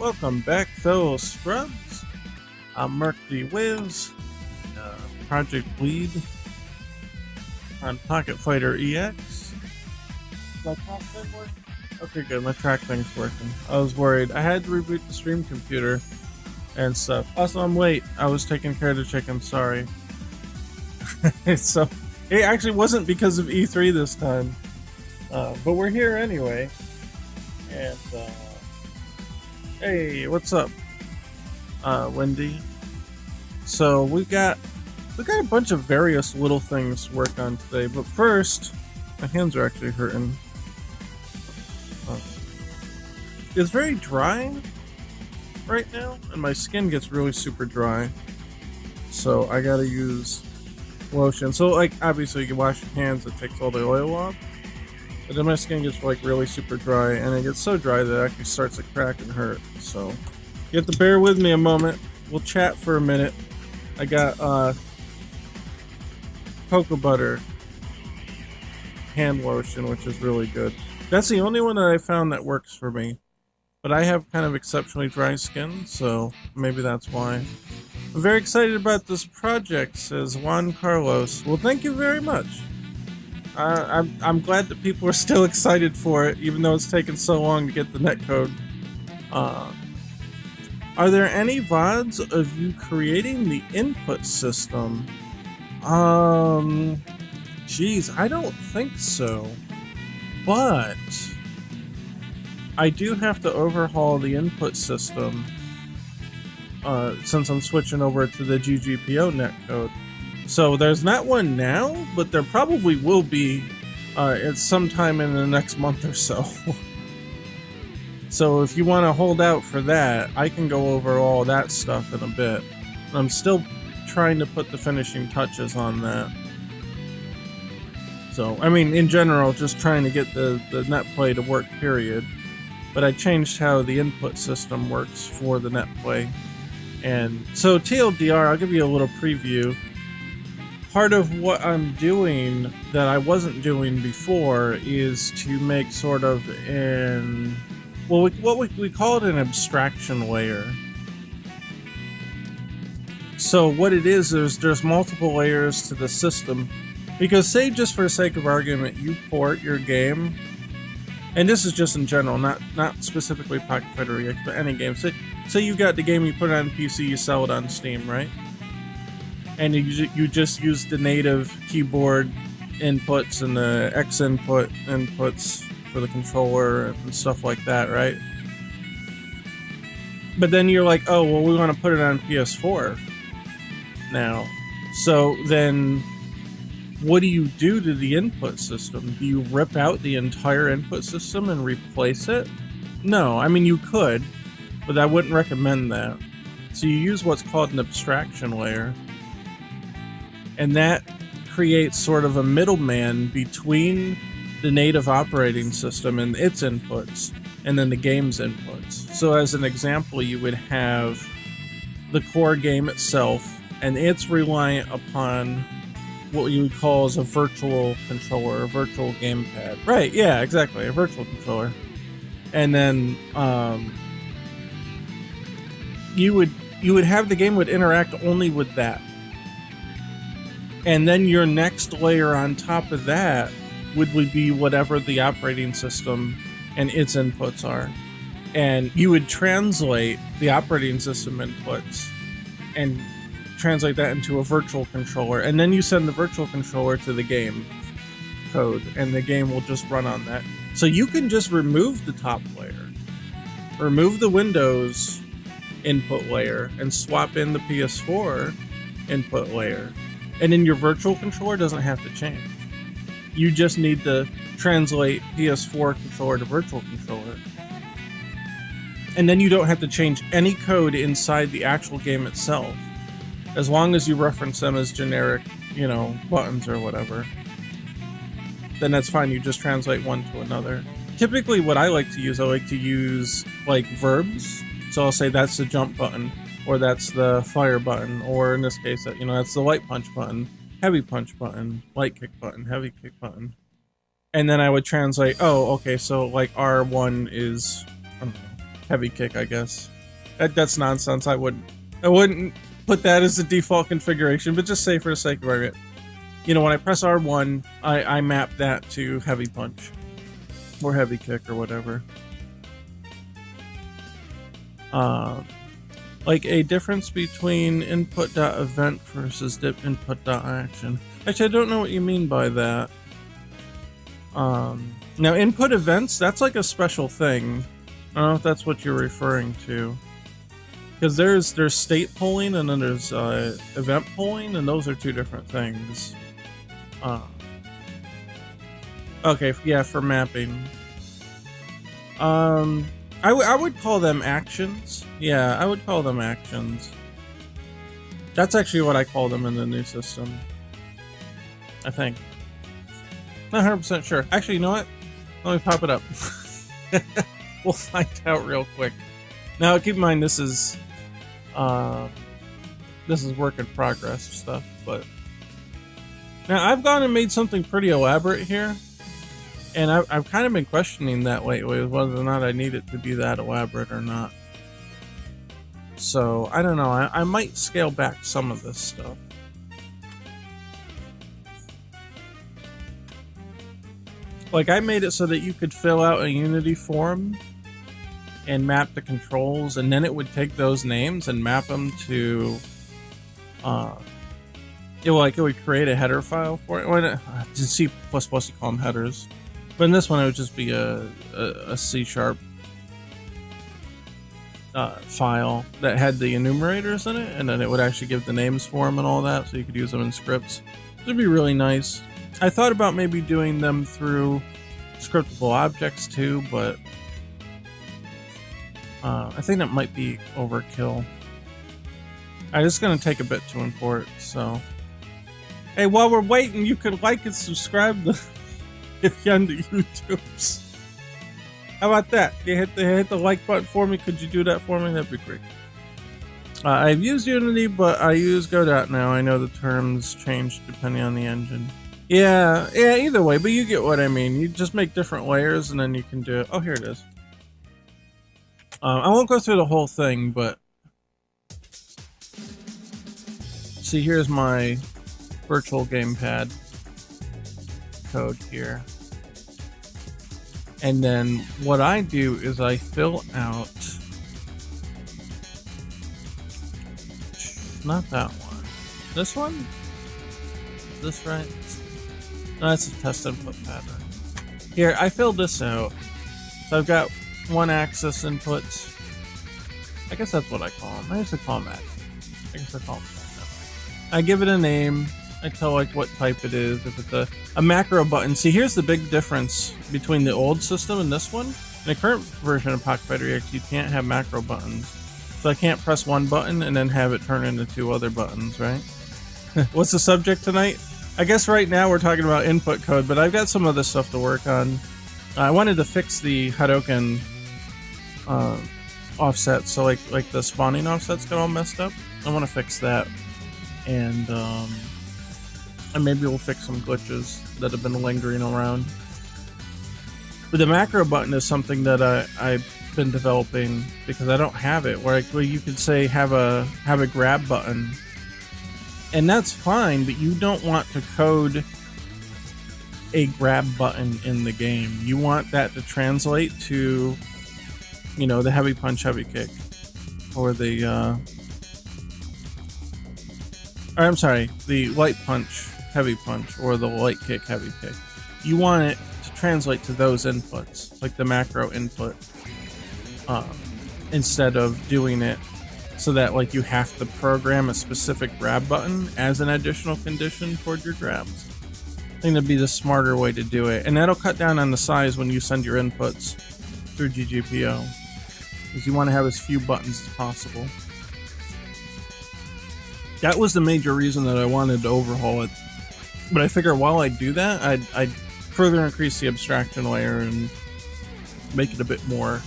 Welcome back, fellow scrubs. I'm Merc the Wiz, Project Lead on Pocket Fighter EX. My track thing work? Okay, good. My track thing's working. I was worried. I had to reboot the stream computer and stuff. Also, I'm late. I was taking care of the chicken. Sorry. So, it actually wasn't because of E3 this time. But we're here anyway. And, hey, what's up, Wendy? So we got a bunch of various little things to work on today, but first, my hands are actually hurting. It's very dry right now, and my skin gets really super dry. So I gotta use lotion. So like, obviously you can wash your hands, it takes all the oil off. But then my skin gets like really super dry, and it gets so dry that it actually starts to crack and hurt. So you have to bear with me a moment. We'll chat for a minute. I got cocoa butter hand lotion, which is really good. That's the only one that I found that works for me. But I have kind of exceptionally dry skin, so maybe that's why. I'm very excited about this project, says Juan Carlos. Well, thank you very much. I'm glad that people are still excited for it, even though it's taken so long to get the netcode. Are there any VODs of you creating the input system? Geez, I don't think so. But I do have to overhaul the input system since I'm switching over to the GGPO netcode. So there's not one now, but there probably will be at some time in the next month or so. So if you want to hold out for that, I can go over all that stuff in a bit. I'm still trying to put the finishing touches on that. So, I mean, in general, just trying to get the netplay to work, period. But I changed how the input system works for the netplay. And so TLDR, I'll give you a little preview. Part of what I'm doing that I wasn't doing before is to make sort of an, well, we call it an abstraction layer. So what it is there's multiple layers to the system, because say, just for the sake of argument, you port your game, and this is just in general, not specifically Pocket Fighter EX, but any game. Say you got the game, you put it on PC, you sell it on Steam, right? And you just use the native keyboard inputs and the X input inputs for the controller and stuff like that, right? But then you're like, oh, well, we want to put it on PS4 now. So then what do you do to the input system? Do you rip out the entire input system and replace it? No, I mean, you could, but I wouldn't recommend that. So you use what's called an abstraction layer. And that creates sort of a middleman between the native operating system and its inputs, and then the game's inputs. So as an example, you would have the core game itself, and it's reliant upon what you would call as a virtual controller, a virtual gamepad. Right, yeah, exactly, a virtual controller. And then you would have the game would interact only with that. And then your next layer on top of that would be whatever the operating system and its inputs are. And you would translate the operating system inputs and translate that into a virtual controller. And then you send the virtual controller to the game code, and the game will just run on that. So you can just remove the top layer, remove the Windows input layer, and swap in the PS4 input layer. And then your virtual controller doesn't have to change. You just need to translate PS4 controller to virtual controller. And then you don't have to change any code inside the actual game itself. As long as you reference them as generic, buttons or whatever. Then that's fine, you just translate one to another. Typically what I like to use like verbs. So I'll say that's the jump button, or that's the fire button, or in this case, that's the light punch button, heavy punch button, light kick button, heavy kick button. And then I would translate, oh, okay, so like R1 is, I don't know, heavy kick, I guess. That's nonsense. I wouldn't put that as the default configuration, but just say for the sake of argument, you know, when I press R1, I map that to heavy punch or heavy kick or whatever. Like a difference between input.event versus input.action. Actually, I don't know what you mean by that. Now input events, that's like a special thing. I don't know if that's what you're referring to. Because there's state polling and then there's event polling, and those are two different things. Okay, yeah, for mapping. I would call them actions. Yeah, I would call them actions. That's actually what I call them in the new system. I think. Not 100% sure. Actually, you know what? Let me pop it up. We'll find out real quick. Now, keep in mind this is work in progress stuff, but now I've gone and made something pretty elaborate here, and I've kind of been questioning that lately, whether or not I need it to be that elaborate or not. So I don't know. I might scale back some of this stuff. Like, I made it so that you could fill out a Unity form and map the controls, and then it would take those names and map them to it would create a header file for it. Well, C++ you call them headers, but in this one it would just be a C# file that had the enumerators in it, and then it would actually give the names for them and all that, so you could use them in scripts. It would be really nice. I thought about maybe doing them through scriptable objects too, but I think that might be overkill. It's going to take a bit to import, so... Hey, while we're waiting, you can like and subscribe if you're on the YouTubes. How about that? You hit the like button for me. Could you do that for me? That'd be great. I've used Unity, but I use Godot now. I know the terms change depending on the engine. Yeah, either way, but you get what I mean. You just make different layers and then you can do it. Oh, here it is. I won't go through the whole thing, but see, here's my virtual gamepad code here. And then what I do is I fill out, not that one, this one? Is this right? No, that's a test input pattern. Here, I filled this out. So I've got one axis inputs. I guess that's what I call them. I used to call them axis. I guess I call them that. I give it a name. I tell like what type it is. If it's a macro button. See, here's the big difference between the old system and this one. In the current version of Pocket Fighter EX, you can't have macro buttons. So I can't press one button and then have it turn into two other buttons, right? What's the subject tonight? I guess right now we're talking about input code, but I've got some other stuff to work on. I wanted to fix the Hadoken offset, so like the spawning offsets got all messed up. I want to fix that, and maybe we'll fix some glitches that have been lingering around. But the macro button is something that I've been developing because I don't have it. Where you could say have a grab button. And that's fine, but you don't want to code a grab button in the game. You want that to translate to, you know, the heavy punch, heavy kick, or the, the light punch, heavy punch, or the light kick, heavy kick. You want it to translate to those inputs, like the macro input, instead of doing it so that like you have to program a specific grab button as an additional condition toward your grabs. I think that'd be the smarter way to do it, and that'll cut down on the size when you send your inputs through GGPO, because you want to have as few buttons as possible. That was the major reason that I wanted to overhaul it, but I figure while I do that, I'd further increase the abstraction layer and make it a bit more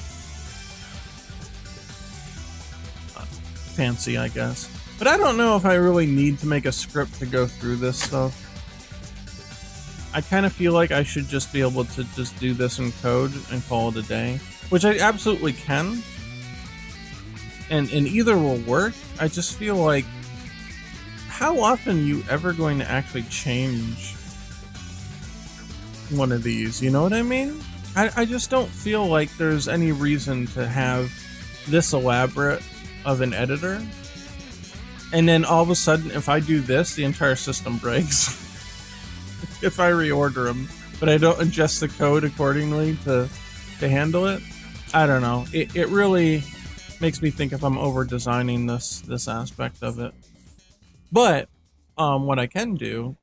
fancy, I guess. But I don't know if I really need to make a script to go through this stuff. I kind of feel like I should just be able to just do this in code and call it a day, which I absolutely can. and either will work. I just feel like, how often are you ever going to actually change one of these? You know what I mean? I just don't feel like there's any reason to have this elaborate of an editor. And then all of a sudden, if I do this, the entire system breaks. If I reorder them, but I don't adjust the code accordingly to handle it. I don't know. It really makes me think if I'm over designing this aspect of it. But what I can do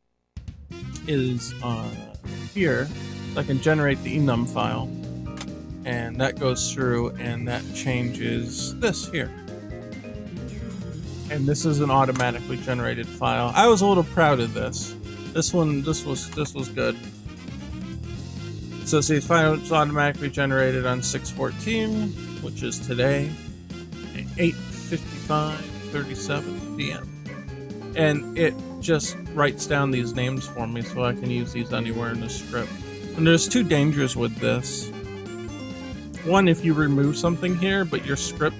is here I can generate the enum file, and that goes through and that changes this here. And this is an automatically generated file. I was a little proud of this. This was good. So see, the file was automatically generated on 6/14, which is today, 8:55:37 p.m. And it just writes down these names for me so I can use these anywhere in the script. And there's two dangers with this. One, if you remove something here, but your script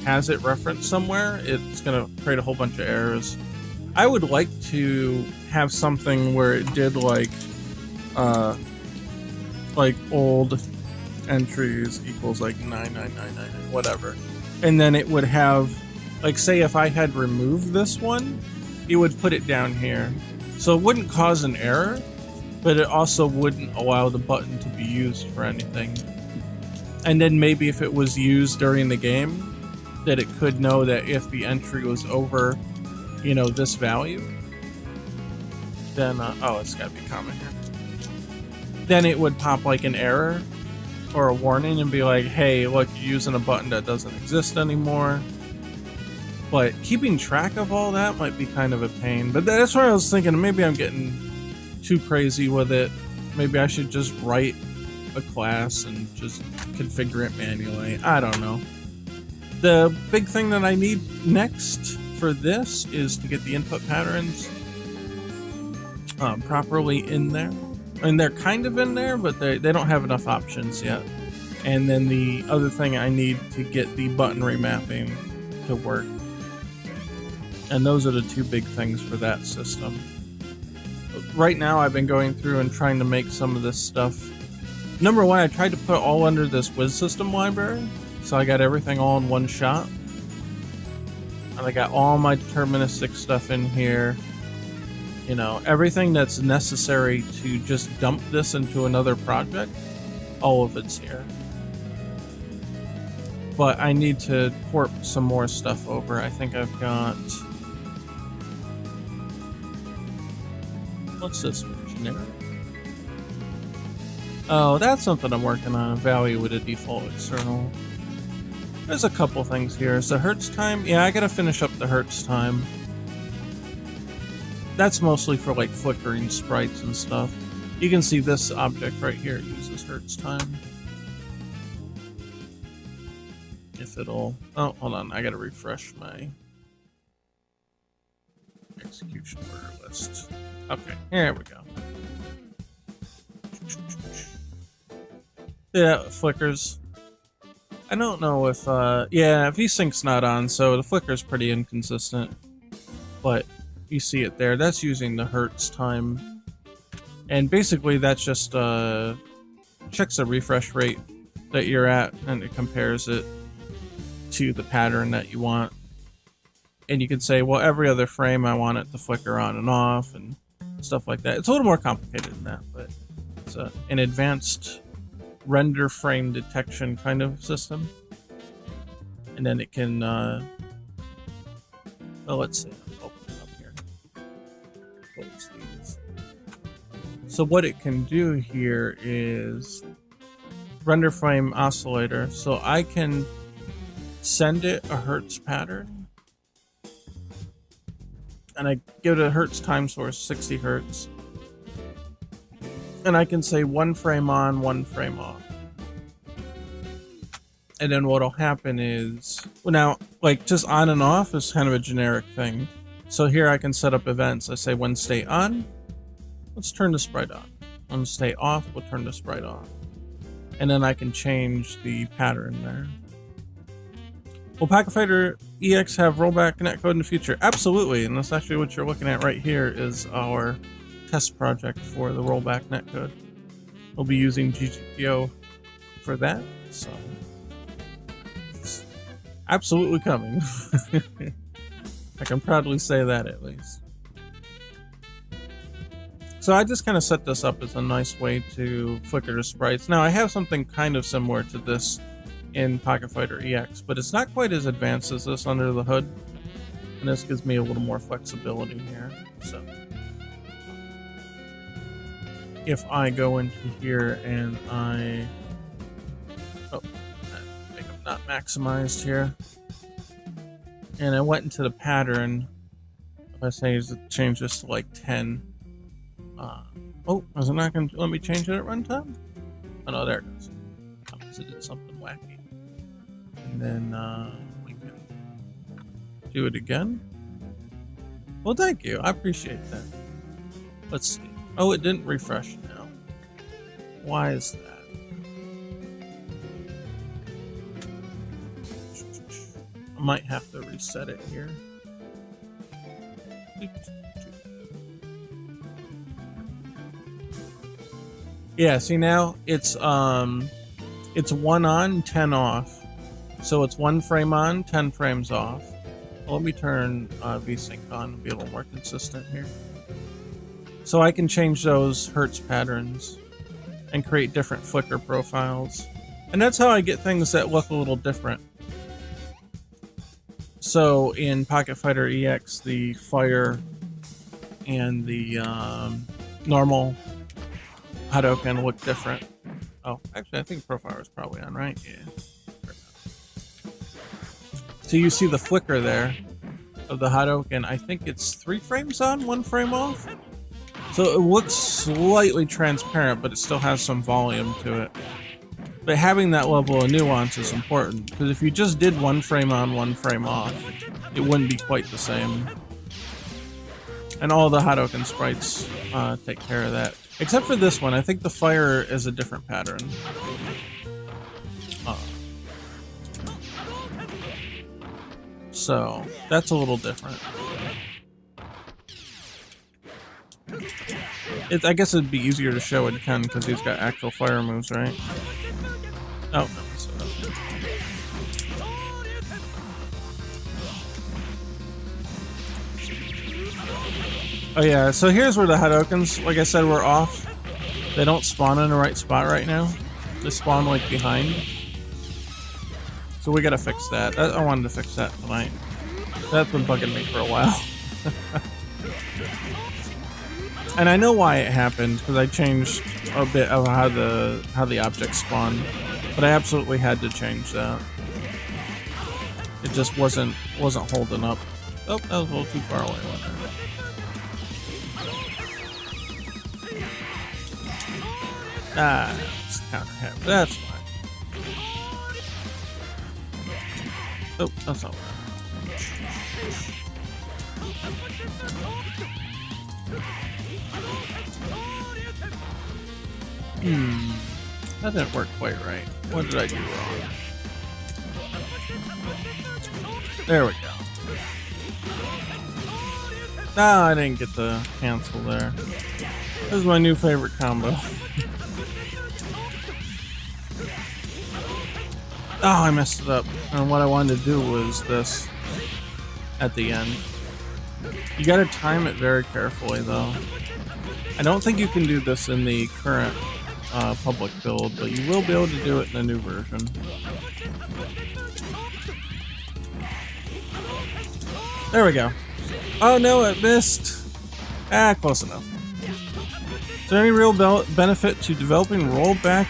has it referenced somewhere, it's gonna create a whole bunch of errors. I would like to have something where it did like old entries equals like 9999 whatever, and then it would have, like, say if I had removed this one, it would put it down here, so it wouldn't cause an error, but it also wouldn't allow the button to be used for anything. And then maybe if it was used during the game, that it could know that if the entry was over, you know, this value, then oh, it's gotta be common here. Then it would pop like an error or a warning and be like, hey, look, you're using a button that doesn't exist anymore. But keeping track of all that might be kind of a pain. But that's where I was thinking, maybe I'm getting too crazy with it. Maybe I should just write a class and just configure it manually. I don't know. The big thing that I need next for this is to get the input patterns properly in there. And they're kind of in there, but they don't have enough options yet. And then the other thing, I need to get the button remapping to work. And those are the two big things for that system. Right now, I've been going through and trying to make some of this stuff. Number one, I tried to put all under this Wiz System library, so I got everything all in one shot. And I got all my deterministic stuff in here. You know, everything that's necessary to just dump this into another project, all of it's here. But I need to port some more stuff over. I think I've got... What's this? Generic? Oh, that's something I'm working on. Value with a default external. There's a couple things here. Is the Hertz time? Yeah, I gotta finish up the Hertz time. That's mostly for like flickering sprites and stuff. You can see this object right here uses Hertz time. If it'll... Oh, hold on. I gotta refresh my execution order list. Okay, here we go. Yeah, it flickers. I don't know if, yeah, VSync's not on, so the flicker's pretty inconsistent. But you see it there. That's using the Hertz time. And basically that's just, checks the refresh rate that you're at, and it compares it to the pattern that you want. And you can say, well, every other frame I want it to flicker on and off, and stuff like that. It's a little more complicated than that, but it's an advanced render frame detection kind of system. And then it can, well, let's see, I'll open it up here. Close these. So what it can do here is render frame oscillator. So I can send it a Hertz pattern, and I give it a Hertz time source, 60 Hertz. And I can say 1 frame on, 1 frame off. And then what'll happen is, well, now, like, just on and off is kind of a generic thing. So here I can set up events. I say when state on, let's turn the sprite on. When state off, we'll turn the sprite off. And then I can change the pattern there. Will Pocket Fighter EX have rollback netcode in the future? Absolutely, and that's actually what you're looking at right here is our test project for the rollback netcode. We'll be using GGPO for that, so it's absolutely coming. I can proudly say that at least. So I just kind of set this up as a nice way to flicker the sprites. Now I have something kind of similar to this in Pocket Fighter EX, but it's not quite as advanced as this under the hood, and this gives me a little more flexibility here. So if I go into here and I make them not maximized here, and I went into the pattern, if I say change this to like 10, oh, is it not going to let me change it at runtime? Oh no, there it goes. Because it did something wacky. And then we can do it again. Well, thank you. I appreciate that. Let's see. Oh, it didn't refresh now. Why is that? I might have to reset it here. Yeah, see now it's 1 on, 10 off. So it's 1 frame on, 10 frames off. Well, let me turn VSync on to be a little more consistent here. So I can change those hertz patterns and create different flicker profiles. And that's how I get things that look a little different. So in Pocket Fighter EX, the fire and the normal Hadoken look different. Oh, actually, I think profile is probably on, right? Yeah. So you see the flicker there of the Hadoken. I think it's 3 frames on, 1 frame off. So it looks slightly transparent, but it still has some volume to it. But having that level of nuance is important, because if you just did 1 frame on, 1 frame off, it wouldn't be quite the same. And all the Hadoken sprites take care of that. Except for this one, I think the fire is a different pattern. So, that's a little different. I guess it'd be easier to show it Ken because he's got actual fire moves, right? Oh, no. So oh yeah, so here's where the Hadokens, like I said, were off. They don't spawn in the right spot right now. They spawn like behind. So we gotta fix that. I wanted to fix that tonight. That's been bugging me for a while. And I know why it happened, because I changed a bit of how the objects spawn. But I absolutely had to change that. It just wasn't holding up. Oh, that was a little too far away. Ah, it's counter hit. That's fine. Oh, that's not right. That didn't work quite right. What did I do wrong? There we go. Ah, I didn't get the cancel there. This is my new favorite combo. Oh, I messed it up. And what I wanted to do was this at the end. You gotta time it very carefully, though. I don't think you can do this in the current public build, but you will be able to do it in the new version. There we go. Oh no, it missed. Ah, close enough. Is there any real benefit to developing rollback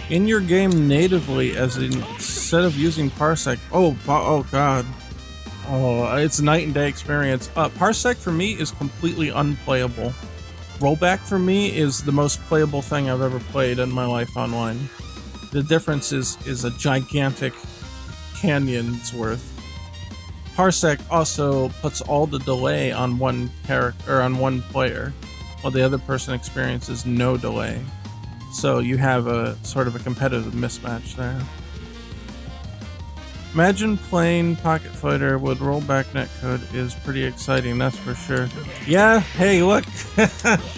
in your game natively as instead of using Parsec? Oh god. Oh, it's a night and day experience. Parsec for me is completely unplayable. Rollback for me is the most playable thing I've ever played in my life online. The difference is a gigantic canyon's worth. Parsec also puts all the delay on one character or on one player, while the other person experiences no delay. So you have a sort of a competitive mismatch there. Imagine playing Pocket Fighter with rollback netcode is pretty exciting, that's for sure. Yeah, hey, look,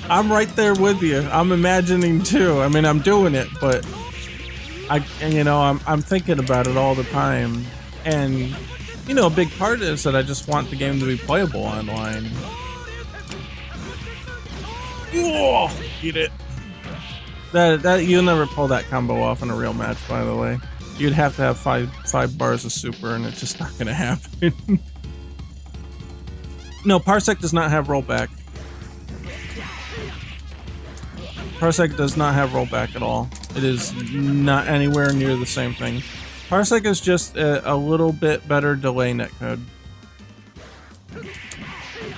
I'm right there with you. I'm imagining too. I mean, I'm doing it, but I'm thinking about it all the time. And a big part is that I just want the game to be playable online. Oh, eat it. That you'll never pull that combo off in a real match, by the way. You'd have to have five bars of super, and it's just not gonna happen. No, Parsec does not have rollback. Parsec does not have rollback at all. It is not anywhere near the same thing. Parsec is just a little bit better delay netcode.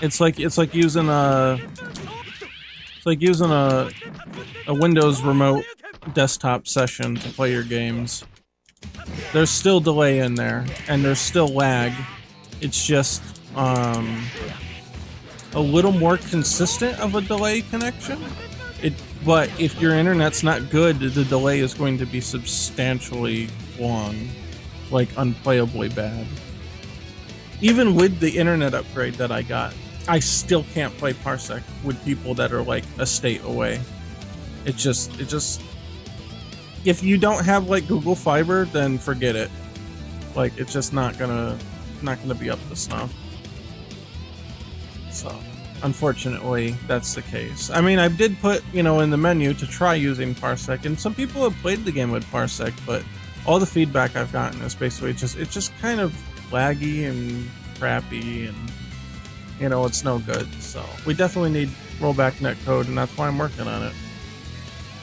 It's like using a Windows remote desktop session to play your games. There's still delay in there, and there's still lag. It's just a little more consistent of a delay connection. But if your internet's not good, the delay is going to be substantially long, like unplayably bad. Even with the internet upgrade that I got, I still can't play Parsec with people that are like a state away. It just if you don't have like Google Fiber, then forget it. Like, it's just not gonna be up to snuff. So, unfortunately, that's the case. I mean, I did put, in the menu to try using Parsec, and some people have played the game with Parsec, but all the feedback I've gotten is basically it's just kind of laggy and crappy, and it's no good. So we definitely need rollback netcode, and that's why I'm working on it.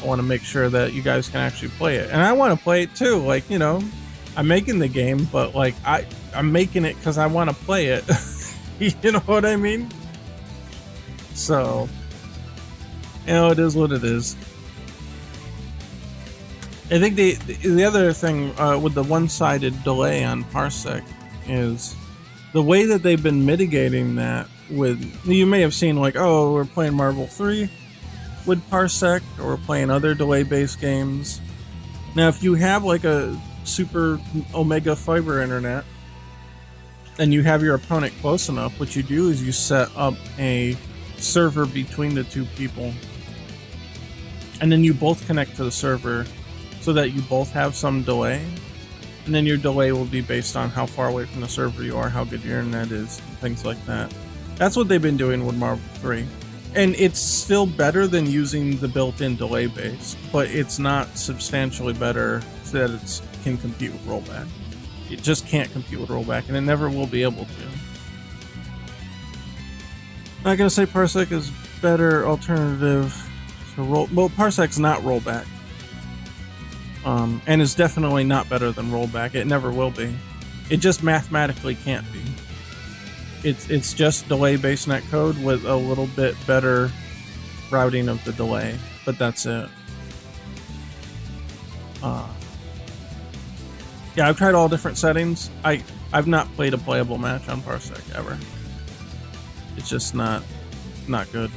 I want to make sure that you guys can actually play it, and I want to play it too. Like, I'm making the game, but like I'm making it because I want to play it. You know what I mean? So, it is what it is. I think the other thing with the one-sided delay on Parsec is the way that they've been mitigating that with, you may have seen like, oh, we're playing Marvel 3 with Parsec, or we're playing other delay-based games. Now, if you have like a super Omega fiber internet, and you have your opponent close enough, what you do is you set up a server between the two people, and then you both connect to the server so that you both have some delay, and then your delay will be based on how far away from the server you are, how good your internet is, things like that. That's what they've been doing with Marvel 3. And it's still better than using the built-in delay base, but it's not substantially better so that it can compete with rollback. It just can't compete with rollback, and it never will be able to. Not gonna say Parsec is better alternative to well, Parsec's not rollback. And is definitely not better than rollback. It never will be. It just mathematically can't be. It's just delay-based netcode with a little bit better routing of the delay, but that's it. Yeah, I've tried all different settings. I've not played a playable match on Parsec ever. It's just not good.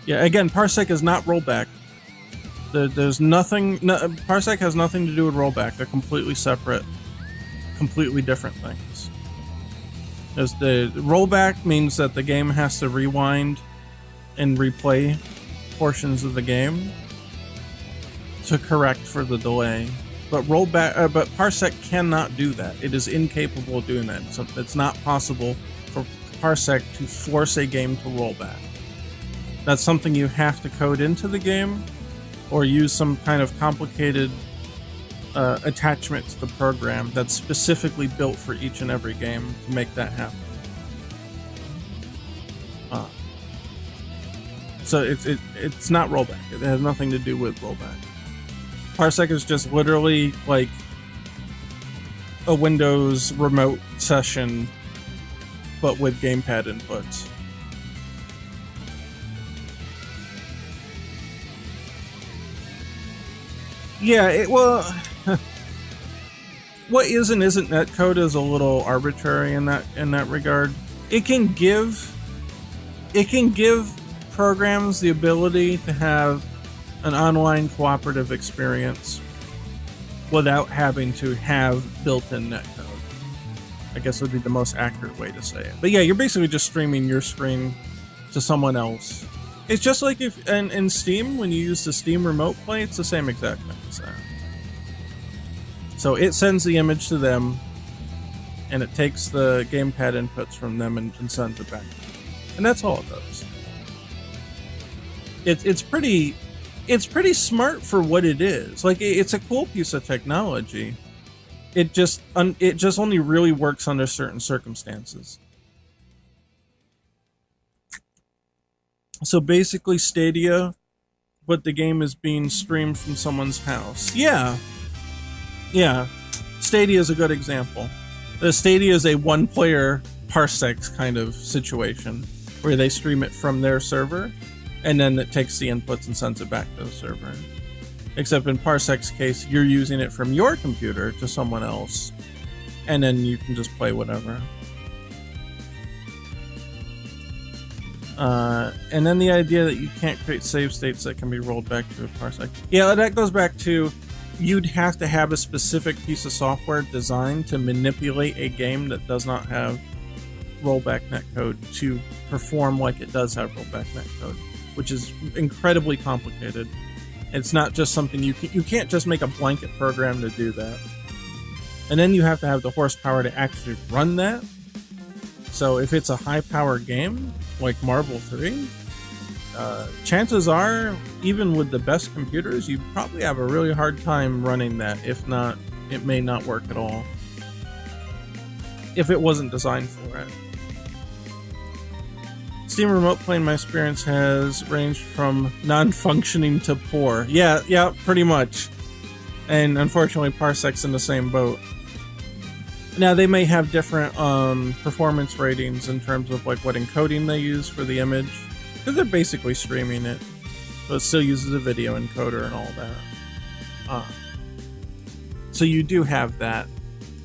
Yeah, again, Parsec is not rollback. There's nothing. Parsec has nothing to do with rollback. They're completely separate, completely different things. There's the rollback means that the game has to rewind and replay portions of the game to correct for the delay. But but Parsec cannot do that. It is incapable of doing that. So it's not possible for Parsec to force a game to roll back. That's something you have to code into the game, or use some kind of complicated attachment to the program that's specifically built for each and every game to make that happen. So it's not rollback. It has nothing to do with rollback. Parsec is just literally like a Windows remote session, but with gamepad inputs. Yeah, well, what is and isn't netcode is a little arbitrary in that regard. It can give programs the ability to have an online cooperative experience without having to have built-in netcode. I guess would be the most accurate way to say it. But yeah, you're basically just streaming your screen to someone else. It's just like if in Steam, when you use the Steam Remote Play, it's the same exact thing as that. So it sends the image to them, and it takes the gamepad inputs from them and sends it back. And that's all it does. It's pretty smart for what it is. Like, it's a cool piece of technology. It just only really works under certain circumstances. So basically Stadia, but the game is being streamed from someone's house. Yeah. Stadia is a good example. The Stadia is a one-player Parsecs kind of situation where they stream it from their server, and then it takes the inputs and sends it back to the server. Except in Parsec's case, you're using it from your computer to someone else, and then you can just play whatever. And then the idea that you can't create save states that can be rolled back to a Parsec. Yeah, that goes back to you'd have to have a specific piece of software designed to manipulate a game that does not have rollback netcode to perform like it does have rollback netcode, which is incredibly complicated. It's not just something you can't just make a blanket program to do that. And then you have to have the horsepower to actually run that. So if it's a high-power game like Marvel 3, chances are, even with the best computers, you probably have a really hard time running that. If not, it may not work at all. If it wasn't designed for it. Steam Remote Play, in my experience, has ranged from non-functioning to poor. Yeah, pretty much. And unfortunately, Parsec's in the same boat. Now, they may have different performance ratings in terms of like what encoding they use for the image, because they're basically streaming it, but it still uses a video encoder and all that. So you do have that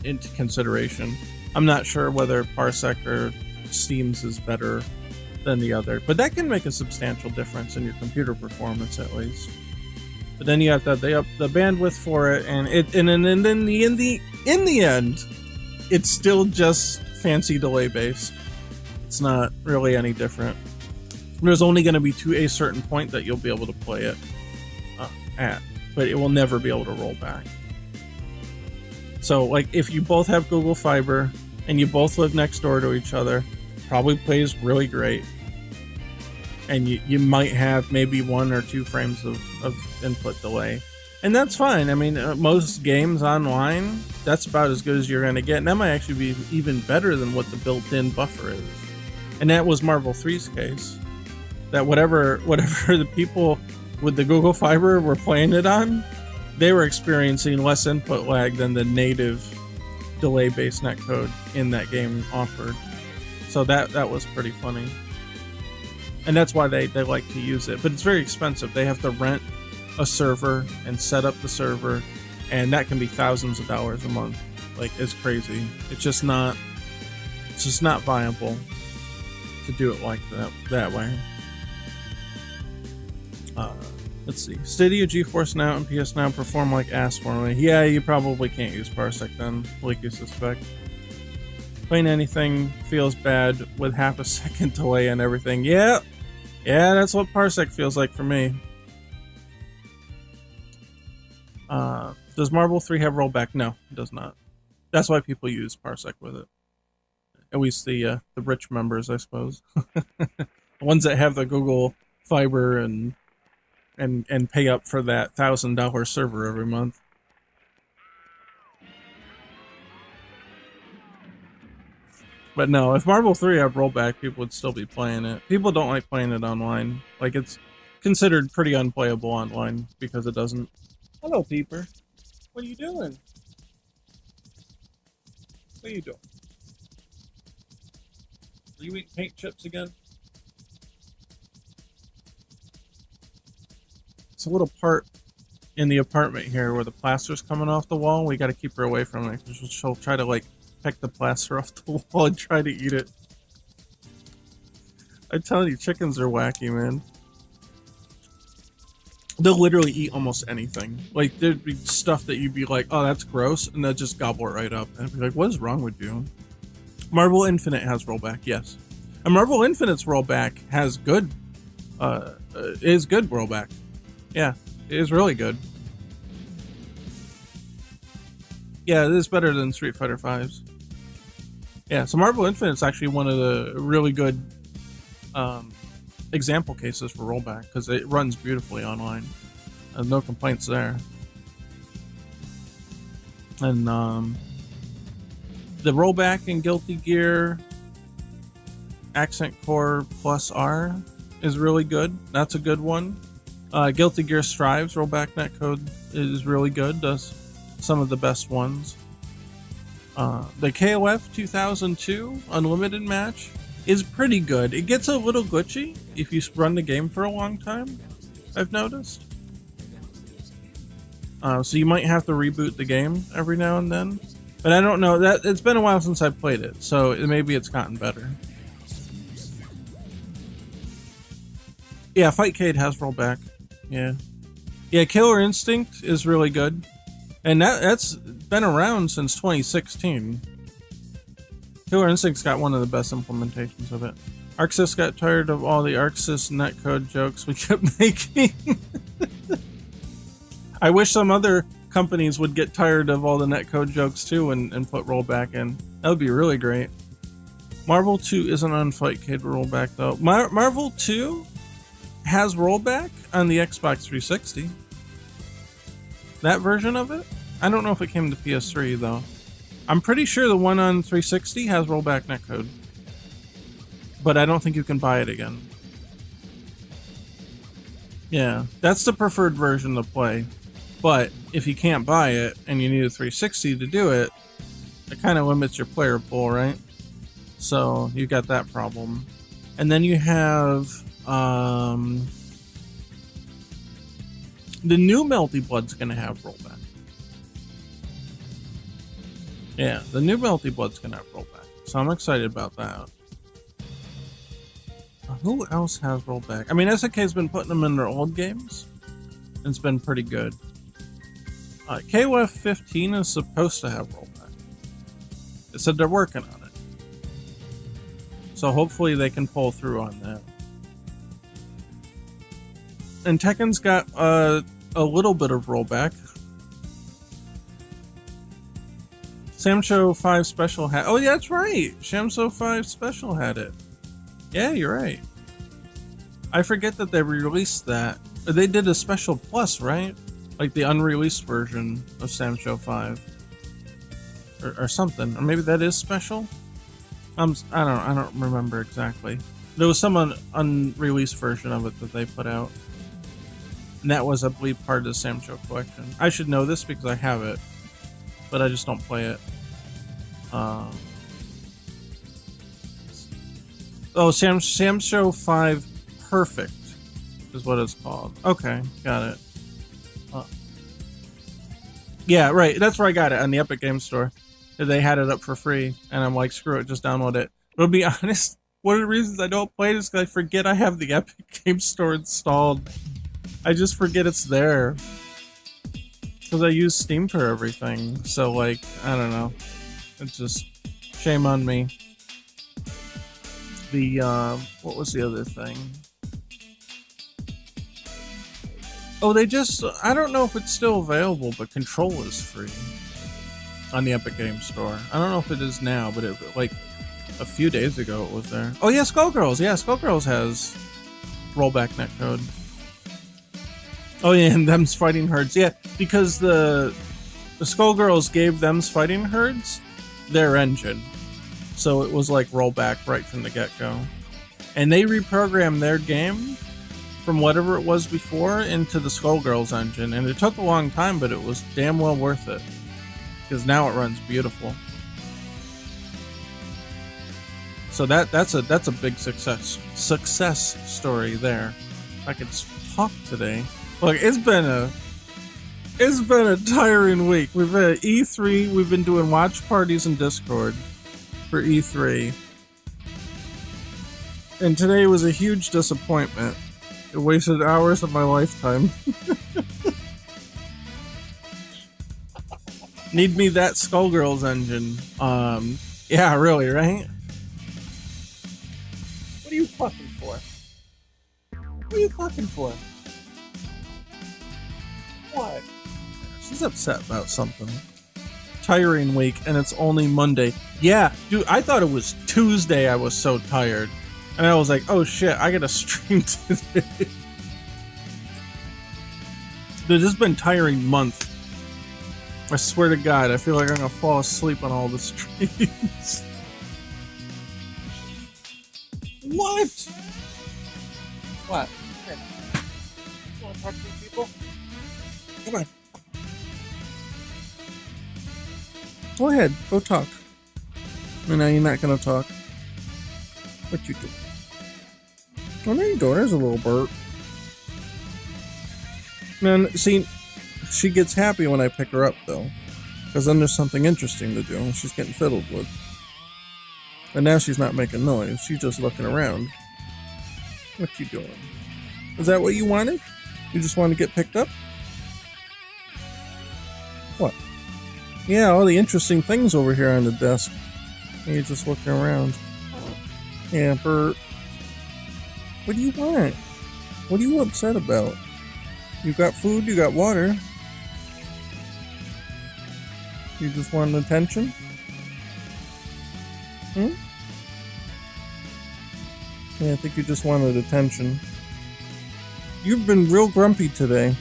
into consideration. I'm not sure whether Parsec or Steam's is better than the other, but that can make a substantial difference in your computer performance at least. But then you have to up the bandwidth for it, and then in the end, it's still just fancy delay based. It's not really any different. There's only going to be to a certain point that you'll be able to play it at, but it will never be able to roll back. So, like, if you both have Google Fiber and you both live next door to each other, probably plays really great. And you might have maybe 1 or 2 frames of input delay. And that's fine. I mean, most games online, that's about as good as you're going to get. And that might actually be even better than what the built-in buffer is. And that was Marvel 3's case. That whatever the people with the Google Fiber were playing it on, they were experiencing less input lag than the native delay-based netcode in that game offered. So that was pretty funny. And that's why they like to use it. But it's very expensive. They have to rent a server and set up the server, and that can be thousands of dollars a month. Like, it's crazy. It's just not viable to do it like that way. Let's see. Stadia, GeForce Now, and PS Now perform like ass for me. Yeah, you probably can't use Parsec then, like you suspect. Playing anything feels bad with half a second delay and everything. Yeah, that's what Parsec feels like for me. Does Marvel 3 have rollback? No, it does not. That's why people use Parsec with it. At least the rich members, I suppose. The ones that have the Google Fiber and pay up for that $1,000 server every month. But no, if Marvel 3 had rollback, people would still be playing it. People don't like playing it online. Like, it's considered pretty unplayable online because it doesn't. Hello, Peeper. What are you doing? What are you doing? Are you eating paint chips again? It's a little part in the apartment here where the plaster's coming off the wall. We got to keep her away from it because she'll try to, like, pick the plaster off the wall and try to eat it. I'm telling you, chickens are wacky, man. They'll literally eat almost anything. Like, there'd be stuff that you'd be like, oh, that's gross, and they'll just gobble it right up. And I'd be like, what is wrong with you? Marvel Infinite has rollback, yes. And Marvel Infinite's rollback has good, is good rollback. Yeah, it is really good. Yeah, it is better than Street Fighter V's. Yeah, so Marvel Infinite's actually one of the really good example cases for rollback because it runs beautifully online. No complaints there. And the rollback in Guilty Gear Accent Core Plus R is really good. That's a good one. Guilty Gear Strive's rollback netcode is really good. Does some of the best ones. The KOF 2002 Unlimited match is pretty good. It gets a little glitchy if you run the game for a long time, I've noticed. So you might have to reboot the game every now and then. But I don't know. That it's been a while since I've played it, so maybe it's gotten better. Yeah, Fightcade has rollback. Yeah. Yeah, Killer Instinct is really good. And that's been around since 2016. Killer Instinct's got one of the best implementations of it. ArcSys got tired of all the ArcSys netcode jokes we kept making. I wish some other companies would get tired of all the netcode jokes too and put rollback in. That would be really great. Marvel 2 isn't on Fightcade rollback though. Marvel 2 has rollback on the Xbox 360. That version of it? I don't know if it came to PS3 though. I'm pretty sure the one on 360 has rollback netcode. But I don't think you can buy it again. Yeah, that's the preferred version to play. But if you can't buy it and you need a 360 to do it, it kind of limits your player pool, right? So you got that problem. And then you have the new Melty Blood's gonna have rollback. Yeah, the new Melty Blood's gonna have rollback. So I'm excited about that. Who else has rollback? I mean, SNK's been putting them in their old games. And it's been pretty good. KOF 15 is supposed to have rollback. They said they're working on it. So hopefully they can pull through on that. And Tekken's got a little bit of rollback. Samsho 5 Special had... Oh, yeah, that's right! Shamso 5 Special had it. Yeah, you're right. I forget that they released that. They did a Special Plus, right? Like the unreleased version of Samsho 5. Or something. Or maybe that is special? I don't remember exactly. There was some unreleased version of it that they put out. And that was, I believe, part of the Samsho collection. I should know this because I have it. But I just don't play it. Samsho 5 Perfect is what it's called. Okay, got it. Yeah, right. That's where I got it, on the Epic Games Store. They had it up for free, and I'm like, screw it, just download it. But to be honest, one of the reasons I don't play it is because I forget I have the Epic Games Store installed. I just forget it's there. Because I use Steam for everything. So, like, I don't know. It's just shame on me. The, what was the other thing? Oh, they just, I don't know if it's still available, but Control is free on the Epic Games Store. I don't know if it is now, but it, like, a few days ago it was there. Oh yeah, Skullgirls. Yeah, Skullgirls has rollback netcode. Oh yeah, and Them's Fighting Herds. Yeah, because the Skullgirls gave Them's Fighting Herds their engine. So it was like rollback right from the get-go. And they reprogrammed their game from whatever it was before into the Skullgirls engine. And it took a long time, but it was damn well worth it. Because now it runs beautiful. So that's a big success story there. I could talk today. Look, it's been a tiring week. We've had E3, we've been doing watch parties in Discord for E3. And today was a huge disappointment. It wasted hours of my lifetime. Need me that Skullgirls engine. Yeah, really, right? What are you fucking for? What are you fucking for? What? She's upset about something. Tiring week, and it's only Monday. Yeah, dude, I thought it was Tuesday. I was so tired. And I was like, oh shit, I gotta stream today. Dude, this has been a tiring month. I swear to God, I feel like I'm gonna fall asleep on all the streams. What? What? Hey. You wanna talk to these people? Come on. Go ahead, go talk. No, you're not gonna talk. What you do? Oh, there you go. There's a little bird. Man, see, she gets happy when I pick her up, though. Because then there's something interesting to do, and she's getting fiddled with. And now she's not making noise. She's just looking around. What you doing? Is that what you wanted? You just want to get picked up? What? Yeah, all the interesting things over here on the desk. And you're just looking around. Yeah, Bert. What do you want? What are you upset about? You got food, you got water. You just want attention? Hmm? Yeah, I think you just wanted attention. You've been real grumpy today.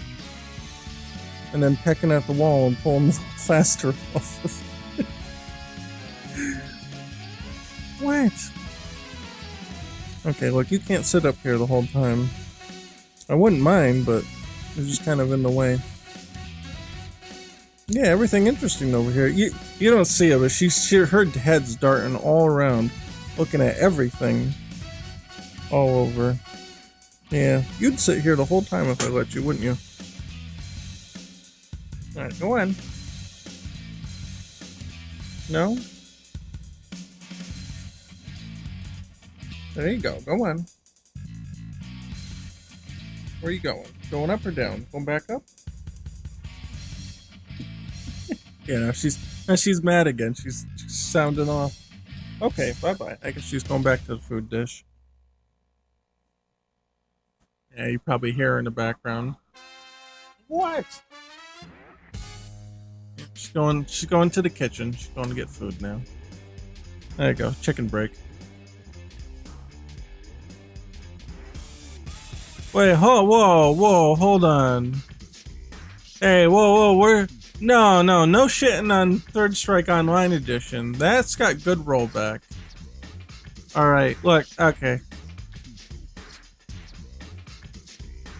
And then pecking at the wall and pulling the plaster off of it. What? Okay, look, you can't sit up here the whole time. I wouldn't mind, but it's just kind of in the way. Yeah, everything interesting over here. You don't see it, but her head's darting all around, looking at everything all over. Yeah, you'd sit here the whole time if I let you, wouldn't you? Alright, go on. No? There you go. Go on. Where are you going? Going up or down? Going back up? Yeah, she's mad again. She's sounding off. Okay, bye-bye. I guess she's going back to the food dish. Yeah, you probably hear her in the background. What? She's going to the kitchen. She's going to get food now. There you go. Chicken break. Wait, whoa, hold on. Hey, whoa, no shitting on Third Strike Online Edition. That's got good rollback. Alright, look, okay.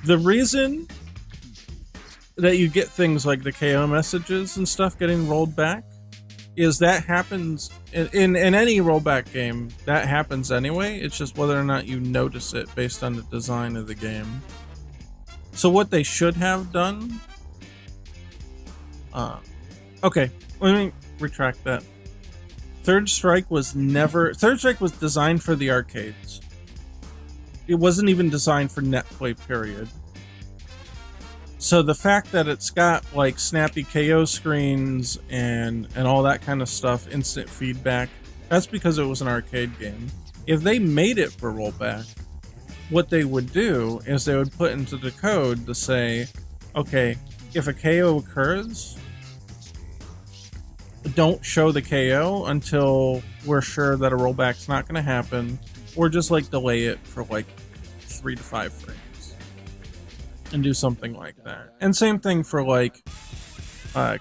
The reason that you get things like the KO messages and stuff getting rolled back is that happens in any rollback game. That happens anyway. It's just whether or not you notice it based on the design of the game. So what they should have done, okay, let me retract that. Third Strike was designed for the arcades. It wasn't even designed for net play, period. So the fact that it's got like snappy KO screens and all that kind of stuff, instant feedback, that's because it was an arcade game. If they made it for rollback, what they would do is they would put into the code to say, okay, if a KO occurs, don't show the KO until we're sure that a rollback's not going to happen, or just like delay it for like 3 to 5 frames. And do something like that. And same thing for like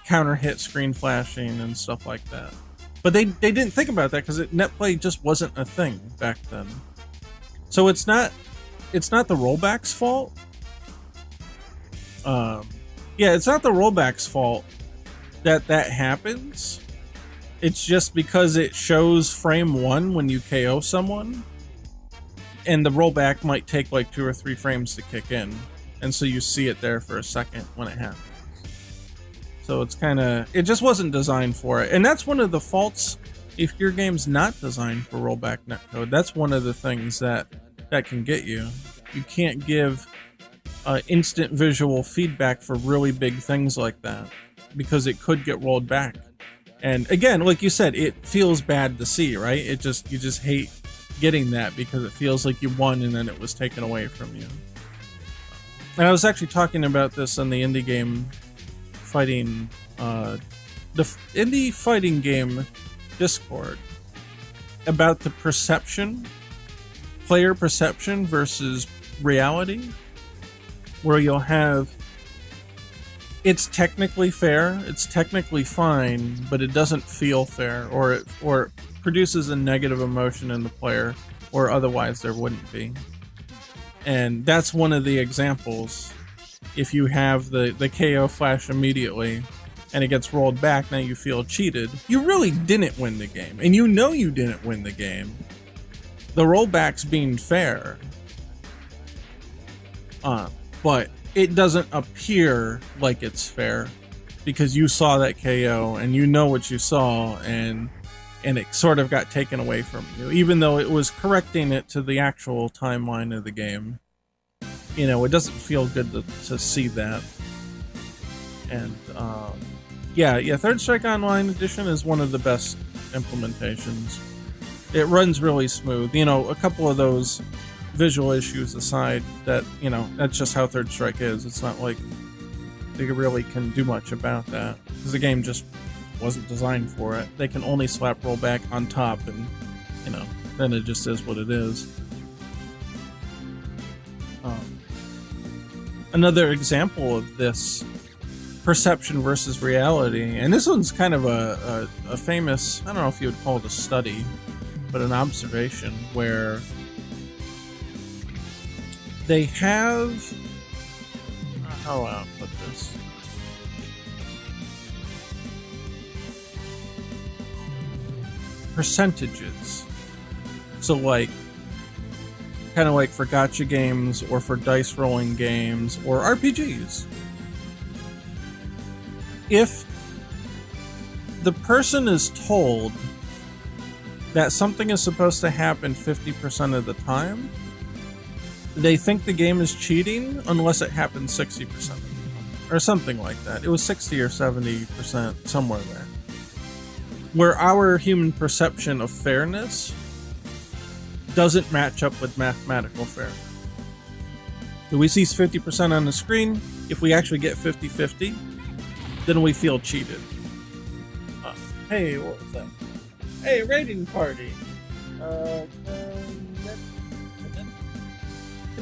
counter hit screen flashing and stuff like that. But they didn't think about that because netplay just wasn't a thing back then. So it's not the rollback's fault. Yeah, it's not the rollback's fault that happens. It's just because it shows frame 1 when you KO someone, and the rollback might take like 2 or 3 frames to kick in. And so you see it there for a second when it happens. So it's it just wasn't designed for it. And that's one of the faults if your game's not designed for rollback netcode. That's one of the things that that can get you. You can't give instant visual feedback for really big things like that because it could get rolled back. And again, like you said, it feels bad to see, right? You just hate getting that because it feels like you won and then it was taken away from you. And I was actually talking about this in the indie game fighting, the indie fighting game Discord about the perception, player perception versus reality, where you'll have it's technically fair, it's technically fine, but it doesn't feel fair, or it produces a negative emotion in the player, or otherwise there wouldn't be. And that's one of the examples. If you have the KO flash immediately and it gets rolled back, now you feel cheated. You really didn't win the game, and you know you didn't win the game. The rollback's being fair. But it doesn't appear like it's fair because you saw that KO and you know what you saw, and it sort of got taken away from you, even though it was correcting it to the actual timeline of the game. You know, it doesn't feel good to see that. And yeah, Third Strike Online Edition is one of the best implementations. It runs really smooth. You know, a couple of those visual issues aside, that, you know, that's just how Third Strike is. It's not like they really can do much about that because the game just wasn't designed for it. They can only slap rollback on top, and, you know, then it just is what it is. Another example of this perception versus reality, and this one's kind of a famous, I don't know if you would call it a study, but an observation where they have, how do I put this? Percentages. So like, kind of like for gacha games or for dice rolling games or RPGs. If the person is told that something is supposed to happen 50% of the time, they think the game is cheating unless it happens 60% of the time, or something like that. It was 60 or 70%, somewhere there. Where our human perception of fairness doesn't match up with mathematical fairness. So we see 50% on the screen. If we actually get 50-50, then we feel cheated. Hey, what was that? Hey, raiding party.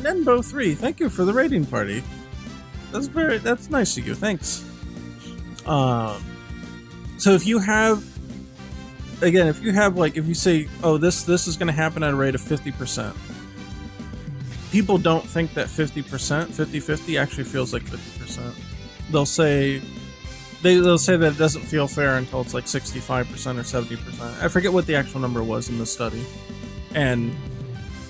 Nembo 3, thank you for the raiding party. That's nice of you, thanks. So if you have, again, if you say, oh, this is going to happen at a rate of 50%, people don't think that 50%, 50-50 actually feels like 50%. They'll say that it doesn't feel fair until it's like 65% or 70%. I forget what the actual number was in the study. And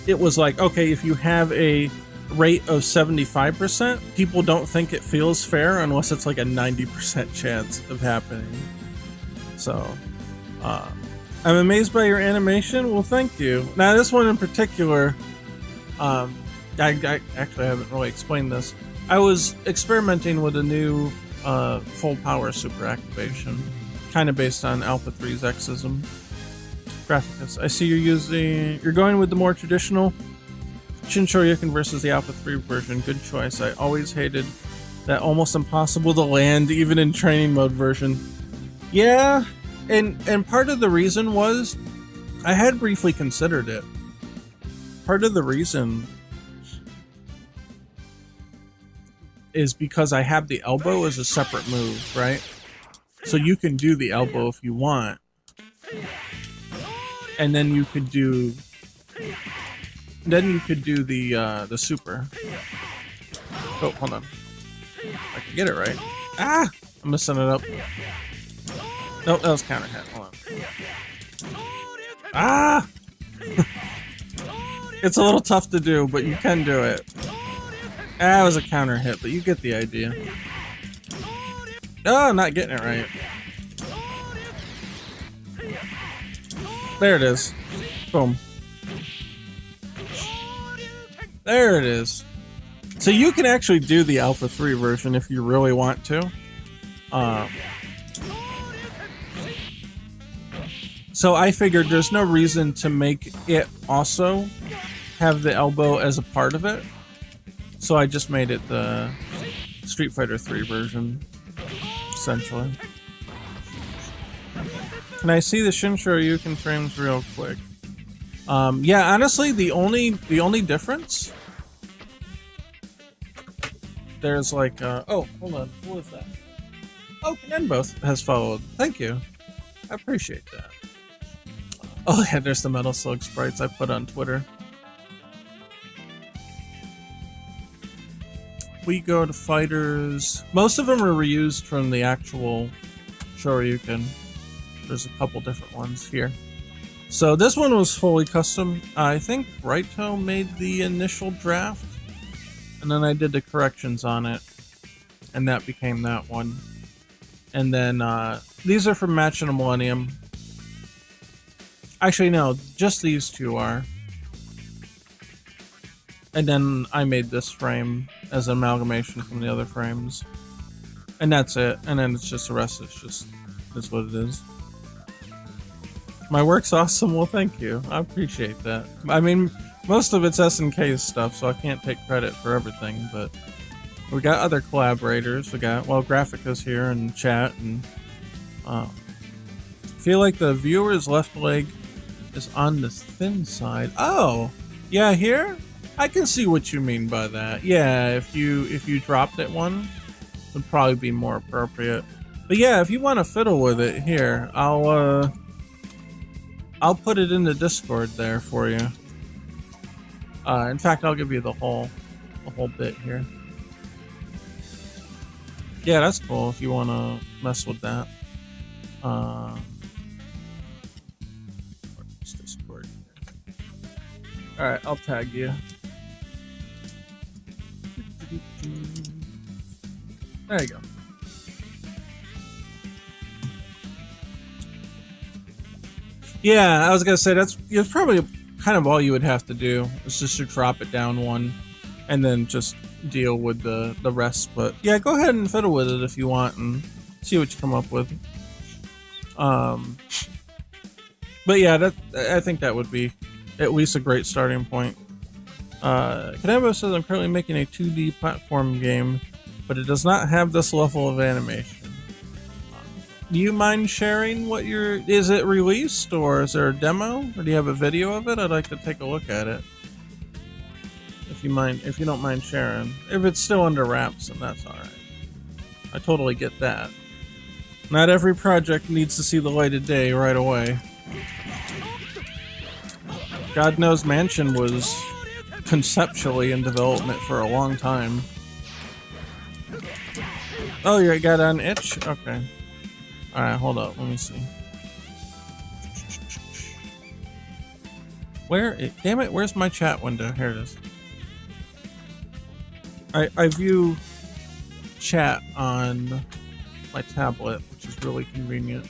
it was like, okay, if you have a rate of 75%, people don't think it feels fair unless it's like a 90% chance of happening. So, I'm amazed by your animation. Well, thank you. Now, this one in particular, I actually haven't really explained this. I was experimenting with a new full power super activation, kind of based on Alpha 3's Xism. Graphicus, I see you're going with the more traditional Shin Shoryuken versus the Alpha 3 version. Good choice. I always hated that almost impossible to land even in training mode version. Yeah, and part of the reason was I had briefly considered it. Part of the reason is because I have the elbow as a separate move, right? So you can do the elbow if you want. And then you could do the super. Oh, hold on. I can get it right. Ah! I'm messing it up. Nope, that was counter hit. Hold on. Ah! It's a little tough to do, but you can do it. That was a counter hit, but you get the idea. Oh, not getting it right. There it is. Boom. There it is. So you can actually do the Alpha 3 version if you really want to. So I figured there's no reason to make it also have the elbow as a part of it. So I just made it the Street Fighter 3 version, essentially. Can I see the Shoryuken frames real quick? Yeah, honestly, the only difference, there's like oh, hold on, what was that? Oh, Kenboth has followed. Thank you, I appreciate that. Oh yeah, there's the Metal Slug sprites I put on Twitter. We go to fighters. Most of them are reused from the actual Shoryuken. There's a couple different ones here. So this one was fully custom. I think Raito made the initial draft, and then I did the corrections on it, and that became that one. And then these are from Match in a Millennium. Actually, no, just these two are. And then I made this frame as an amalgamation from the other frames. And that's it. And then it's just the rest, it's what it is. My work's awesome. Well, thank you. I appreciate that. I mean, most of it's SNK stuff, so I can't take credit for everything, but we got other collaborators. We got, well, Graphica's here and chat, and I feel like the viewer's left leg is on the thin side. Oh, yeah, here? I can see what you mean by that. Yeah, if you dropped it one, would probably be more appropriate. But yeah, if you want to fiddle with it, here, I'll put it in the Discord there for you. In fact, I'll give you the whole bit here. Yeah, that's cool if you want to mess with that. Where's Discord? All right, I'll tag you. There you go. Yeah, I was gonna say that's probably kind of all you would have to do is just to drop it down one, and then just deal with the rest. But yeah, go ahead and fiddle with it if you want and see what you come up with. But yeah, I think that would be at least a great starting point. Kanebo says I'm currently making a 2D platform game, but it does not have this level of animation. Do you mind sharing what is it released, or is there a demo, or do you have a video of it? I'd like to take a look at it. If you don't mind sharing. If it's still under wraps, then that's alright. I totally get that. Not every project needs to see the light of day right away. God knows Mansion was conceptually in development for a long time. Oh, you got an itch? Okay. Alright, hold up. Let me see. Damn it, where's my chat window? Here it is. I view chat on my tablet, which is really convenient.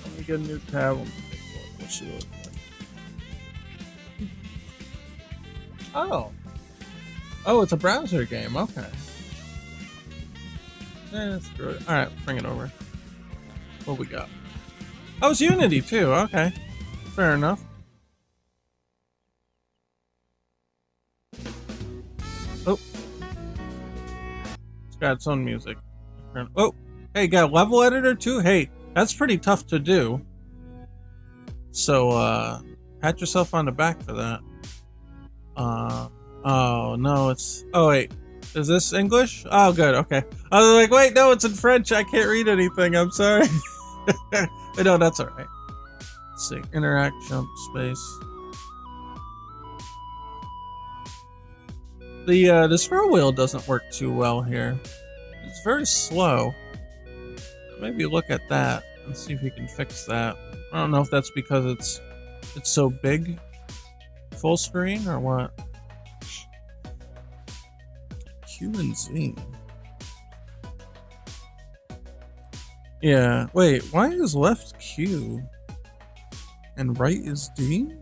Let me get a new tab. What should it look like? Oh, it's a browser game. Okay. That's good. Alright, bring it over. What we got? Oh, it's Unity too. Okay. Fair enough. Oh. It's got its own music. Oh! Hey, got a level editor too? Hey, that's pretty tough to do. So, pat yourself on the back for that. Oh, no, it's... Oh, wait. Is this English? Oh, good, okay. I was like, wait, no, it's in French. I can't read anything. I'm sorry. No, that's alright. Let's see. Interact, jump, space. The scroll wheel doesn't work too well here. It's very slow. Maybe look at that and see if you can fix that. I don't know if that's because it's so big, full screen, or what. Q and Z. Yeah, wait, why is left Q and right is D?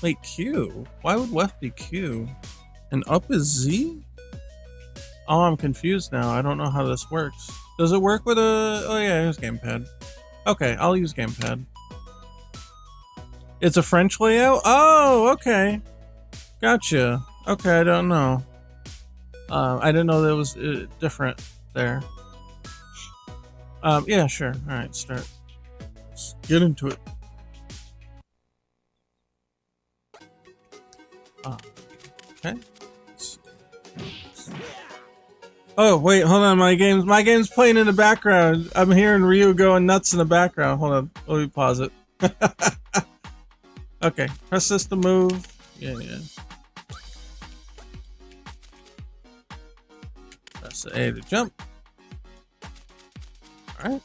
Wait, Q? Why would left be Q? And up is Z? Oh, I'm confused now. I don't know how this works. Does it work with a... Oh yeah, here's gamepad. Okay, I'll use gamepad. It's a French layout? Oh, okay. Gotcha. Okay, I don't know. I didn't know that was different there. Yeah, sure. Alright, start. Let's get into it. Okay. Oh, wait, hold on. My game's playing in the background. I'm hearing Ryu going nuts in the background. Hold on. Let me pause it. Okay, press this to move. Yeah. Press A to jump. Alright.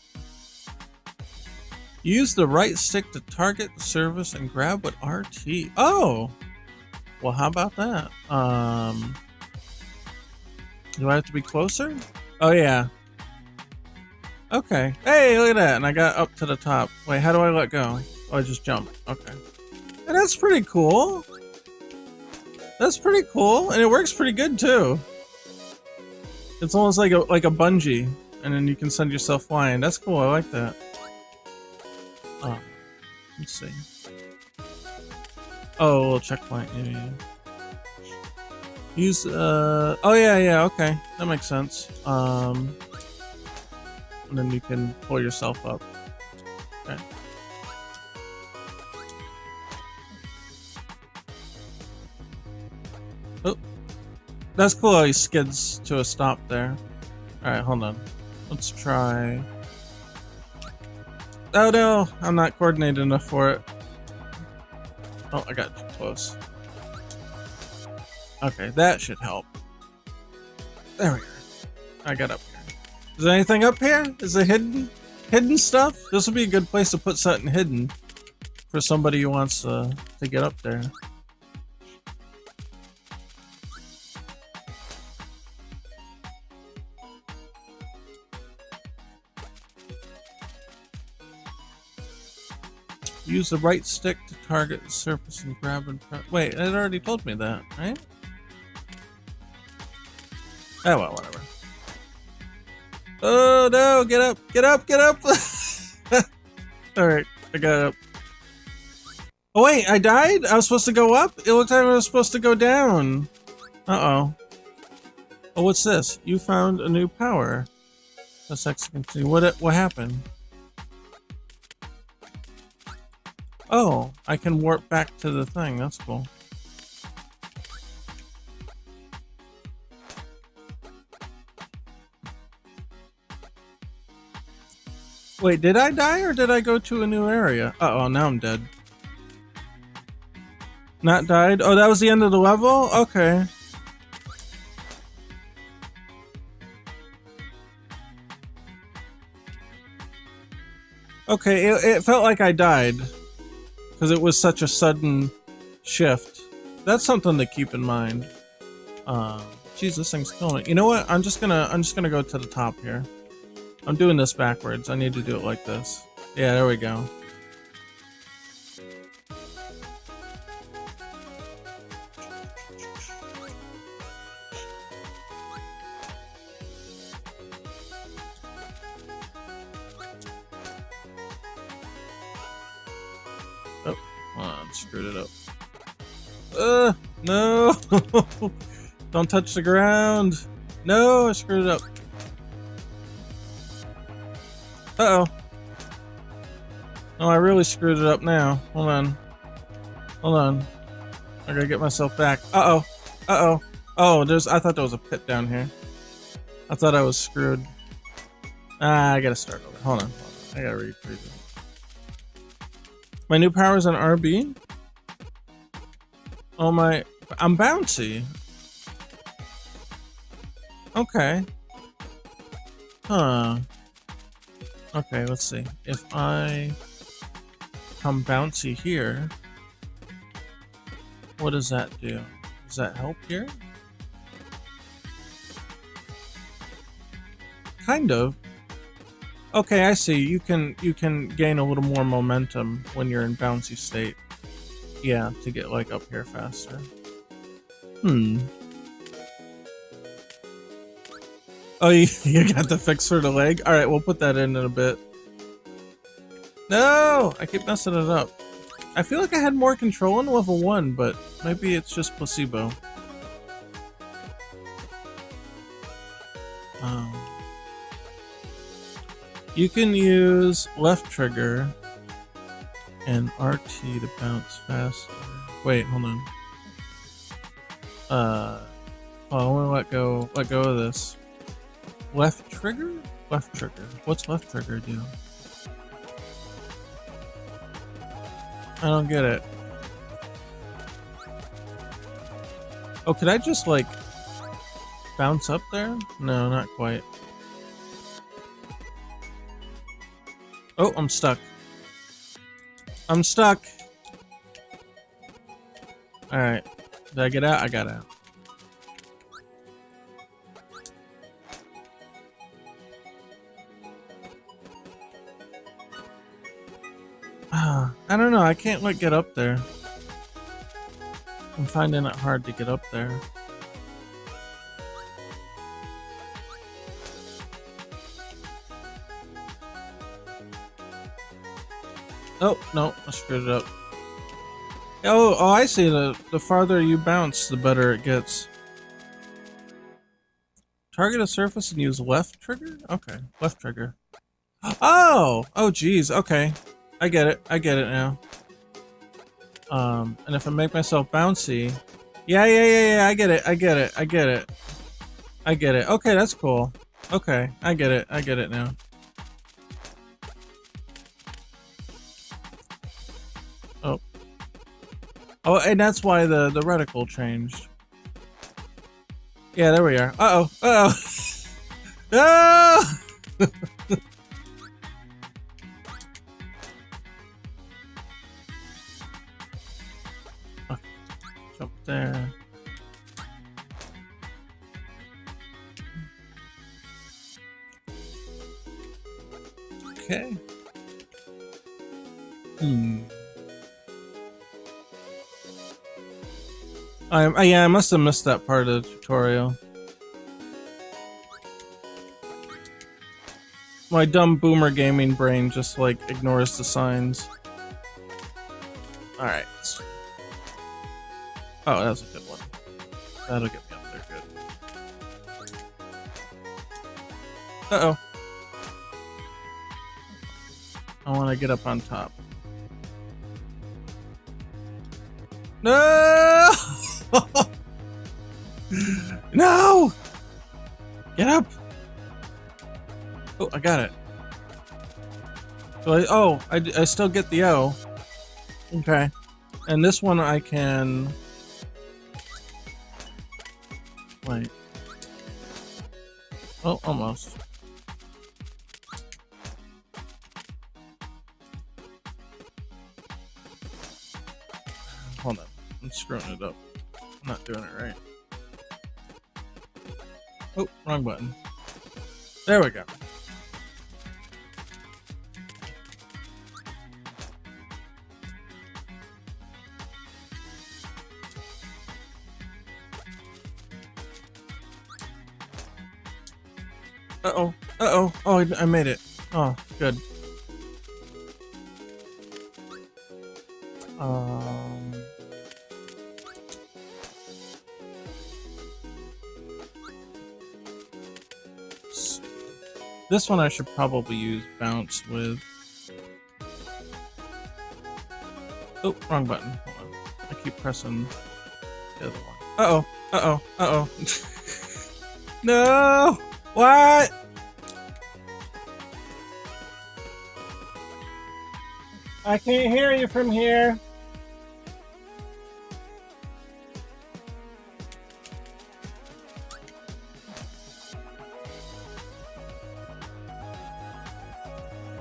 Use the right stick to target the surface and grab with RT. Oh! Well, how about that? Do I have to be closer? Oh, yeah. Okay. Hey, look at that. And I got up to the top. Wait, how do I let go? Oh, I just jump. Okay. And that's pretty cool. That's pretty cool. And it works pretty good, too. It's almost like a bungee. And then you can send yourself flying. That's cool. I like that. Oh. Let's see. Oh, a little checkpoint. Yeah. Use, oh yeah, okay. That makes sense. And then you can pull yourself up. Okay. Oh. That's cool how he skids to a stop there. Alright, hold on. Let's try... Oh no! I'm not coordinated enough for it. Oh, I got too close. Okay, that should help. There we go. I got up here. Is there anything up here? Is there hidden stuff? This would be a good place to put something hidden for somebody who wants to get up there. Use the right stick to target the surface and grab and press. Wait, it already told me that, right? Oh well, whatever. Oh no, get up, get up, get up! Alright, I got up. Oh wait, I died? I was supposed to go up? It looked like I was supposed to go down. Uh-oh. Oh, what's this? You found a new power. Let's continue. What happened? Oh, I can warp back to the thing. That's cool. Wait, did I die or did I go to a new area? Uh-oh, now I'm dead. Not died? Oh, that was the end of the level? Okay. Okay, it felt like I died. Because it was such a sudden shift. That's something to keep in mind. Jeez, this thing's killing it. You know what? I'm just gonna go to the top here. I'm doing this backwards. I need to do it like this. Yeah, there we go. Screwed it up. No! Don't touch the ground! No, I screwed it up. Uh-oh. Oh, I really screwed it up now. Hold on. Hold on. I gotta get myself back. Uh-oh. Uh-oh. Oh, I thought there was a pit down here. I thought I was screwed. I gotta start over. Hold on. I gotta read through this. My new power is an RB? Oh my, I'm bouncy. Okay. Huh. Okay, let's see. If I come bouncy here, what does that do? Does that help here? Kind of. Okay, I see. You can gain a little more momentum when you're in bouncy state. Yeah, to get like up here faster. Hmm. Oh, you got the fix for the leg? Alright, we'll put that in a bit. No! I keep messing it up. I feel like I had more control in level 1, but maybe it's just placebo. You can use left trigger and RT to bounce faster. Wait, hold on. Oh, I want to let go of this. Left trigger? Left trigger. What's left trigger do? I don't get it. Oh, could I just like bounce up there? No, not quite. Oh, I'm stuck. I'm stuck. Alright. Did I get out? I got out. I don't know. I can't like get up there. I'm finding it hard to get up there. Oh, no, I screwed it up. Oh, I see. The farther you bounce, the better it gets. Target a surface and use left trigger? Okay, left trigger. Oh! Oh, geez, okay. I get it now. And if I make myself bouncy... Yeah, I get it. Okay, that's cool. Okay, I get it now. Oh. Oh, and that's why the reticle changed. Yeah, there we are. Uh-oh. No! Jump there. Okay. Yeah, I must have missed that part of the tutorial. My dumb boomer gaming brain just like ignores the signs. Alright. Oh, that's a good one. That'll get me up there good. Uh-oh. I want to get up on top. No! No! Get up! Oh, I got it. So I still get the O. Okay. And this one I can... Wait. Oh, almost. Hold on. I'm screwing it up. I'm not doing it right. Oh, wrong button. There we go. Uh-oh. Uh-oh. Oh, I made it. Oh, good. This one I should probably use bounce with. Oh, wrong button. Hold on. I keep pressing the other one. Uh-oh. Uh-oh. Uh-oh. No! What? I can't hear you from here.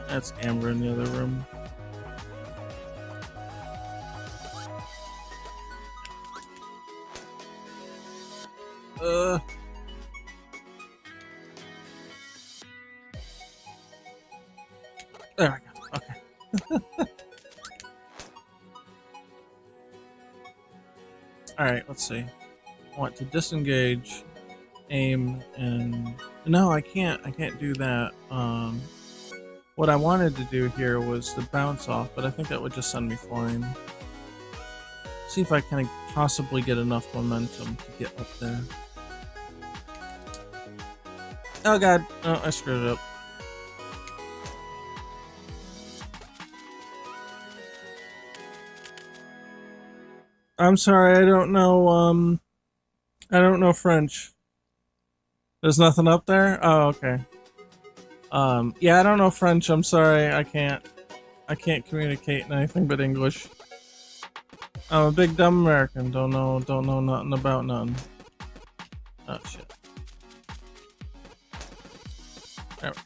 That's Amber in the other room. There we go. Okay. Alright, let's see. I want to disengage, aim, and... No, I can't do that. What I wanted to do here was to bounce off, but I think that would just send me flying. See if I can possibly get enough momentum to get up there. Oh god, oh, I screwed it up. I'm sorry, I don't know French. There's nothing up there? Oh, okay. Yeah, I don't know French, I'm sorry, I can't communicate in anything but English. I'm a big dumb American, don't know nothing about nothing. Oh shit. There we go.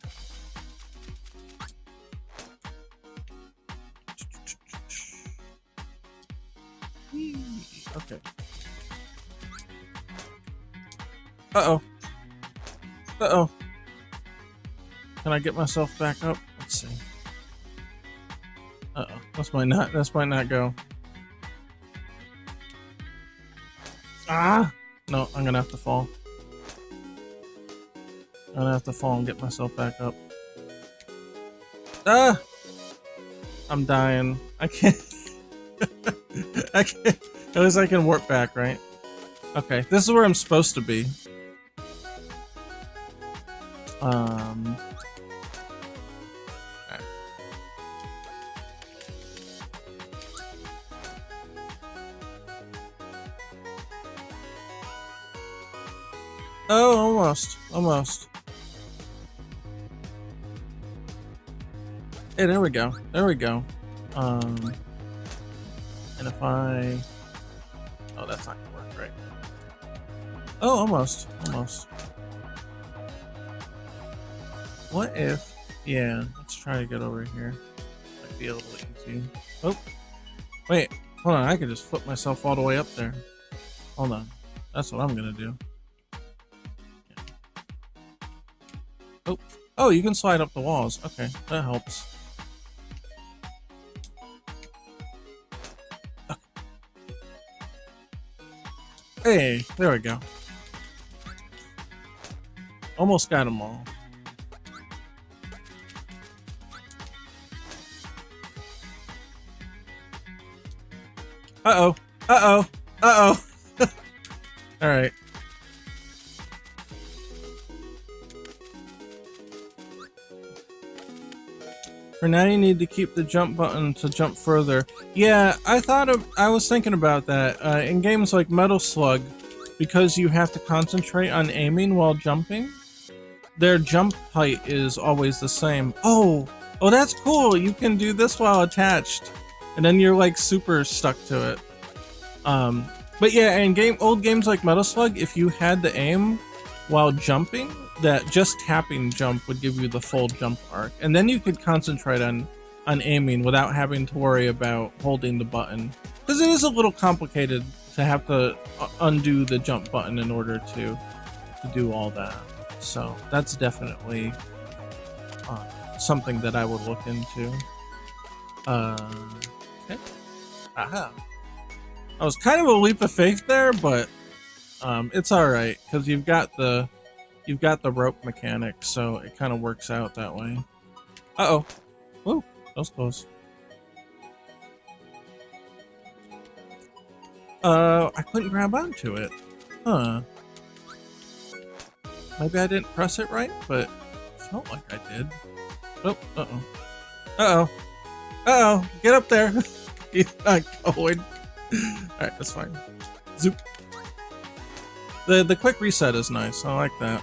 Okay. Uh-oh. Uh-oh. Can I get myself back up? Let's see. Uh-oh. This might not go. Ah! No, I'm gonna have to fall. I'm gonna have to fall and get myself back up. Ah! I'm dying. I can't. I can't. At least I can warp back, right? Okay, this is where I'm supposed to be. Alright. Oh, almost. Hey, there we go. And if I... Oh, that's not gonna work, right? Oh, almost. What if... Yeah, let's try to get over here. Might be a little easy. Oh! Wait, hold on, I could just flip myself all the way up there. Hold on. That's what I'm gonna do. Oh, oh, you can slide up the walls. Okay, that helps. Okay. Hey, there we go. Almost got them all. Uh-oh. Uh-oh. Uh-oh. All right. For now, you need to keep the jump button to jump further. Yeah, I was thinking about that. In games like Metal Slug, because you have to concentrate on aiming while jumping, their jump height is always the same. Oh, that's cool. You can do this while attached, and then you're like super stuck to it. But yeah, in old games like Metal Slug, if you had to aim while jumping, that just tapping jump would give you the full jump arc, and then you could concentrate on aiming without having to worry about holding the button, because it is a little complicated to have to undo the jump button in order to do all that. So that's definitely something that I would look into. Okay. Aha. I was kind of a leap of faith there, but it's all right because you've got the rope mechanic, so it kind of works out that way. Uh-oh. Woo, that was close. I couldn't grab onto it. Huh. Maybe I didn't press it right, but it felt like I did. Oh, uh-oh. Uh-oh. Uh-oh, get up there. He's not going. Alright, that's fine. Zoop. The quick reset is nice. I like that.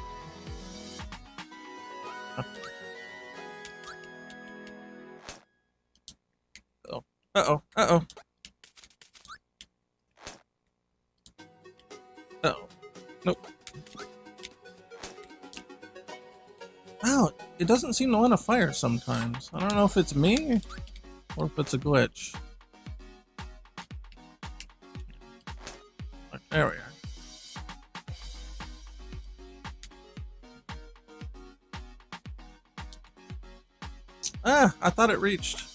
Uh-oh. Uh-oh. Uh-oh. Uh-oh. Nope. Wow, it doesn't seem to want to fire sometimes. I don't know if it's me or if it's a glitch. There we are. Ah, I thought it reached.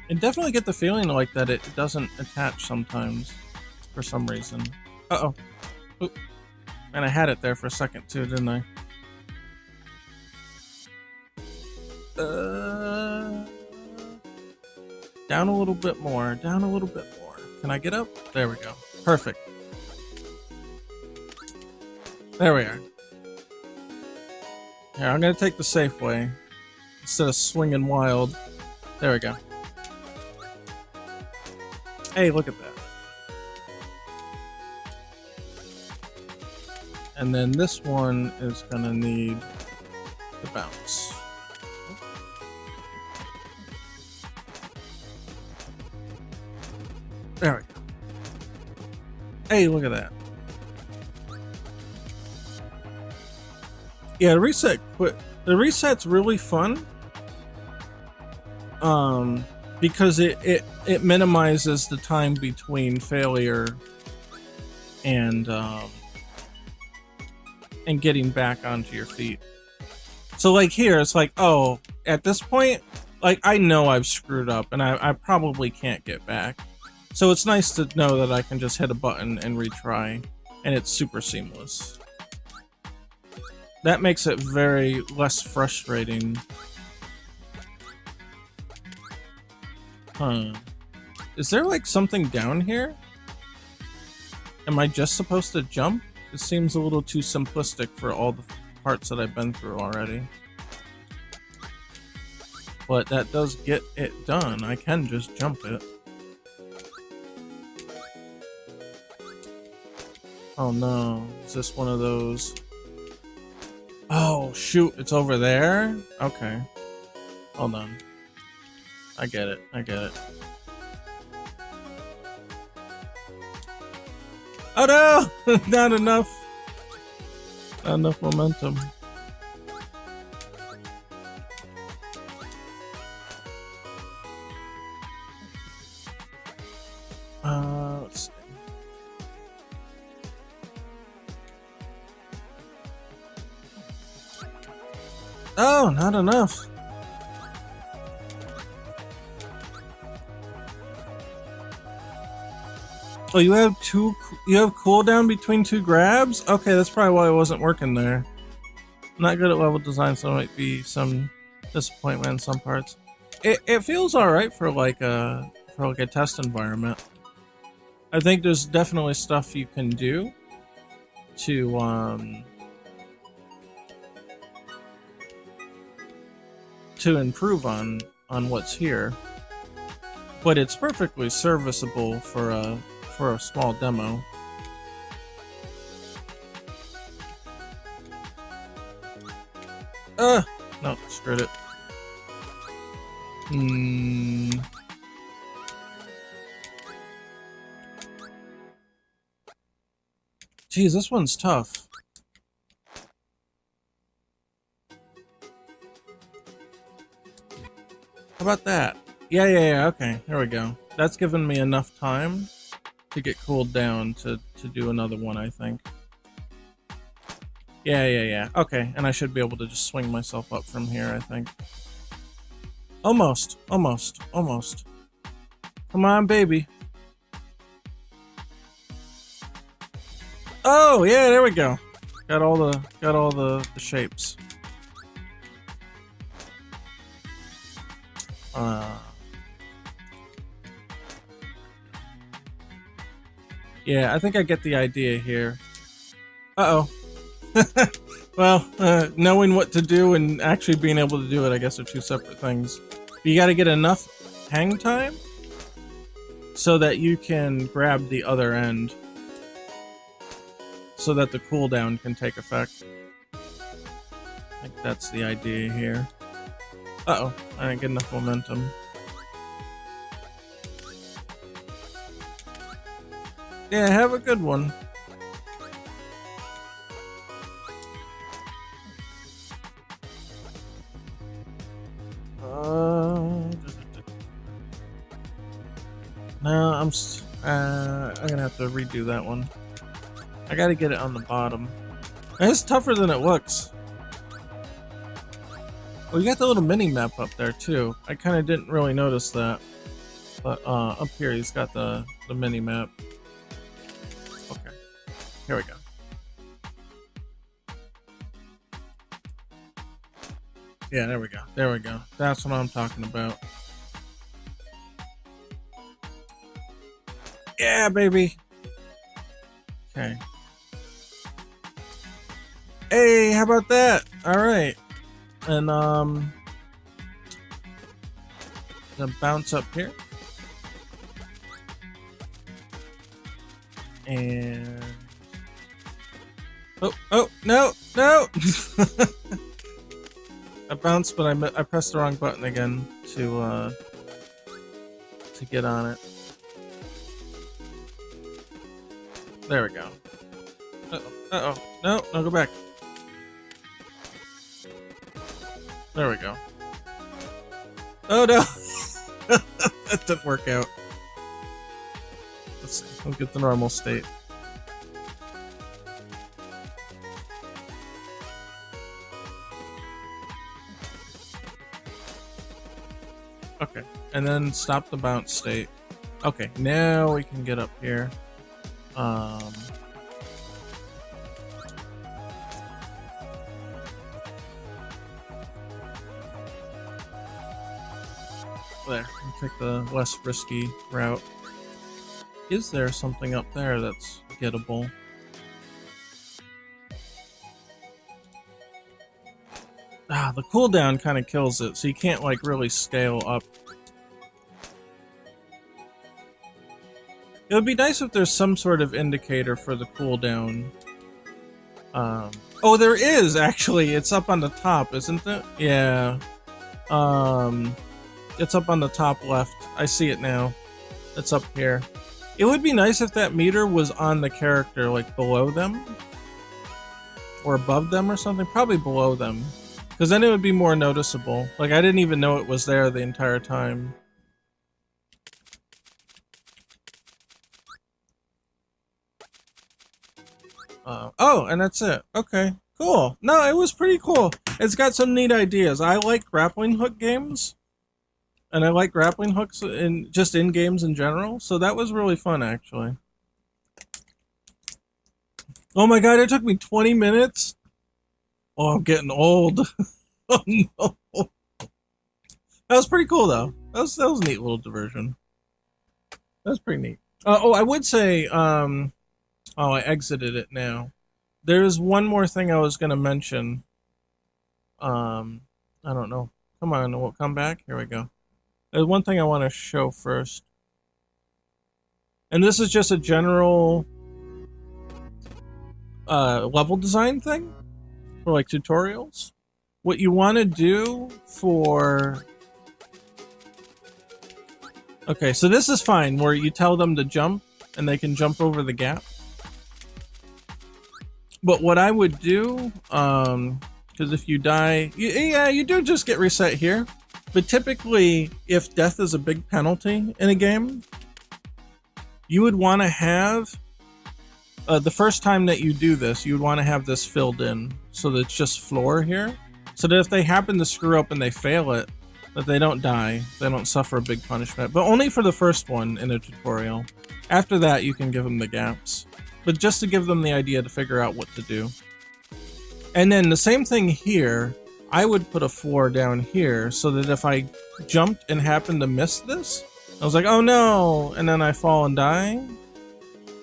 I definitely get the feeling like that it doesn't attach sometimes for some reason. Uh-oh. Oop. And I had it there for a second too, didn't I? Down a little bit more. Down a little bit more. Can I get up? There we go. Perfect. There we are. Here, I'm gonna take the safe way instead of swinging wild. There we go. Hey, look at that. And then this one is gonna need the bounce. There we go. Hey, look at that. Yeah, the reset's really fun. Because it minimizes the time between failure and getting back onto your feet. So like here, it's like, oh, at this point, like I know I've screwed up and I probably can't get back. So it's nice to know that I can just hit a button and retry, and it's super seamless. That makes it very less frustrating. Huh. Is there like something down here? Am I just supposed to jump? It seems a little too simplistic for all the parts that I've been through already. But that does get it done. I can just jump it. Oh no, is this one of those? Oh shoot, it's over there? Okay. Hold on. I get it, I get it. Oh no! Not enough! Not enough momentum. Let's see. Oh, not enough. Oh, you have cooldown between two grabs? Okay, that's probably why it wasn't working there. I'm not good at level design, so there might be some disappointment in some parts. It feels alright for like a test environment. I think there's definitely stuff you can do to improve on what's here, but it's perfectly serviceable for a small demo. No, screwed it. Geez, this one's tough. How about that? Yeah, okay, there we go. That's given me enough time to get cooled down to do another one, I think. Yeah. Okay, and I should be able to just swing myself up from here, I think. Almost. Come on, baby. Oh, yeah, there we go. Got all the shapes. Yeah, I think I get the idea here. Uh-oh. Well, knowing what to do and actually being able to do it, I guess, are two separate things. You gotta get enough hang time so that you can grab the other end so that the cooldown can take effect. I think that's the idea here. Uh-oh, I didn't get enough momentum. Yeah, have a good one. No, I'm gonna have to redo that one. I gotta get it on the bottom. It's tougher than it looks. Well, you got the little mini map up there too. I kind of didn't really notice that. But up here he's got the mini map. Okay, here we go. Yeah, there we go. There we go. That's what I'm talking about. Yeah, baby. Okay. Hey, how about that? All right. And gonna bounce up here. And oh no. I bounced, but I pressed the wrong button again to get on it. There we go. Uh-oh. No, go back. There we go. Oh no! That didn't work out. Let's see. We'll get the normal state. Okay, and then stop the bounce state. Okay, now we can get up here. There, we'll take the less risky route. Is there something up there that's gettable? Ah, the cooldown kind of kills it, so you can't like really scale up. It would be nice if there's some sort of indicator for the cooldown. Oh, there is actually. It's up on the top, isn't it? Yeah. It's up on the top left. I see it now. It's up here. It would be nice if that meter was on the character, like below them. Or above them or something. Probably below them. Because then it would be more noticeable. Like, I didn't even know it was there the entire time. Oh, and that's it. Okay, cool. No, it was pretty cool. It's got some neat ideas. I like grappling hook games. And I like grappling hooks in just in games in general. So that was really fun, actually. Oh my god, it took me 20 minutes? Oh, I'm getting old. Oh no. That was pretty cool, though. That was a neat little diversion. That was pretty neat. Oh, I would say, oh, I exited it now. There's one more thing I was going to mention. I don't know. Come on, we'll come back. Here we go. There's one thing I want to show first. And this is just a general level design thing for like tutorials. What you want to do for... Okay, so this is fine, where you tell them to jump and they can jump over the gap. But what I would do, because if you die, yeah, you do just get reset here. But typically, if death is a big penalty in a game, you would want to have, the first time that you do this, you would want to have this filled in so that it's just floor here. So that if they happen to screw up and they fail it, that they don't die, they don't suffer a big punishment. But only for the first one in a tutorial. After that, you can give them the gaps. But just to give them the idea to figure out what to do. And then the same thing here, I would put a floor down here so that if I jumped and happened to miss this, I was like, oh no, and then I fall and die.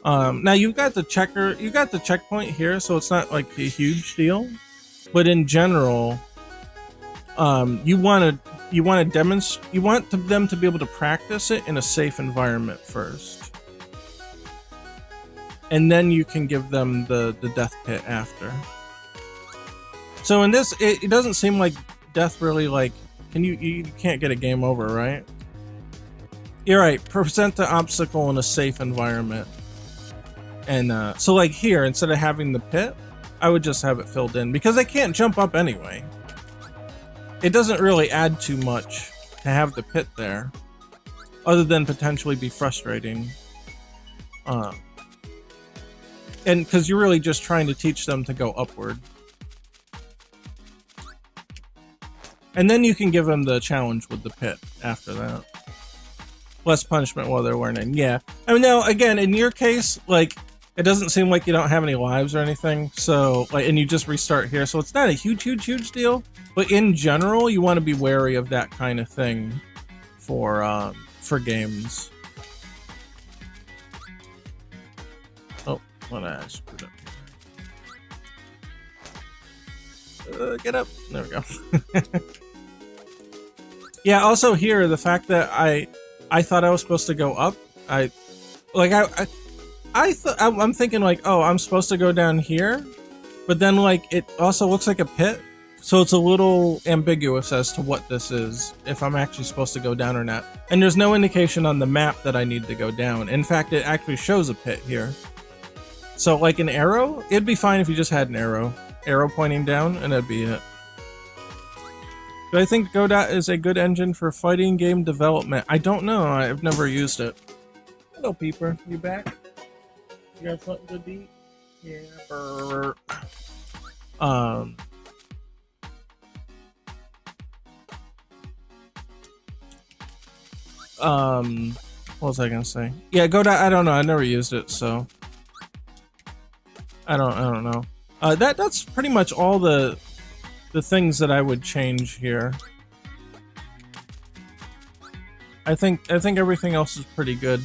Now you've got the checkpoint here, so it's not like a huge deal. But in general, you want them to be able to practice it in a safe environment first. And then you can give them the death pit after. So in this, it doesn't seem like death really like, you can't get a game over, right? You're right, present the obstacle in a safe environment. And so like here, instead of having the pit, I would just have it filled in because they can't jump up anyway. It doesn't really add too much to have the pit there, other than potentially be frustrating. And because you're really just trying to teach them to go upward. And then you can give them the challenge with the pit after that. less punishment while they're learning. Yeah. I mean, now again, in your case, like, it doesn't seem like you don't have any lives or anything. So, like, and you just restart here, so it's not a huge deal. But in general, you want to be wary of that kind of thing for games. Oh, what I screwed up. Get up. There we go. Yeah. Also here, the fact that I thought I was supposed to go up. I'm thinking like, oh, I'm supposed to go down here, but then like it also looks like a pit, so it's a little ambiguous as to what this is, if I'm actually supposed to go down or not. And there's no indication on the map that I need to go down. In fact, it actually shows a pit here. So like an arrow, it'd be fine if you just had an arrow pointing down, and that'd be it. Do I think Godot is a good engine for fighting game development? I don't know. I've never used it. Hello, Peeper. You back? You got something good to eat? Yeah. Brr. What was I gonna say? Yeah, Godot. I don't know. I never used it, so I don't know. That's pretty much all the things that I would change here. I think everything else is pretty good.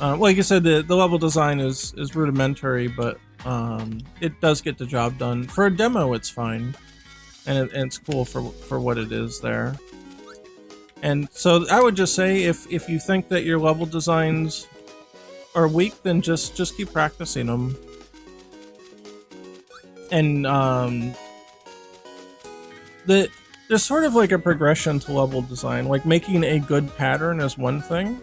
Like I said, the level design is rudimentary, but it does get the job done. For a demo, it's fine, and it's cool for what it is there. And so I would just say, if you think that your level designs are weak, then just keep practicing them. And there's sort of like a progression to level design. Like making a good pattern is one thing,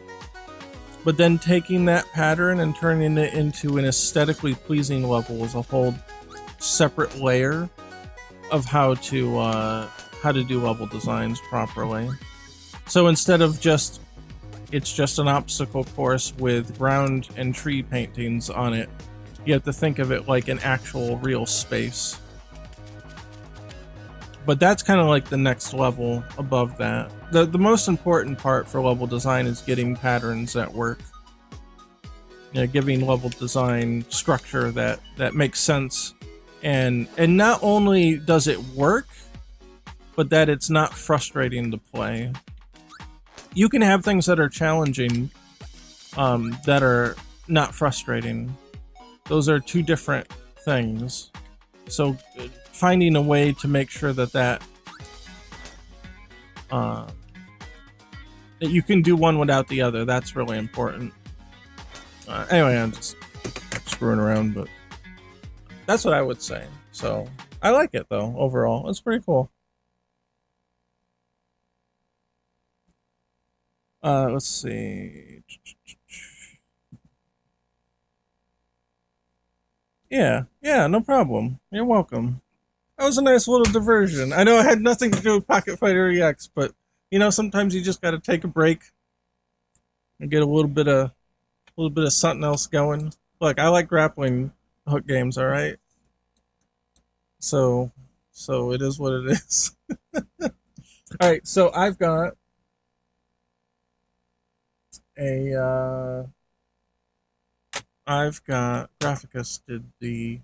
but then taking that pattern and turning it into an aesthetically pleasing level is a whole separate layer of how to do level designs properly. So instead of it's just an obstacle course with ground and tree paintings on it, you have to think of it like an actual real space. But that's kind of like the next level above that. The most important part for level design is getting patterns that work. You know, giving level design structure that makes sense. And not only does it work, but that it's not frustrating to play. You can have things that are challenging that are not frustrating. Those are two different things. So finding a way to make sure that you can do one without the other, that's really important. Anyway, I'm just screwing around, but that's what I would say. So I like it though, overall. It's pretty cool. Let's see. Yeah, no problem. You're welcome. That was a nice little diversion. I know it had nothing to do with Pocket Fighter EX, but you know, sometimes you just got to take a break and get a little bit of something else going. Look, I like grappling hook games. All right, so it is what it is. All right, so I've got Graphicus did the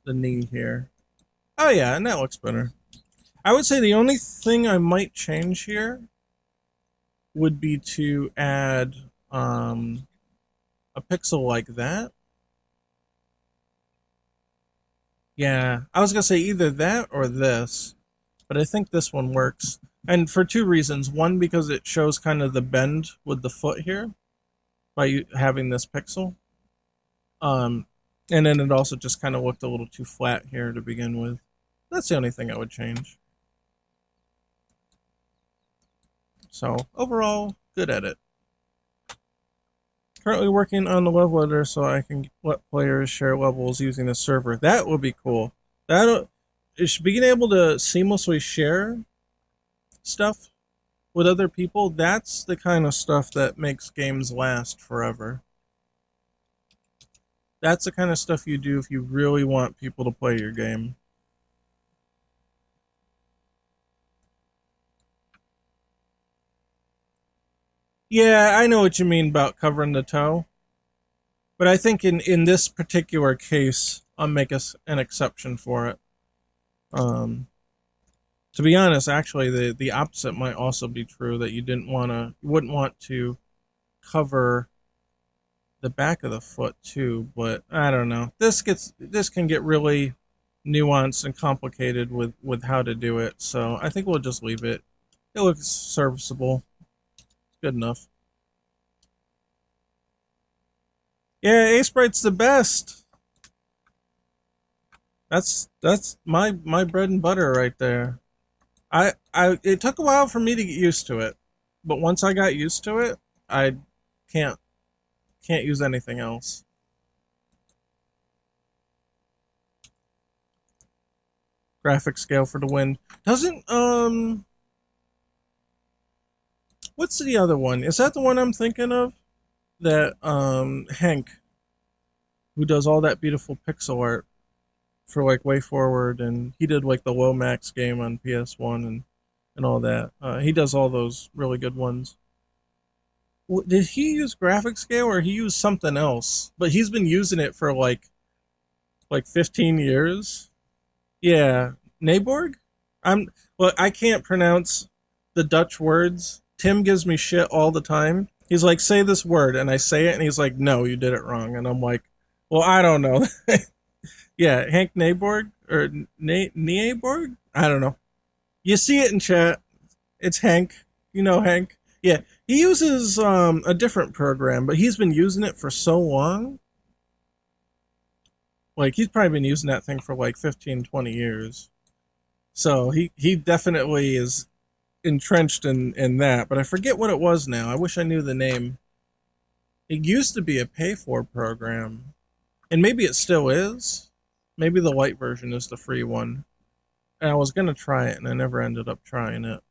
knee here. Oh yeah, and that looks better. I would say the only thing I might change here would be to add a pixel like that. Yeah, I was gonna say either that or this, but I think this one works. And for two reasons. One, because it shows kind of the bend with the foot here by having this pixel. And then it also just kind of looked a little too flat here to begin with. That's the only thing I would change. So overall, good edit. Currently working on the level editor so I can let players share levels using the server. That would be cool. Being able to seamlessly share stuff with other people, that's the kind of stuff that makes games last forever. That's the kind of stuff you do if you really want people to play your game. Yeah, I know what you mean about covering the toe, but I think in this particular case, I'll make us an exception for it. Um, to be honest, actually, the opposite might also be true, that you wouldn't want to cover the back of the foot too. But I don't know. This can get really nuanced and complicated with how to do it. So I think we'll just leave it. It looks serviceable. It's good enough. Yeah, Ace Bright's the best. That's my bread and butter right there. I it took a while for me to get used to it, but once I got used to it, I can't can't use anything else. Graphic scale for the win. Doesn't what's the other one? Is that the one I'm thinking of? That Hank, who does all that beautiful pixel art for like Way Forward, and he did like the Lomax game on PS1 and all that. He does all those really good ones. Did he use graphic scale or he used something else? But he's been using it for like 15 years. Yeah, Naborg. I'm well. I can't pronounce the Dutch words. Tim gives me shit all the time. He's like, "Say this word," and I say it, and he's like, "No, you did it wrong." And I'm like, "Well, I don't know." Yeah, Hank Naborg or Nieborg. I don't know. You see it in chat. It's Hank. You know Hank. Yeah, he uses a different program, but he's been using it for so long. Like he's probably been using that thing for like 15, 20 years. So he definitely is entrenched in that, but I forget what it was now. I wish I knew the name. It used to be a pay for program, and maybe it still is. Maybe the light version is the free one. And I was gonna try it, and I never ended up trying it.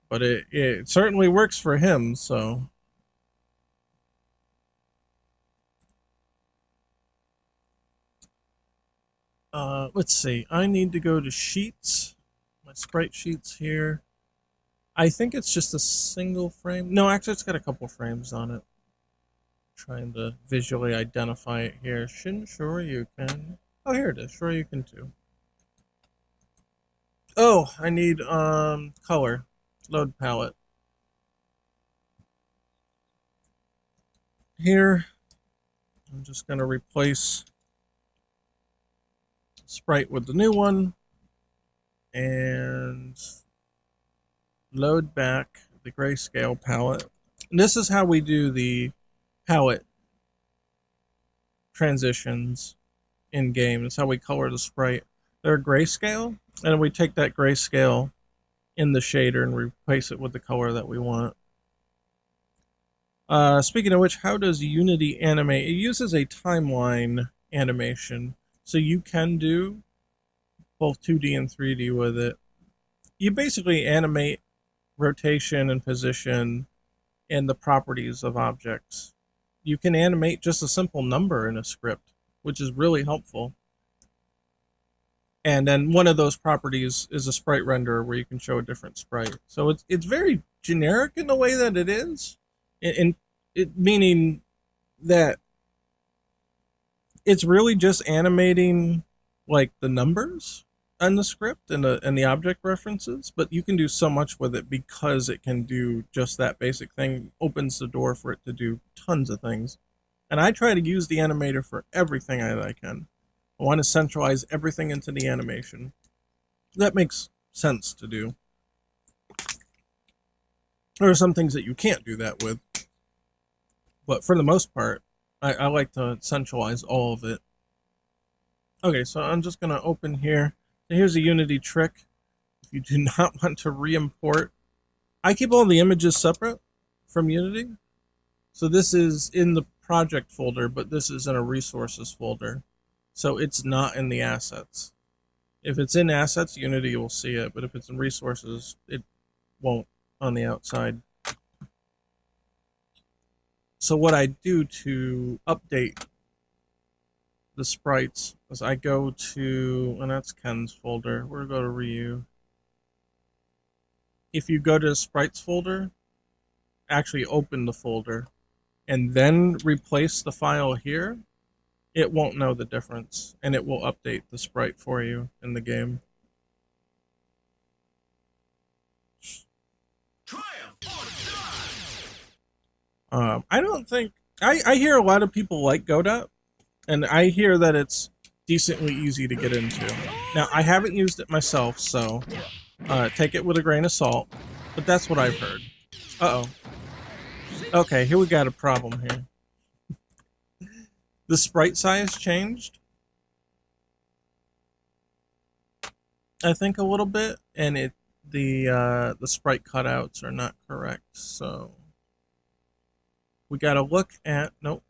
But it certainly works for him. So let's see. I need to go to sheets. My sprite sheets here. I think it's just a single frame. No, actually, it's got a couple frames on it. Trying to visually identify it here. Sure you can. Oh, here it is. Sure you can too. Oh, I need color. Load palette. Here, I'm just gonna replace sprite with the new one and load back the grayscale palette. And this is how we do the palette transitions in game. It's how we color the sprite. They're grayscale, and we take that grayscale in the shader and replace it with the color that we want. Speaking of which, how does Unity animate? It uses a timeline animation, so you can do both 2D and 3D with it. You basically animate rotation and position and the properties of objects. You can animate just a simple number in a script, which is really helpful. And then one of those properties is a sprite renderer where you can show a different sprite. So it's very generic in the way that it is, and it meaning that it's really just animating like the numbers on the script and the object references, but you can do so much with it because it can do just that basic thing. Opens the door for it to do tons of things. And I try to use the animator for everything that I can. I want to centralize everything into the animation. That makes sense to do. There are some things that you can't do that with, but for the most part, I like to centralize all of it. Okay, so I'm just going to open here. So here's a Unity trick. If you do not want to re-import, I keep all the images separate from Unity. So this is in the project folder, but this is in a resources folder. So it's not in the assets. If it's in assets, Unity will see it, but if it's in resources, it won't on the outside. So what I do to update the sprites is I go to, and that's Ken's folder. We're going to go to Ryu. if you go to the sprites folder, actually open the folder, and then replace the file here, it won't know the difference, and it will update the sprite for you in the game. I don't think... I hear a lot of people like Godot, and I hear that it's decently easy to get into. Now, I haven't used it myself, so take it with a grain of salt, but that's what I've heard. Uh-oh. Okay, here we got a problem here. The sprite size changed, I think, a little bit, and the sprite cutouts are not correct, so we gotta look at... Nope.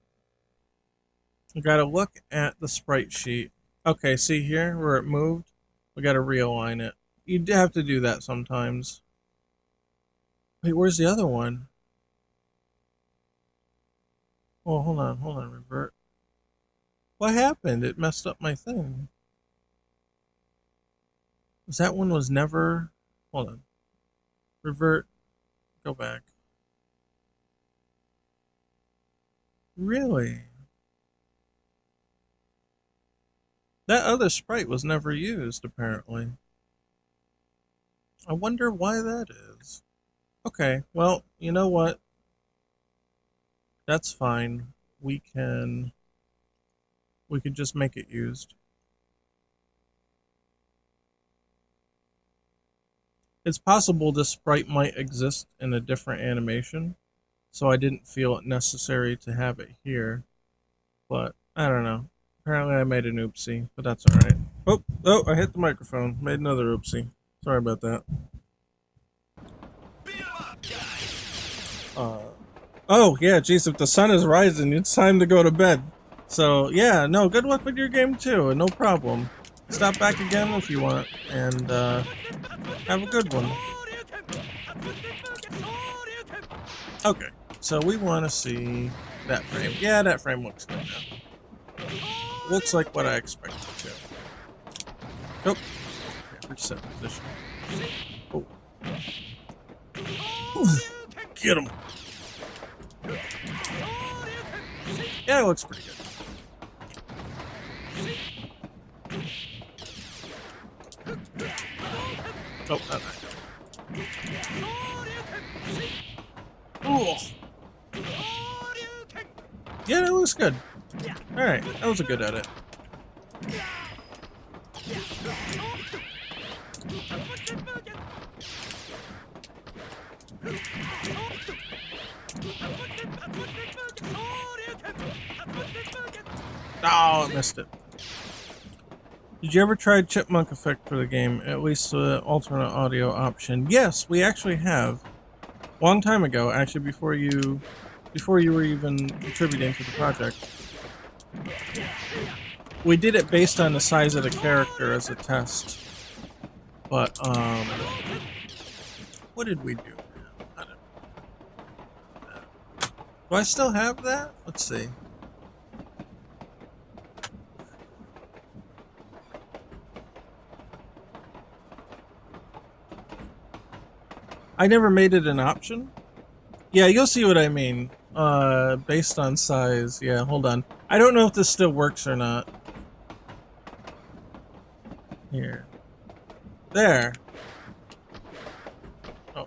We gotta look at the sprite sheet. Okay, see here where it moved? We gotta realign it. You have to do that sometimes. Wait, where's the other one? Oh, hold on, revert. What happened? It messed up my thing. That one was never... Hold on. Revert. Go back. Really? That other sprite was never used, apparently. I wonder why that is. Okay, well, you know what? That's fine. We can just make it used. It's possible this sprite might exist in a different animation, so I didn't feel it necessary to have it here. But, I don't know. Apparently I made an oopsie, but that's alright. Oh, I hit the microphone. Made another oopsie. Sorry about that. Oh, yeah, geez, if the sun is rising, it's time to go to bed. So, yeah, no, good luck with your game, too, no problem. Stop back again if you want, and, have a good one. Okay, so we want to see that frame. Yeah, that frame looks good now. Looks like what I expected to. Oh, yeah, reset position. Oh. Oof. Get him. Yeah, it looks pretty good. Oh, not that. Ooh. Yeah, that looks good. Alright, that was a good edit. Oh, I missed it. Did you ever try Chipmunk Effect for the game? At least the alternate audio option. Yes, we actually have. Long time ago, actually, before you were even contributing to the project. We did it based on the size of the character as a test. But, what did we do? Do I still have that? Let's see. I never made it an option? Yeah, you'll see what I mean. Based on size. Yeah, hold on. I don't know if this still works or not. Here. There. Oh.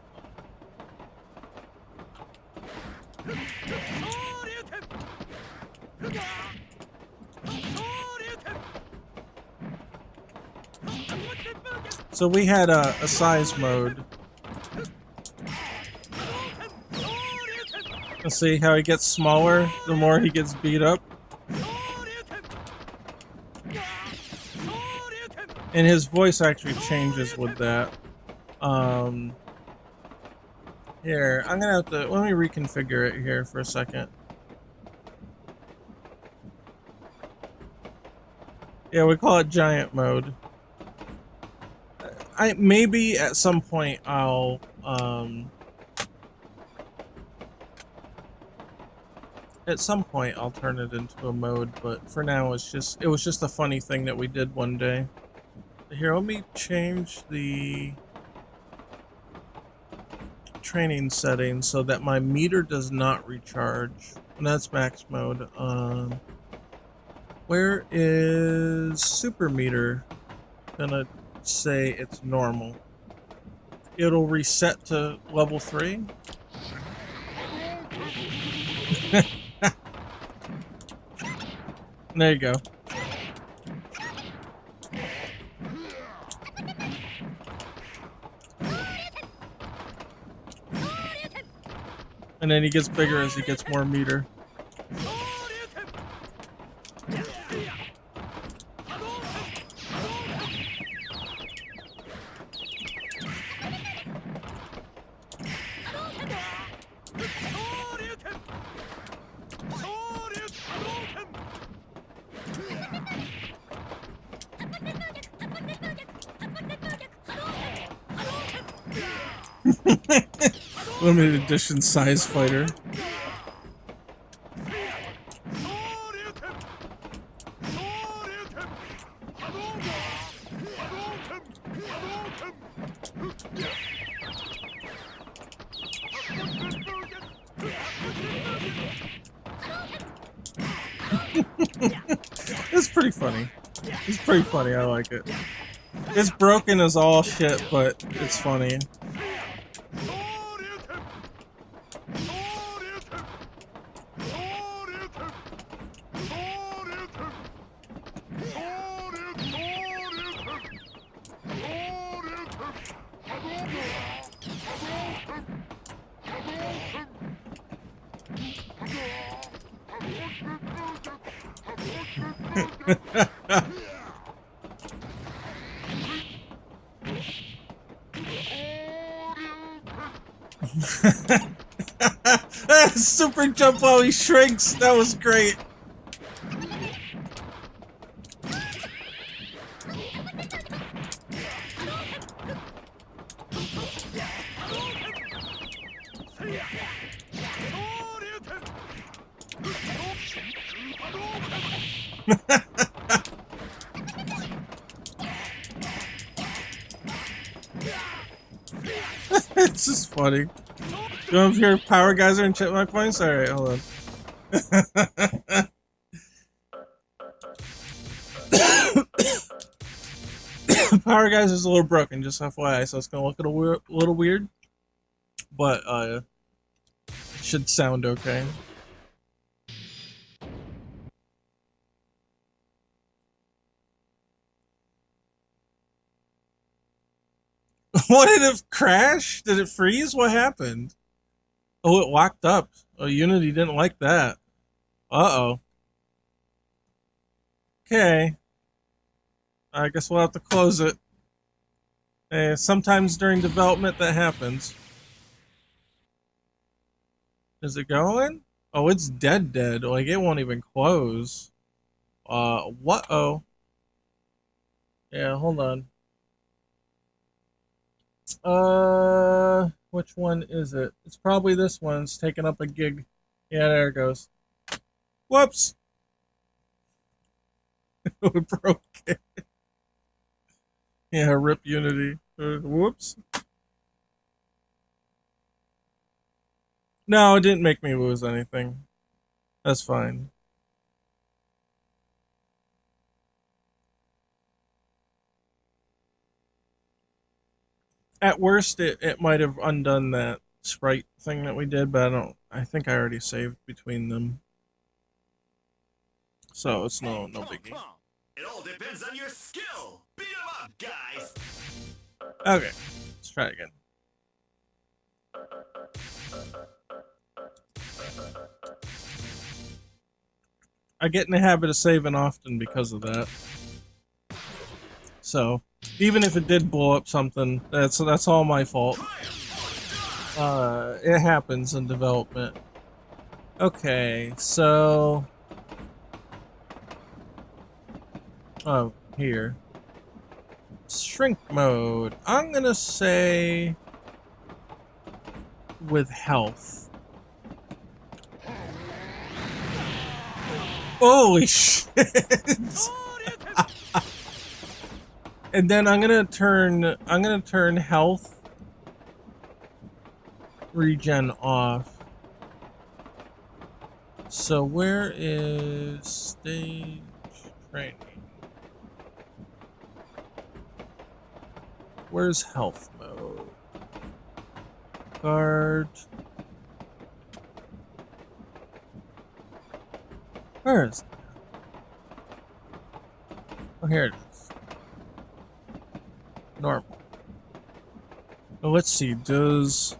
So we had a size mode. Let's see how he gets smaller the more he gets beat up. And his voice actually changes with that. Here, I'm gonna have to... Let me reconfigure it here for a second. Yeah, we call it giant mode. Maybe at some point I'll, at some point I'll turn it into a mode, but for now it was just a funny thing that we did one day. Here, let me change the... training settings so that my meter does not recharge. And that's max mode. Where is super meter? Gonna say it's normal. It'll reset to level 3. There you go. And then he gets bigger as he gets more meter. Limited edition size fighter. It's pretty funny. It's pretty funny, I like it. It's broken as all shit, but it's funny. Super jump while he shrinks. That was great. It's just funny. You want to hear Power Geyser and Chipmunk points? Alright, hold on. Power Geyser's a little broken, just FYI, so it's gonna look a little weird. But, it should sound okay. What, did it crash? Did it freeze? What happened? Oh, it locked up. Oh, Unity didn't like that. Uh-oh. Okay. I guess we'll have to close it. Sometimes during development that happens. Is it going? Oh, it's dead. Like, it won't even close. What-oh. Yeah, hold on. Which one is it? It's probably this one. It's taking up a gig. Yeah, there it goes. Whoops! It broke it. Yeah, rip Unity. Whoops. No, it didn't make me lose anything. That's fine. At worst, it might have undone that sprite thing that we did, but I think I already saved between them. So it's no biggie. It all depends on your skill. Beat 'em up, guys. Okay, let's try again. I get in the habit of saving often because of that. So even if it did blow up something, that's all my fault. It happens in development. Okay, so here. Shrink mode. I'm gonna say with health. Holy shit! And then I'm gonna turn health regen off. So where is stage training? Where's health mode? Guard. Where is it? Oh, here it is. Normal. Well, let's see. Does...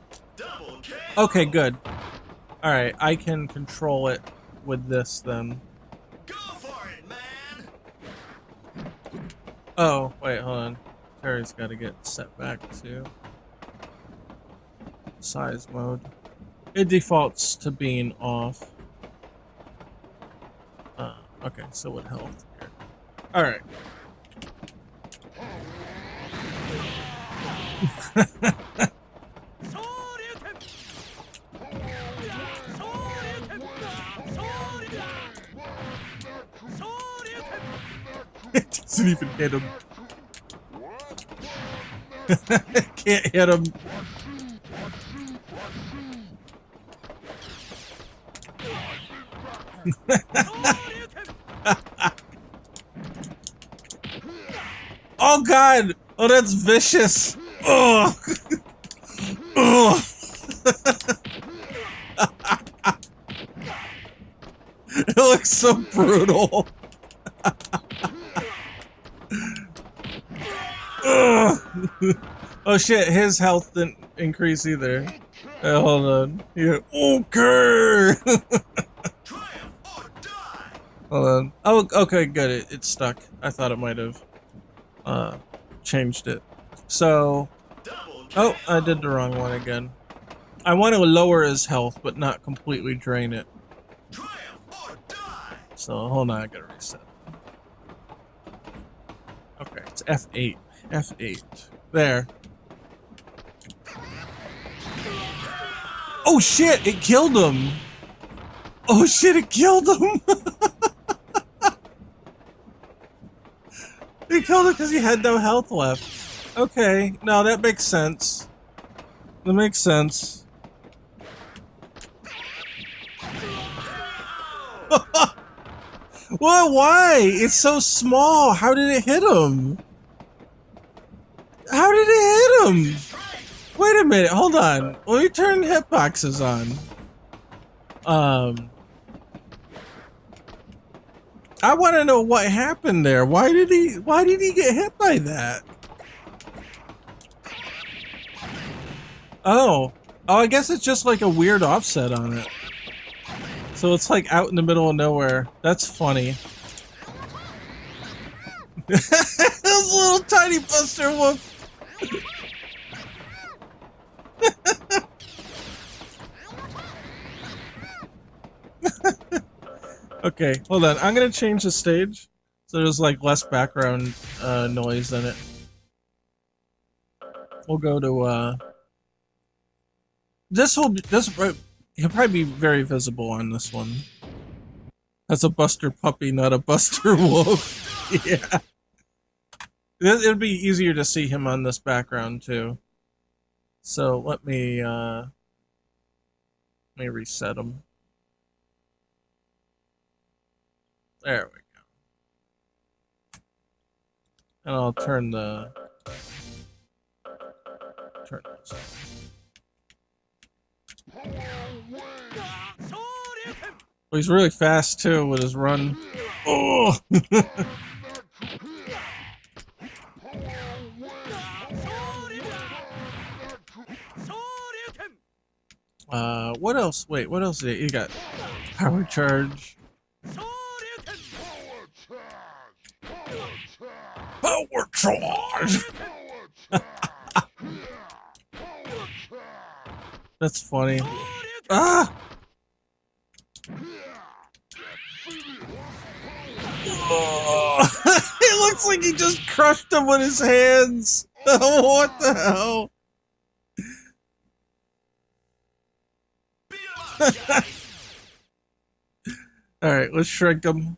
Okay, good. Alright, I can control it with this then. Go for it, man. Oh, wait, hold on. Terry's got to get set back to size mode. It defaults to being off. Okay, so what health here? Alright. It doesn't even hit him. Can't hit him. Oh god! Oh, that's vicious! Oh! Oh! It looks so brutal. Oh shit, his health didn't increase either. Hold on. Yeah. Okay! Hold on. Oh, okay, good. It's stuck. I thought it might have changed it. So... Oh, I did the wrong one again. I want to lower his health, but not completely drain it. So, hold on, I gotta reset. Okay, it's F8. F8. There. Oh shit, it killed him! Oh shit, it killed him! It killed him because he had no health left. Okay, no, that makes sense. That makes sense. Well, why? It's so small. How did it hit him? How did it hit him? Wait a minute, hold on. Let me turn hitboxes on. I want to know what happened there. Why did he get hit by that? Oh, I guess it's just like a weird offset on it. So it's like out in the middle of nowhere. That's funny. This little tiny Buster Wolf. Okay, hold on. I'm gonna change the stage so there's like less background noise in it. We'll go to he'll probably be very visible on this one. That's a Buster puppy, not a Buster Wolf. Yeah. It'd be easier to see him on this background too. So let me reset him. There we go. And I'll turn this off. Oh, he's really fast too with his run. Oh! What else? Wait, what else did you got? Power charge. Power charge! That's funny. Ah! Oh. It looks like he just crushed him with his hands. What the hell? Alright, let's shrink him.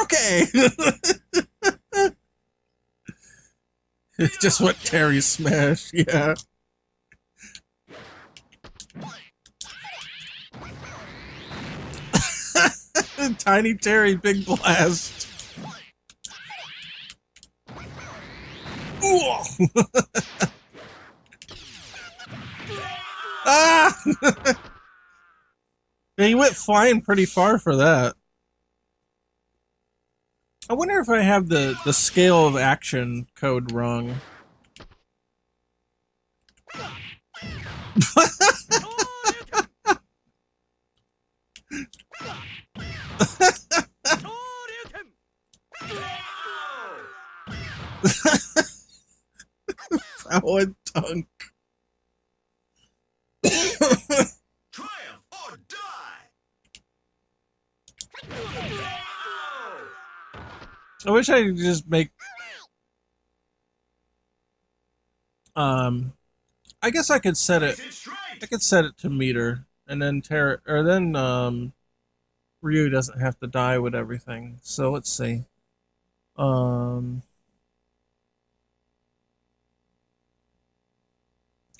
Okay. Just what Terry smashed, yeah. Tiny Terry, big blast. Ooh. Ah! Yeah, he went flying pretty far for that. I wonder if I have the scale of action code wrong. Power dunk. Triumph or die! I wish I could just make I guess I could set it to meter and then Ryu doesn't have to die with everything. So let's see.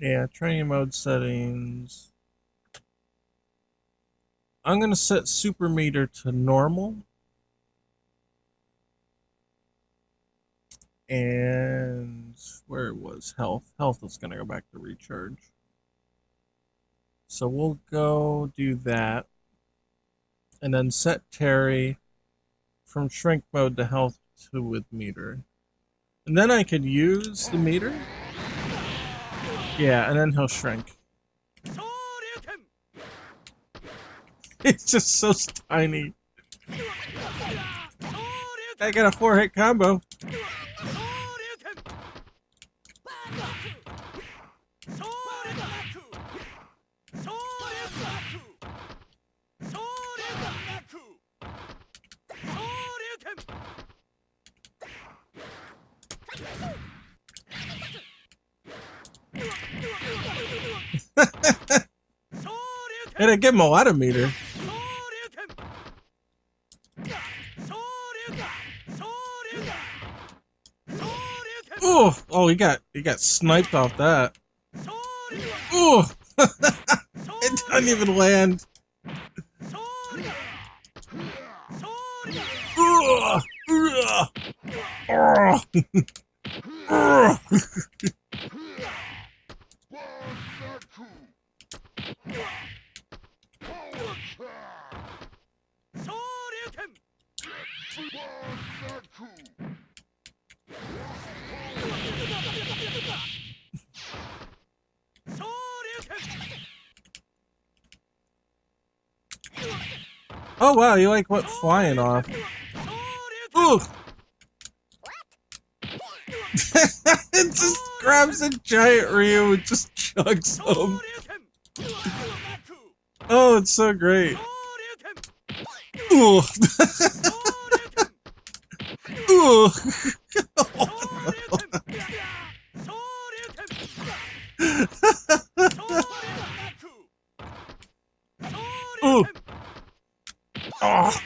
Yeah, training mode settings. I'm gonna set super meter to normal. And where was health? Health is gonna go back to recharge. So we'll go do that. And then set Terry from shrink mode to health to with meter. And then I could use the meter. Yeah, and then he'll shrink. It's just so tiny. I got a 4-hit combo. And I give him a lot of meter. Ooh, oh, he got sniped off that. Ooh, it doesn't even land. Oh wow, you like went flying off. Ooh! It just grabs a giant Ryu and just chugs him. Oh, it's so great. Ooh! Ooh! Ooh! Oh,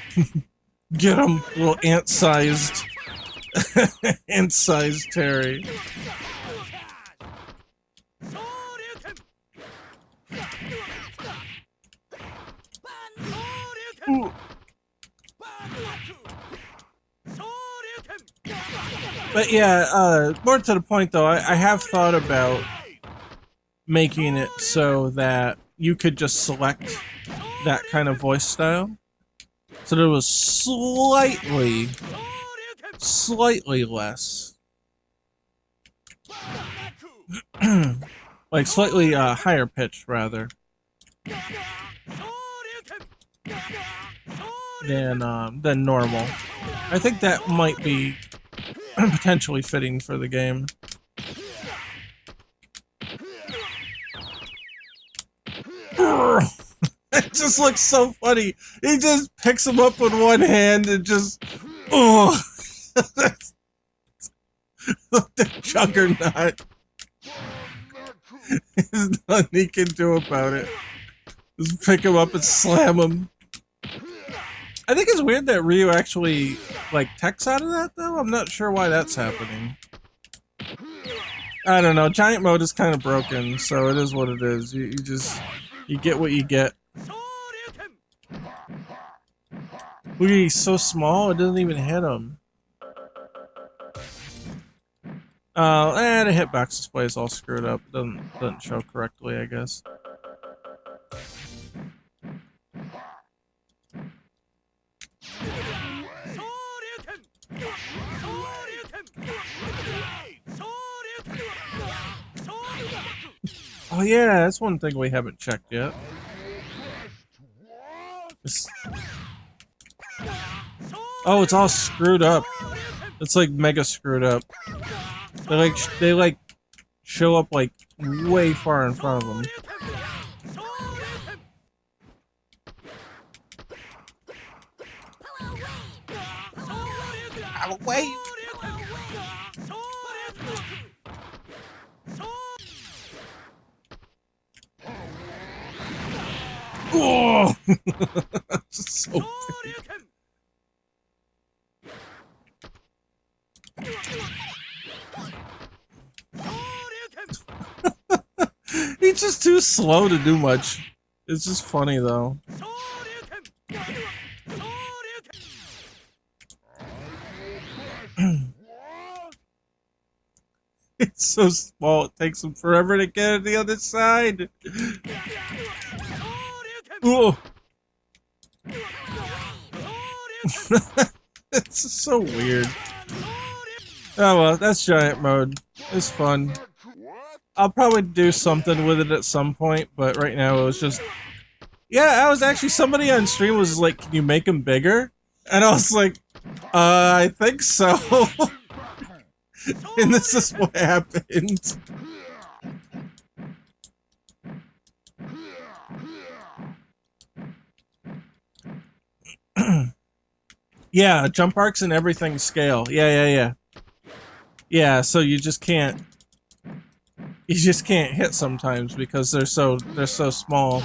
get him, little ant-sized, ant-sized Terry. Ooh. But yeah, more to the point though, I have thought about making it so that you could just select that kind of voice style. So there was slightly less. Like slightly higher pitch rather. Than normal. I think that might be potentially fitting for the game. It just looks so funny. He just picks him up with one hand and just, oh, the juggernaut. There's nothing he can do about it. Just pick him up and slam him. I think it's weird that Ryu actually, like, techs out of that, though. I'm not sure why that's happening. I don't know. Giant mode is kind of broken, so it is what it is. You get what you get. Look, he's so small, it doesn't even hit him. The hitbox display is all screwed up. It doesn't show correctly, I guess. Oh yeah, that's one thing we haven't checked yet. Oh, it's all screwed up. It's like mega screwed up. They like show up like way far in front of them. Power wave. Oh, so he's just too slow to do much. It's just funny though. It's so small, it takes him forever to get to the other side. Oh. It's so weird. Oh well, that's giant mode. It's fun. I'll probably do something with it at some point, but right now it was just... Yeah, I was actually... Somebody on stream was like, can you make him bigger? And I was like, I think so. And this is what happened. Yeah, jump arcs and everything scale. Yeah. Yeah, so you just can't hit sometimes because they're so small.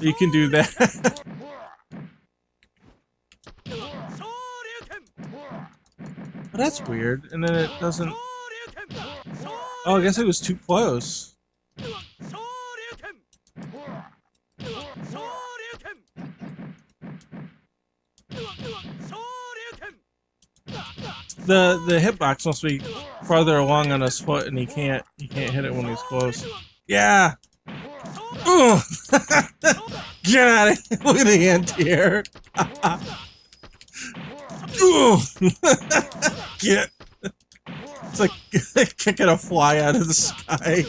You can do that. But that's weird. And then it doesn't. Oh, I guess it was too close. The hitbox must be farther along on his foot, and he can't hit it when he's close. Yeah. Ugh. Get out of here! Look at the anti-air. Get. It's like kicking a fly out of the sky.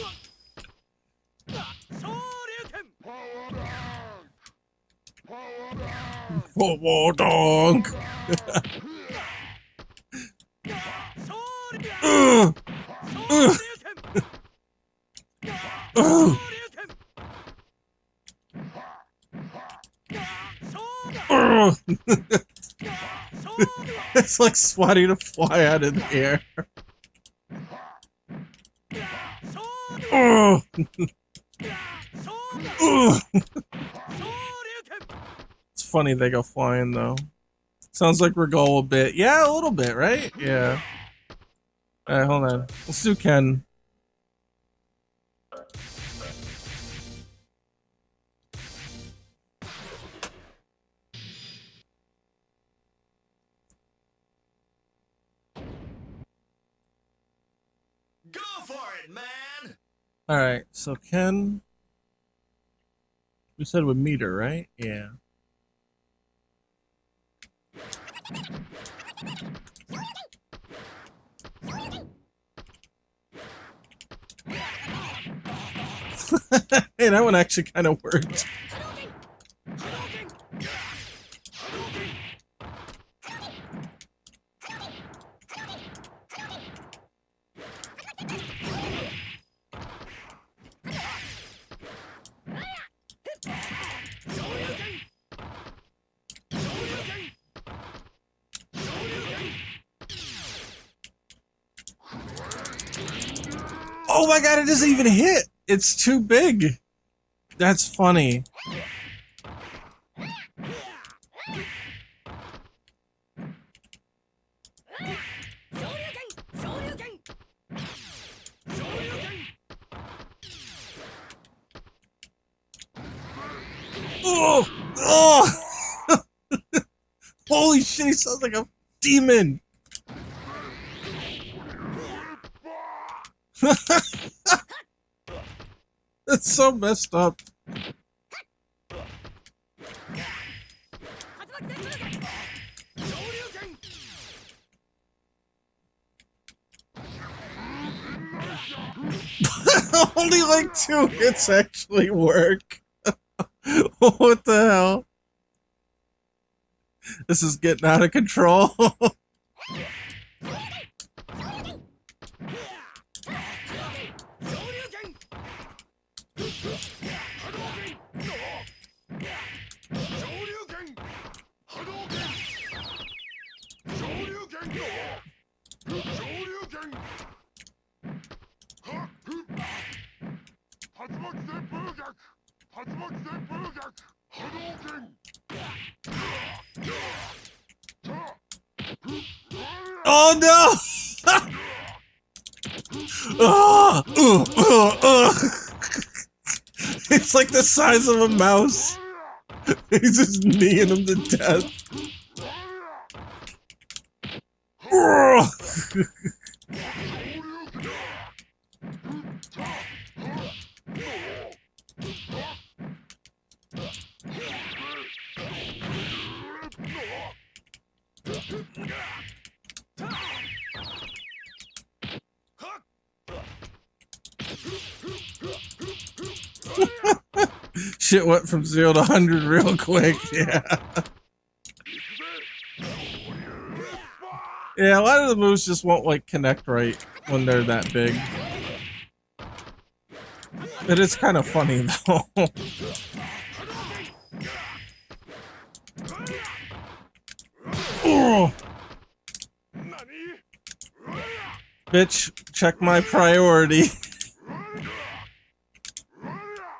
Power dog. It's like swatting a fly out of the air. It's funny they go flying though. Sounds like Regal a bit. Yeah, a little bit, right? Yeah. Alright, hold on. Let's do Ken. Go for it, man! Alright, so Ken... We said with meter, right? Yeah. Hey, that one actually kind of worked. Oh my god, it doesn't even hit! It's too big! That's funny. Oh! Oh! Holy shit, he sounds like a demon! That's so messed up. Only like 2 hits actually work. What the hell? This is getting out of control. Oh no! It's like the size of a mouse. He's just kneeing him to death. Shit went from 0 to 100 real quick, yeah. Yeah, a lot of the moves just won't like connect right when they're that big. It is kind of funny though. Oh. Bitch, check my priority.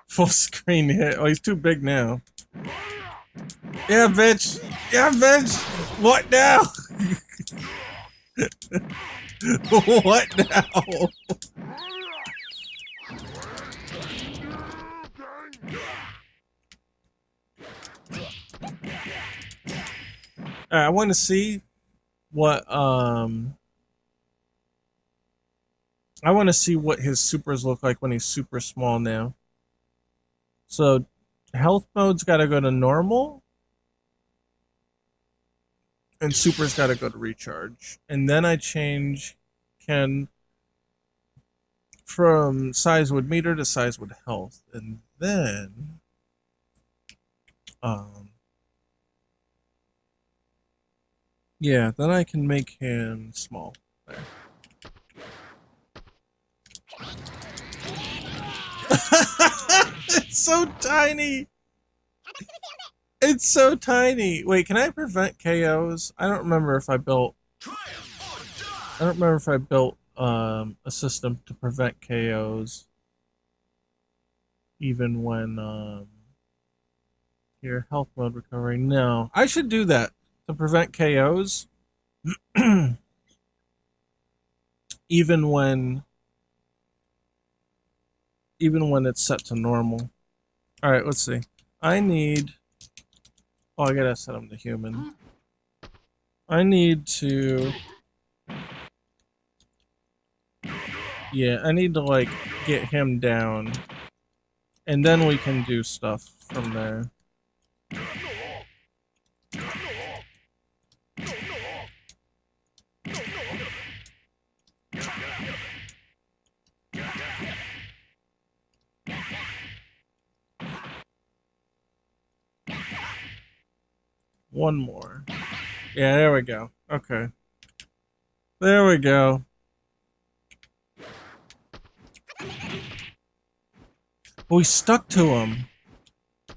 Full screen hit. Oh, he's too big now. Yeah, bitch. Yeah, bitch. What now? What now? Alright, I want to see what I want to see what his supers look like when he's super small now. So health mode's got to go to normal, and super's got to go to recharge, and then I change Ken from size wood meter to size wood health, and then yeah, then I can make him small. There. It's so tiny. It's so tiny. Wait, can I prevent KOs? I don't remember if I built. I don't remember if I built a system to prevent KOs, even when here health mode recovery. No, I should do that to prevent KOs, even when it's set to normal. All right, let's see. I need. Oh, I gotta set him to human. I need to. Yeah, I need to like get him down, and then we can do stuff from there. One more. Yeah, there we go. Okay. There we go. Oh, he stuck to him.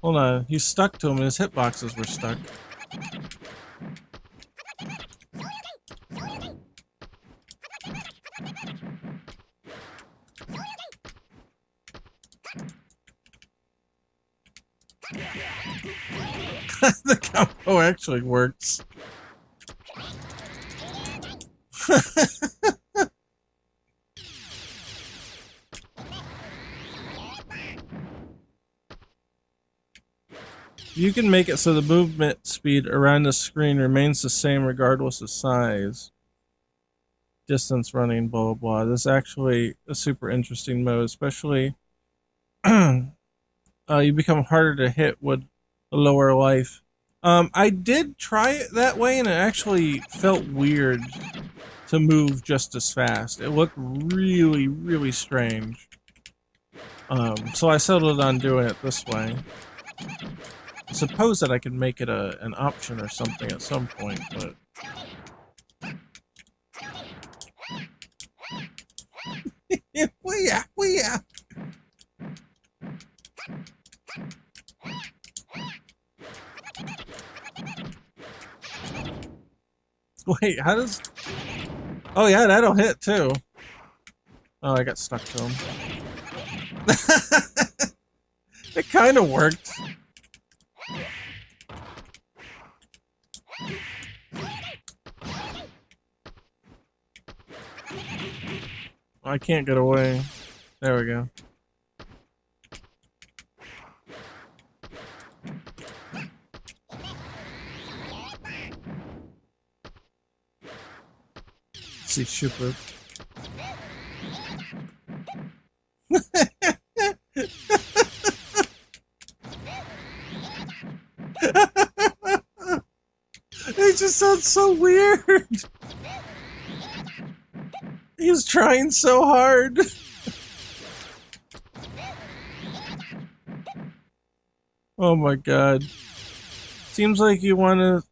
Hold on. He stuck to him and his hitboxes were stuck. The combo actually works. You can make it so the movement speed around the screen remains the same regardless of size. Distance running, blah, blah, blah. This is actually a super interesting mode, especially you become harder to hit with a lower life. I did try it that way, and it actually felt weird to move just as fast. It looked really, really strange. So I settled on doing it this way. I suppose that I could make it an option or something at some point, but... yeah. Wait, how does... Oh yeah, that'll hit too. Oh, I got stuck to him. It kind of worked. I can't get away. There we go. See, super. It just sounds so weird. He's trying so hard. Oh my god. Seems like you want to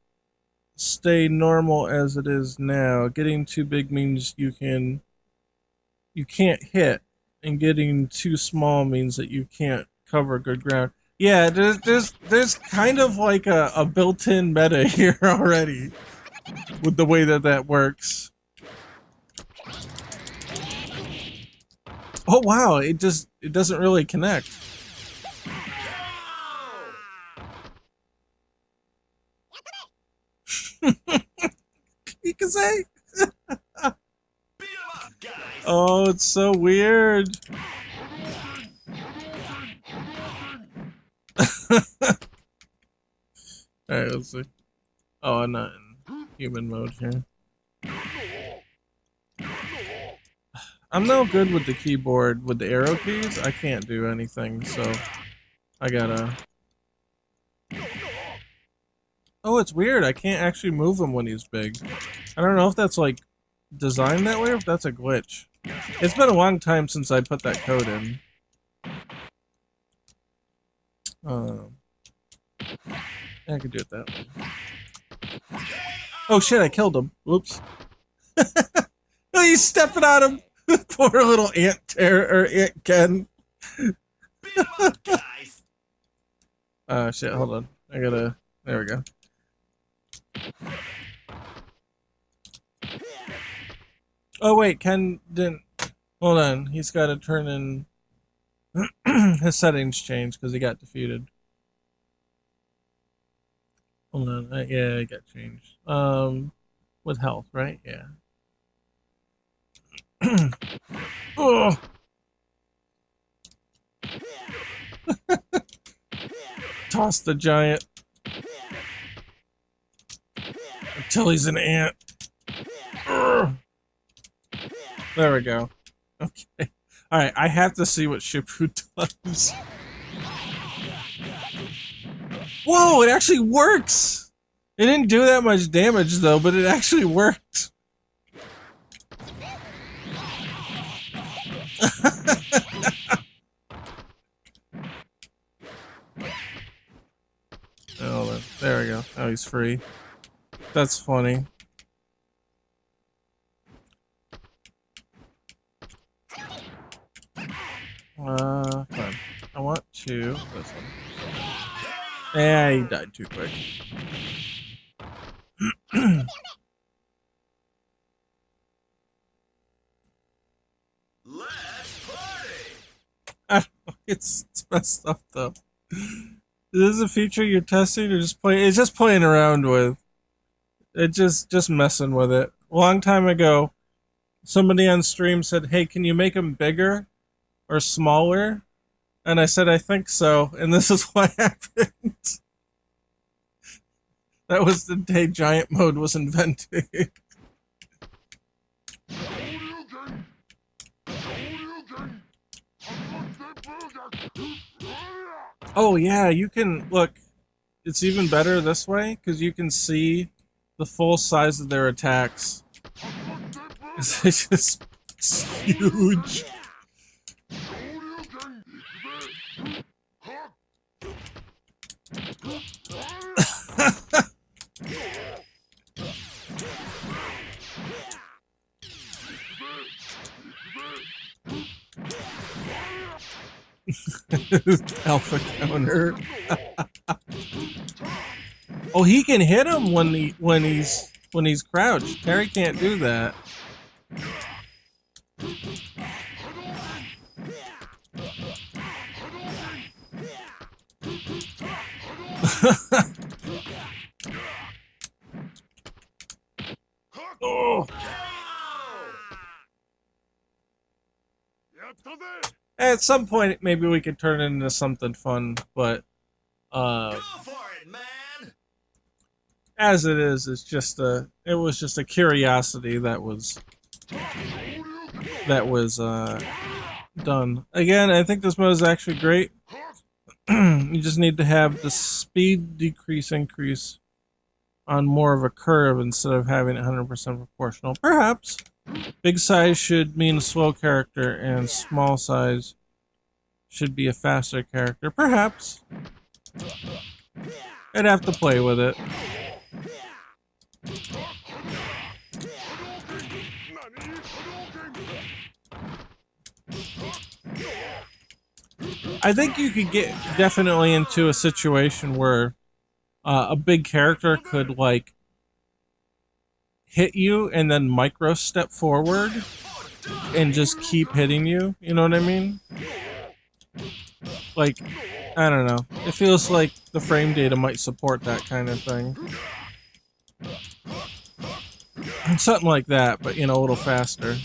stay normal as it is now. Getting too big means you can't hit, and getting too small means that you can't cover good ground. Yeah, there's kind of like a built-in meta here already with the way that works. Oh wow, it doesn't really connect. You can say. Oh, it's so weird. Alright, let's see. Oh, I'm not in human mode here. I'm no good with the keyboard. With the arrow keys, I can't do anything, so I gotta... Oh, it's weird. I can't actually move him when he's big. I don't know if that's, like, designed that way or if that's a glitch. It's been a long time since I put that code in. I could do it that way. Oh shit, I killed him. Whoops. Oh, he's stepping on him. Poor little Ant Ant Ken. Shit, hold on. I gotta... There we go. Oh wait, Ken didn't... Hold on, he's gotta turn in... His settings changed because he got defeated. Hold on, yeah, it got changed. With health, right? Yeah. Oh! Toss the giant. Until he's an ant. Urgh. There we go. Okay. Alright, I have to see what Shifu does. Whoa, it actually works! It didn't do that much damage though, but it actually worked. Oh, there we go. Oh, he's free. That's funny. Come on. I want to... This one. Yeah, he died too quick. Let's party! I don't know, it's messed up though. Is this a feature you're testing or just playing? It's just playing around with. It just messing with it. a long time ago, somebody on stream said, "Hey, can you make them bigger or smaller?" And I said, "I think so." And this is what happened. That was the day giant mode was invented. Oh yeah, you can look. It's even better this way because you can see the full size of their attacks. It's just it's huge. Alpha counter. Oh, he can hit him when he's crouched. Terry can't do that. Oh. At some point, maybe we could turn it into something fun, but Go for it, man. as it is, it was just a curiosity that was done. Again, I think this mode is actually great. You just need to have the speed increase on more of a curve instead of having it 100% proportional. Perhaps. Big size should mean a slow character, and small size should be a faster character. Perhaps. I'd have to play with it. I think you could get definitely into a situation where a big character could like hit you and then micro step forward and just keep hitting you. You know what I mean? Like, I don't know. It feels like the frame data might support that kind of thing. Something like that, but you know, a little faster.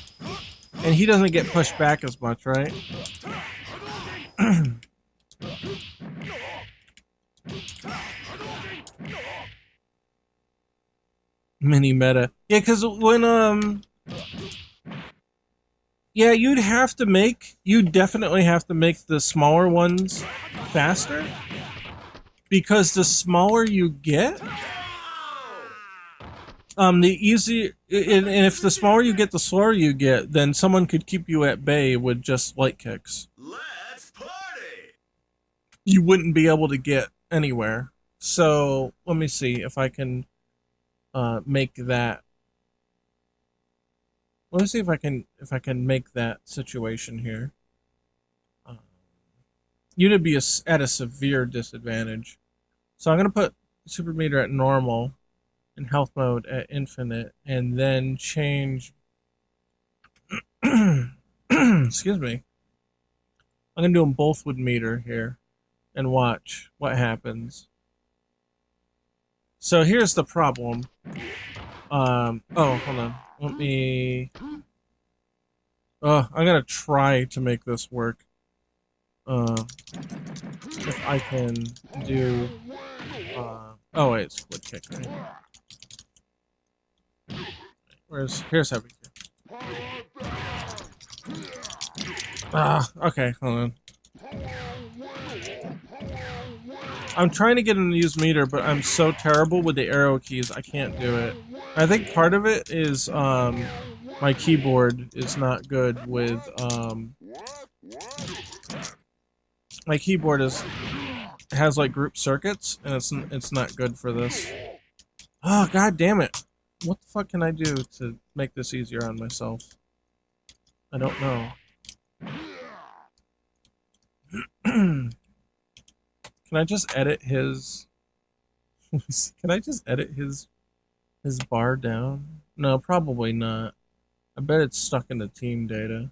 And he doesn't get pushed back as much, right? Mini meta. Yeah, because when, yeah, you'd definitely have to make the smaller ones faster. Because the smaller you get, the easier, and if the smaller you get, the slower you get, then someone could keep you at bay with just light kicks. Let's party. You wouldn't be able to get anywhere. So let me see if I can make that. Let me see if I can make that situation here. You'd be at a severe disadvantage. So I'm gonna put super meter at normal and health mode at infinite, and then change. Excuse me. I'm gonna do them both with meter here, and watch what happens. So here's the problem. Oh, hold on. Let me. I'm gonna try to make this work. If I can do. Oh wait, it's split kick, right? Here's heavy kick. Okay, hold on. I'm trying to get him to use meter, but I'm so terrible with the arrow keys, I can't do it. I think part of it is, my keyboard is not good with, my keyboard has like group circuits, and it's not good for this. Oh, god damn it. What the fuck can I do to make this easier on myself? I don't know. Can I just edit his... Can I just edit his bar down? No, probably not. I bet it's stuck in the team data.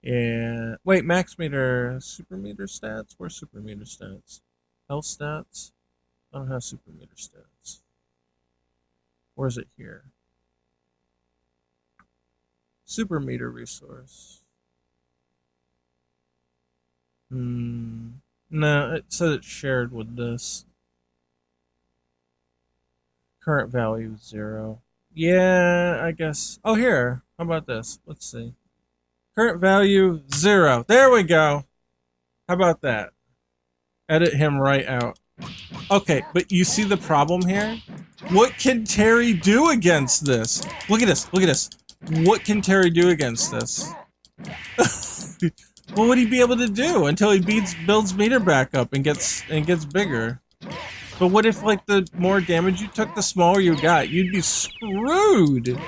Yeah. Wait, max meter, super meter stats? Where's super meter stats? Health stats? I don't have super meter stats. Where is it here? Super meter resource. No, it said it's shared with this. Current value 0. Yeah, I guess. Oh, here. How about this? Let's see. Current value 0. There we go. How about that? Edit him right out. Okay, but you see the problem here? What can Terry do against this? Look at this. Look at this. What can Terry do against this? What would he be able to do until he builds meter back up and gets bigger? But what if, like, the more damage you took, the smaller you got? You'd be screwed.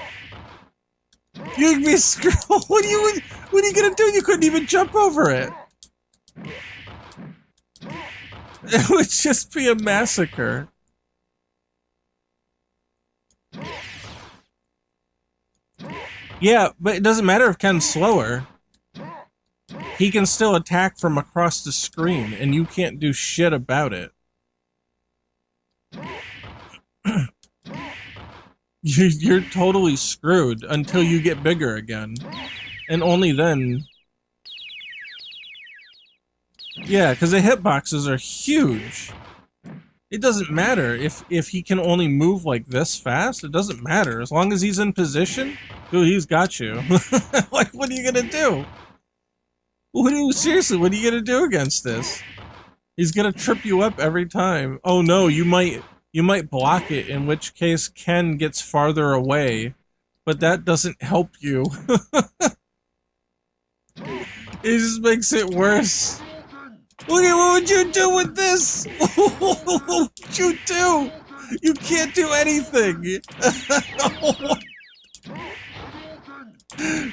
You'd be screwed. What are you gonna do? You couldn't even jump over it. It would just be a massacre. Yeah, but it doesn't matter if Ken's slower. He can still attack from across the screen, and you can't do shit about it. You're totally screwed until you get bigger again. And only then. Yeah, because the hitboxes are huge. It doesn't matter if he can only move like this fast. It doesn't matter. As long as he's in position, dude, he's got you. Like, what are you gonna do? Seriously, what are you gonna do against this? He's gonna trip you up every time. Oh no, you might block it, in which case Ken gets farther away. But that doesn't help you. It just makes it worse. Look at what would you do with this? What would you do? You can't do anything. Look at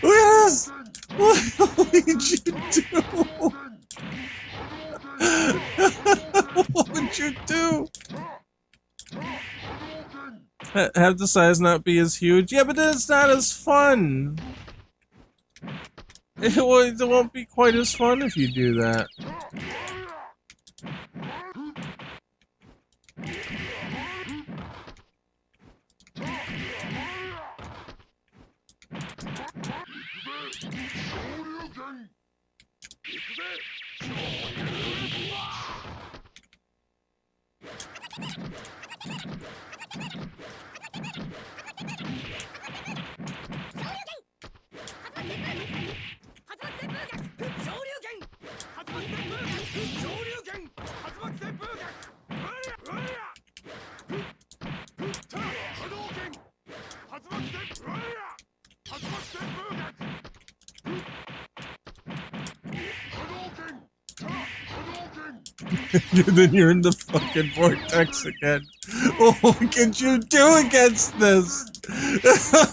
this. What would you do? What would you do? Have the size not be as huge? Yeah, but then it's not as fun. It won't be quite as fun if you do that. Then you're in the fucking vortex again. What could you do against this?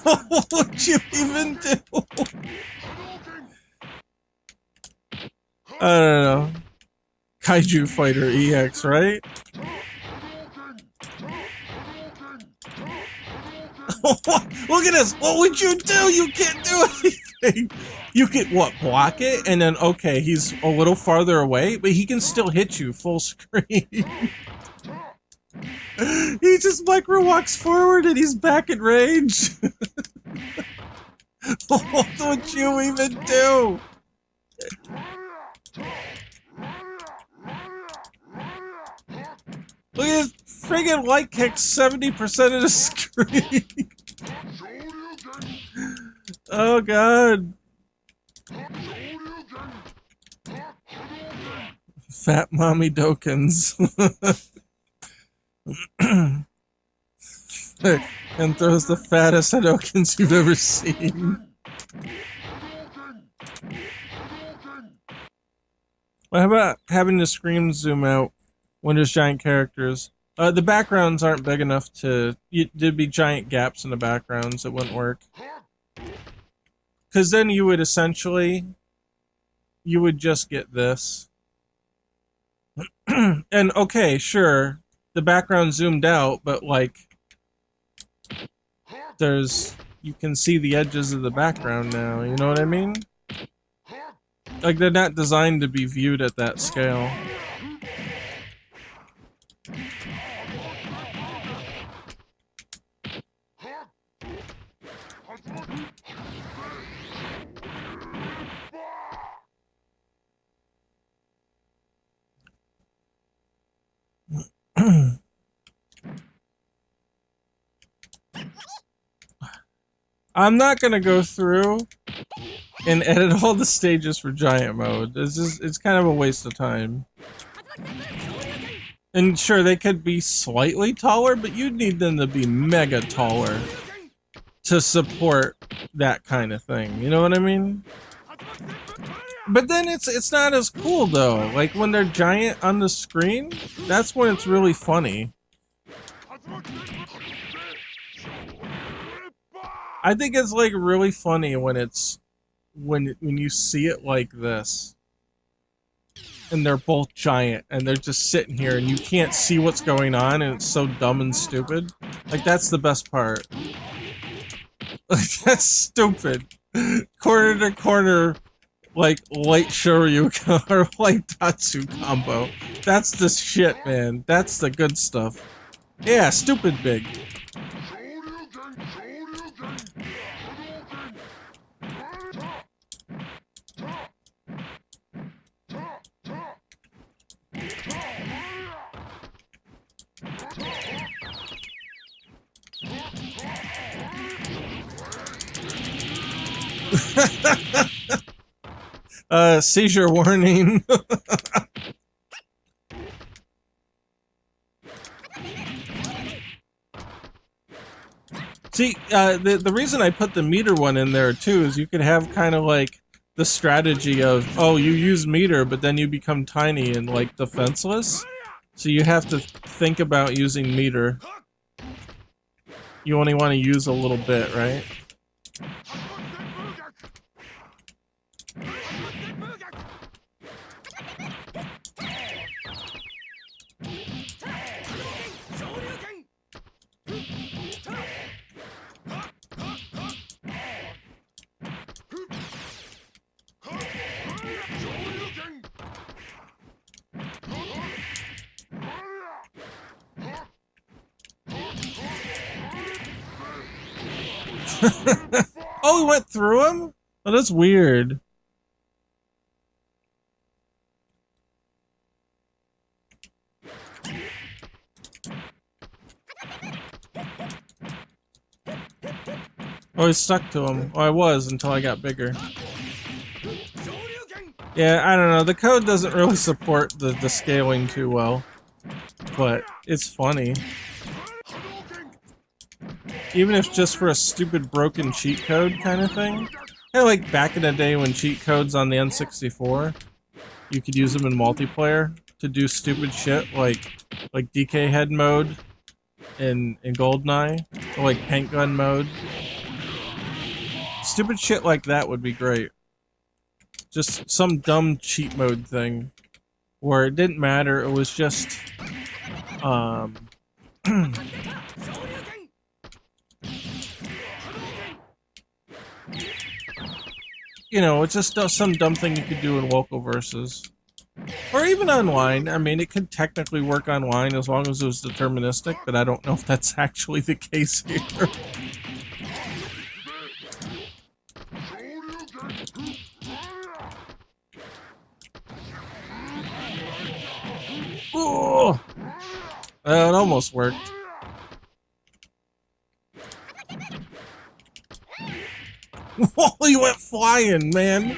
What would you even do? I don't know. Kaiju Fighter EX, right? Look at this! What would you do? You can't do anything! You can, what, block it? And then, okay, he's a little farther away, but he can still hit you full screen. He just micro walks forward and he's back in range. What would you even do? Look at his friggin' light kick 70% of the screen. Oh god. Fat mommy Dokens. And throws the fattest Hadokens you've ever seen. Well, how about having the screen zoom out when there's giant characters? The backgrounds aren't big enough to... There'd be giant gaps in the backgrounds. It wouldn't work. Because then you would essentially... You would just get this. And, okay, sure, the background zoomed out, but, like... There's... You can see the edges of the background now, you know what I mean? Like, they're not designed to be viewed at that scale. I'm not gonna go through and edit all the stages for giant mode. It's kind of a waste of time. And sure, they could be slightly taller, but you'd need them to be mega taller to support that kind of thing. You know what I mean? But then it's not as cool though. Like when they're giant on the screen, that's when it's really funny. I think it's like really funny when it's when you see it like this. And they're both giant and they're just sitting here and you can't see what's going on and it's so dumb and stupid. Like that's the best part. Like that's stupid. Corner to corner like light Shoryu or light Tatsu combo. That's the shit, man. That's the good stuff. Yeah, stupid big. Seizure warning. See, the reason I put the meter one in there too is you could have kind of like the strategy of, oh, you use meter, but then you become tiny and like defenseless. So you have to think about using meter. You only want to use a little bit, right? Oh, we went through him? Oh, that's weird. Oh, he's stuck to him. Oh, I was until I got bigger. Yeah, I don't know. The code doesn't really support the scaling too well. But it's funny. Even if just for a stupid broken cheat code kind of thing. Yeah, like back in the day when cheat codes on the N64, you could use them in multiplayer to do stupid shit like DK head mode in GoldenEye, or like paint gun mode. Stupid shit like that would be great. Just some dumb cheat mode thing where it didn't matter, it was just you know, it's just some dumb thing you could do in local versus. Or even online. I mean, it could technically work online as long as it was deterministic, but I don't know if that's actually the case here. Oh, it almost worked. Whoa, you went flying, man.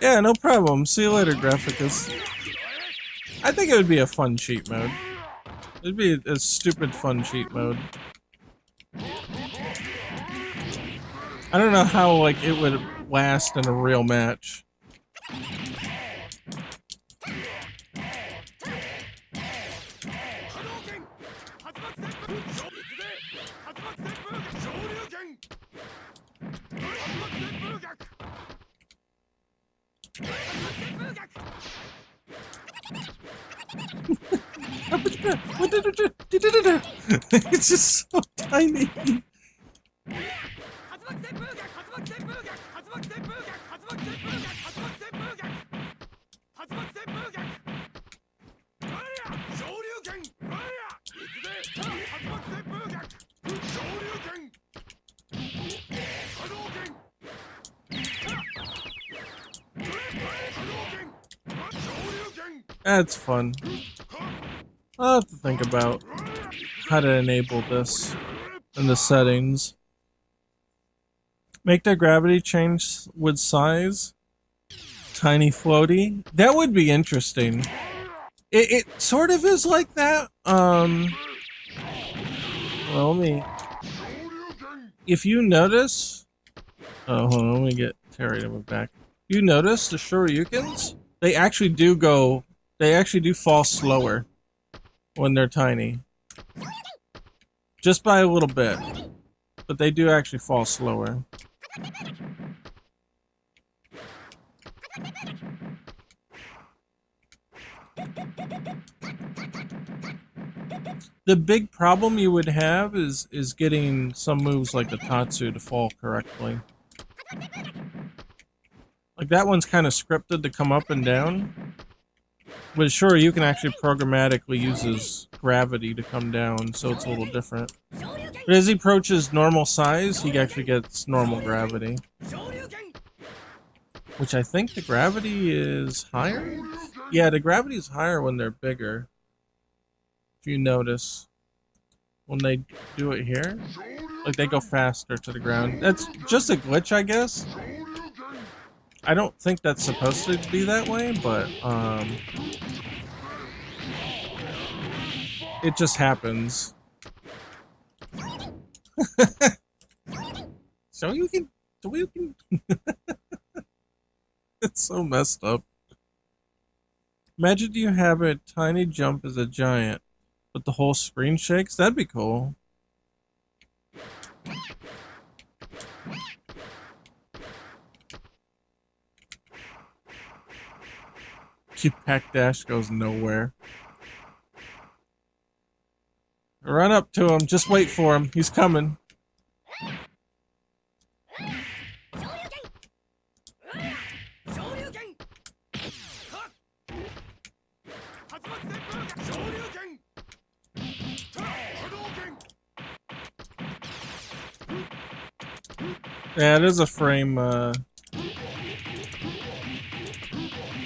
Yeah, no problem. See you later, Graphicus. I think it would be a fun cheat mode. It'd be a stupid fun cheat mode. I don't know how, like, it would last in a real match. It's just so tiny. That's fun. I'll have to think about how to enable this in the settings. Make their gravity change with size. Tiny floaty. That would be interesting. It sort of is like that. Well, let me. If you notice, oh, hold on, let me get Terry to move back. You notice the Shoryukens? They actually do go. They actually do fall slower when they're tiny, just by a little bit. But they do actually fall slower. The big problem you would have is getting some moves like the Tatsu to fall correctly. Like that one's kind of scripted to come up and down. But sure, you can actually programmatically uses gravity to come down, so it's a little different. But as he approaches normal size, he actually gets normal gravity. Which I think the gravity is higher? Yeah, the gravity is higher when they're bigger. If you notice, when they do it here, like they go faster to the ground. That's just a glitch, I guess. I don't think that's supposed to be that way, but it just happens. So you can. It's so messed up. Imagine you have a tiny jump as a giant, but the whole screen shakes. That'd be cool. Pack dash goes nowhere. Run up to him. Just wait for him. He's coming. Yeah, there's a frame,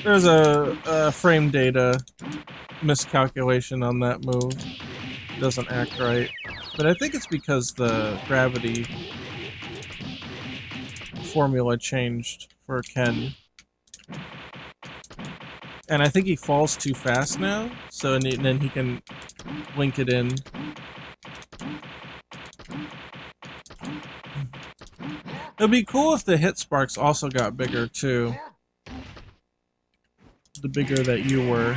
there's a frame data miscalculation on that move. It doesn't act right. But I think it's because the gravity formula changed for Ken. And I think he falls too fast now, so and then he can link it in. It'd be cool if the hit sparks also got bigger too. The bigger that you were.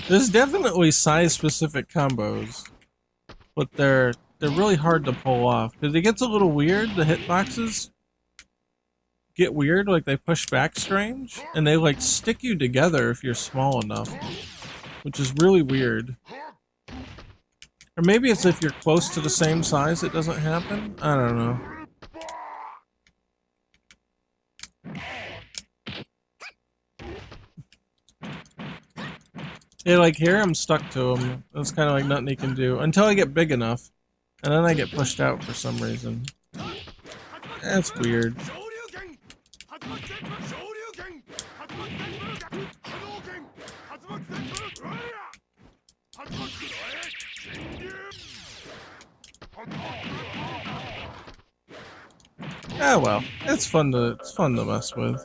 There's definitely size-specific combos, but they're really hard to pull off because it gets a little weird. The hitboxes get weird, like they push back strange, and they like stick you together if you're small enough, which is really weird. Or maybe it's if you're close to the same size, it doesn't happen. I don't know. Yeah, like here I'm stuck to him. That's kind of like nothing he can do until I get big enough, and then I get pushed out for some reason. That's weird. Ah well, it's fun to mess with.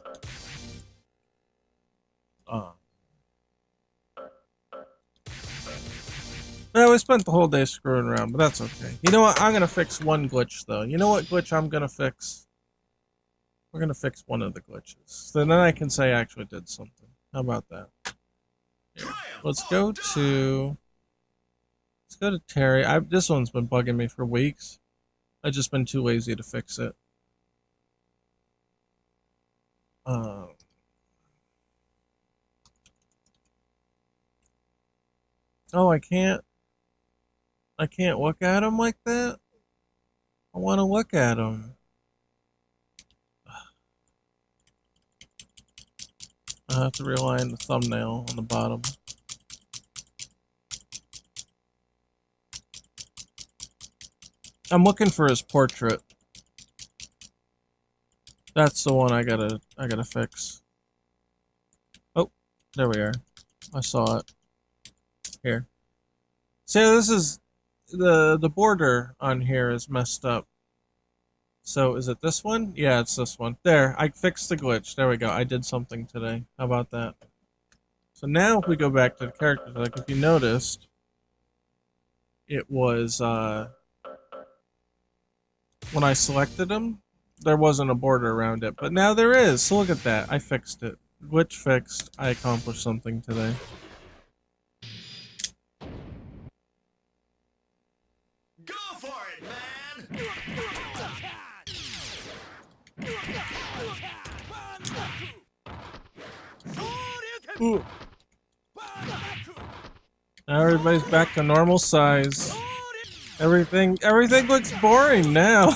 Well, we spent the whole day screwing around, but that's okay. You know what? I'm gonna fix one glitch, though. You know what glitch I'm gonna fix? We're gonna fix one of the glitches. So then I can say I actually did something. How about that? Here. Let's go to Terry. This one's been bugging me for weeks. I've just been too lazy to fix it. Oh, I can't look at him like that? I want to look at him. I have to realign the thumbnail on the bottom. I'm looking for his portrait. That's the one I gotta fix. Oh, there we are. I saw it. Here. See, this is the border on here is messed up. So is it this one? Yeah, it's this one. There, I fixed the glitch. There we go. I did something today. How about that? So now if we go back to the characters, like if you noticed, it was when I selected them, there wasn't a border around it, but now there is. So look at that. I fixed it. Glitch fixed. I accomplished something today. Go for it, man! Ooh. Now everybody's back to normal size. Everything looks boring now.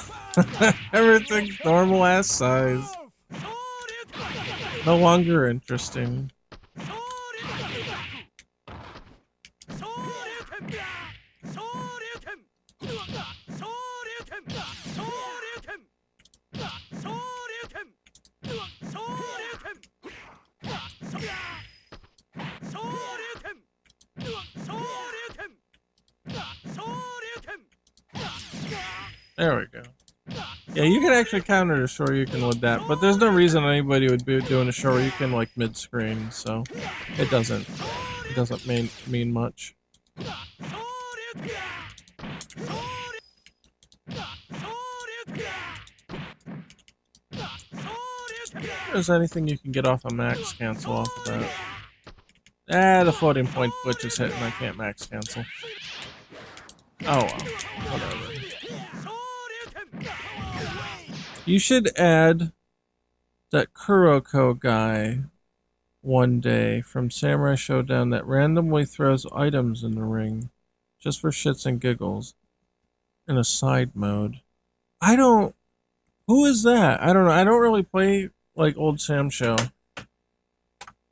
Everything's normal ass size. No longer interesting. There we go. Yeah, you can actually counter a Shoryuken with that, but there's no reason anybody would be doing a Shoryuken like mid-screen, so it doesn't mean much. If there's anything you can get off a max cancel off of that. Ah, the floating point glitch is hitting. I can't max cancel. Oh well, whatever. You should add that Kuroko guy one day from Samurai Showdown that randomly throws items in the ring just for shits and giggles in a side mode. Who is that? I don't know. I don't really play like old Sam Show.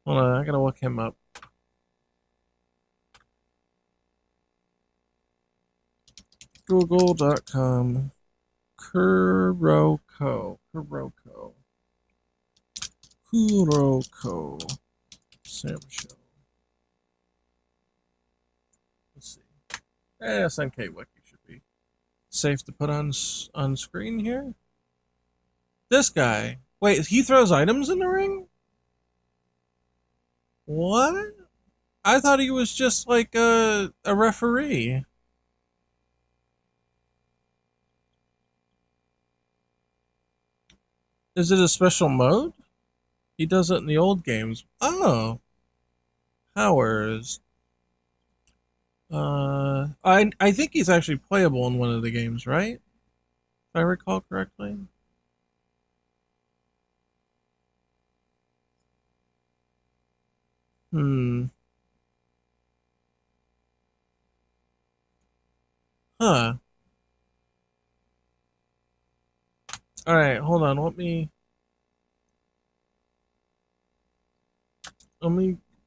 Hold on, I gotta look him up. Google.com. Kuroko. Sam Show. Let's see. SNK Wiki should be safe to put on screen here. This guy. Wait, he throws items in the ring? What? I thought he was just like a referee. Is it a special mode? He does it in the old games. Oh. Powers. I think he's actually playable in one of the games, right? If I recall correctly. Huh. Alright, hold on, let me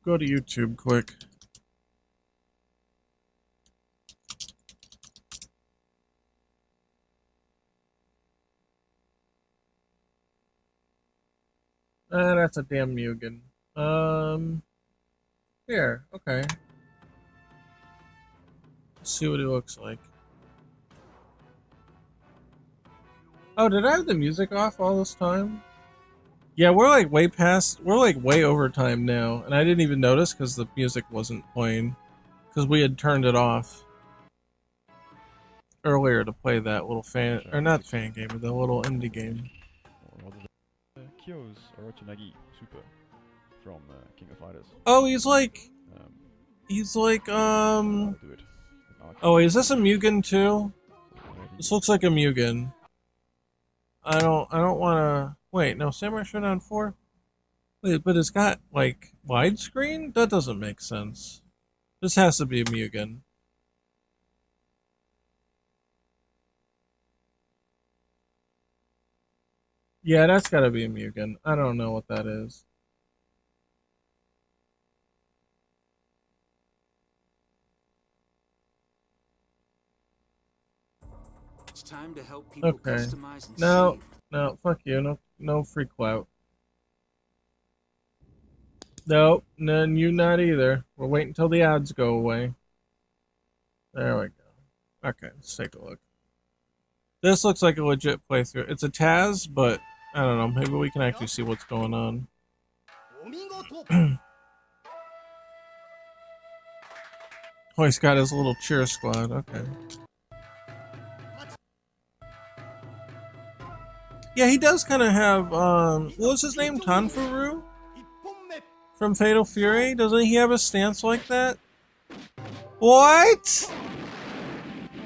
go to YouTube quick. That's a damn Mugen. Here, okay. Let's see what he looks like. Oh, did I have the music off all this time? Yeah, we're like way over time now, and I didn't even notice because the music wasn't playing, because we had turned it off. earlier to play that little fan, or not fan game, but the little indie game. Kyo's Orochimaru Super from King of Fighters. Oh, he's like, Do it. oh, is this a Mugen too? This looks like a Mugen. I don't want to, wait, no, Samurai Showdown 4? Wait, but it's got, like, widescreen? That doesn't make sense. This has to be a Mugen. Yeah, that's gotta be a Mugen. I don't know what that is. It's time to help people Okay. customize and No, save. no, fuck you. No free clout. Nope, none, you not either. We'll wait until the ads go away. There we go. Okay, let's take a look. This looks like a legit playthrough. It's a Taz, but I don't know. Maybe we can actually see what's going on. Oh, he's got his little cheer squad. Okay. Yeah, he does kind of have, what was his name? Tanfuru? From Fatal Fury? Doesn't he have a stance like that? What?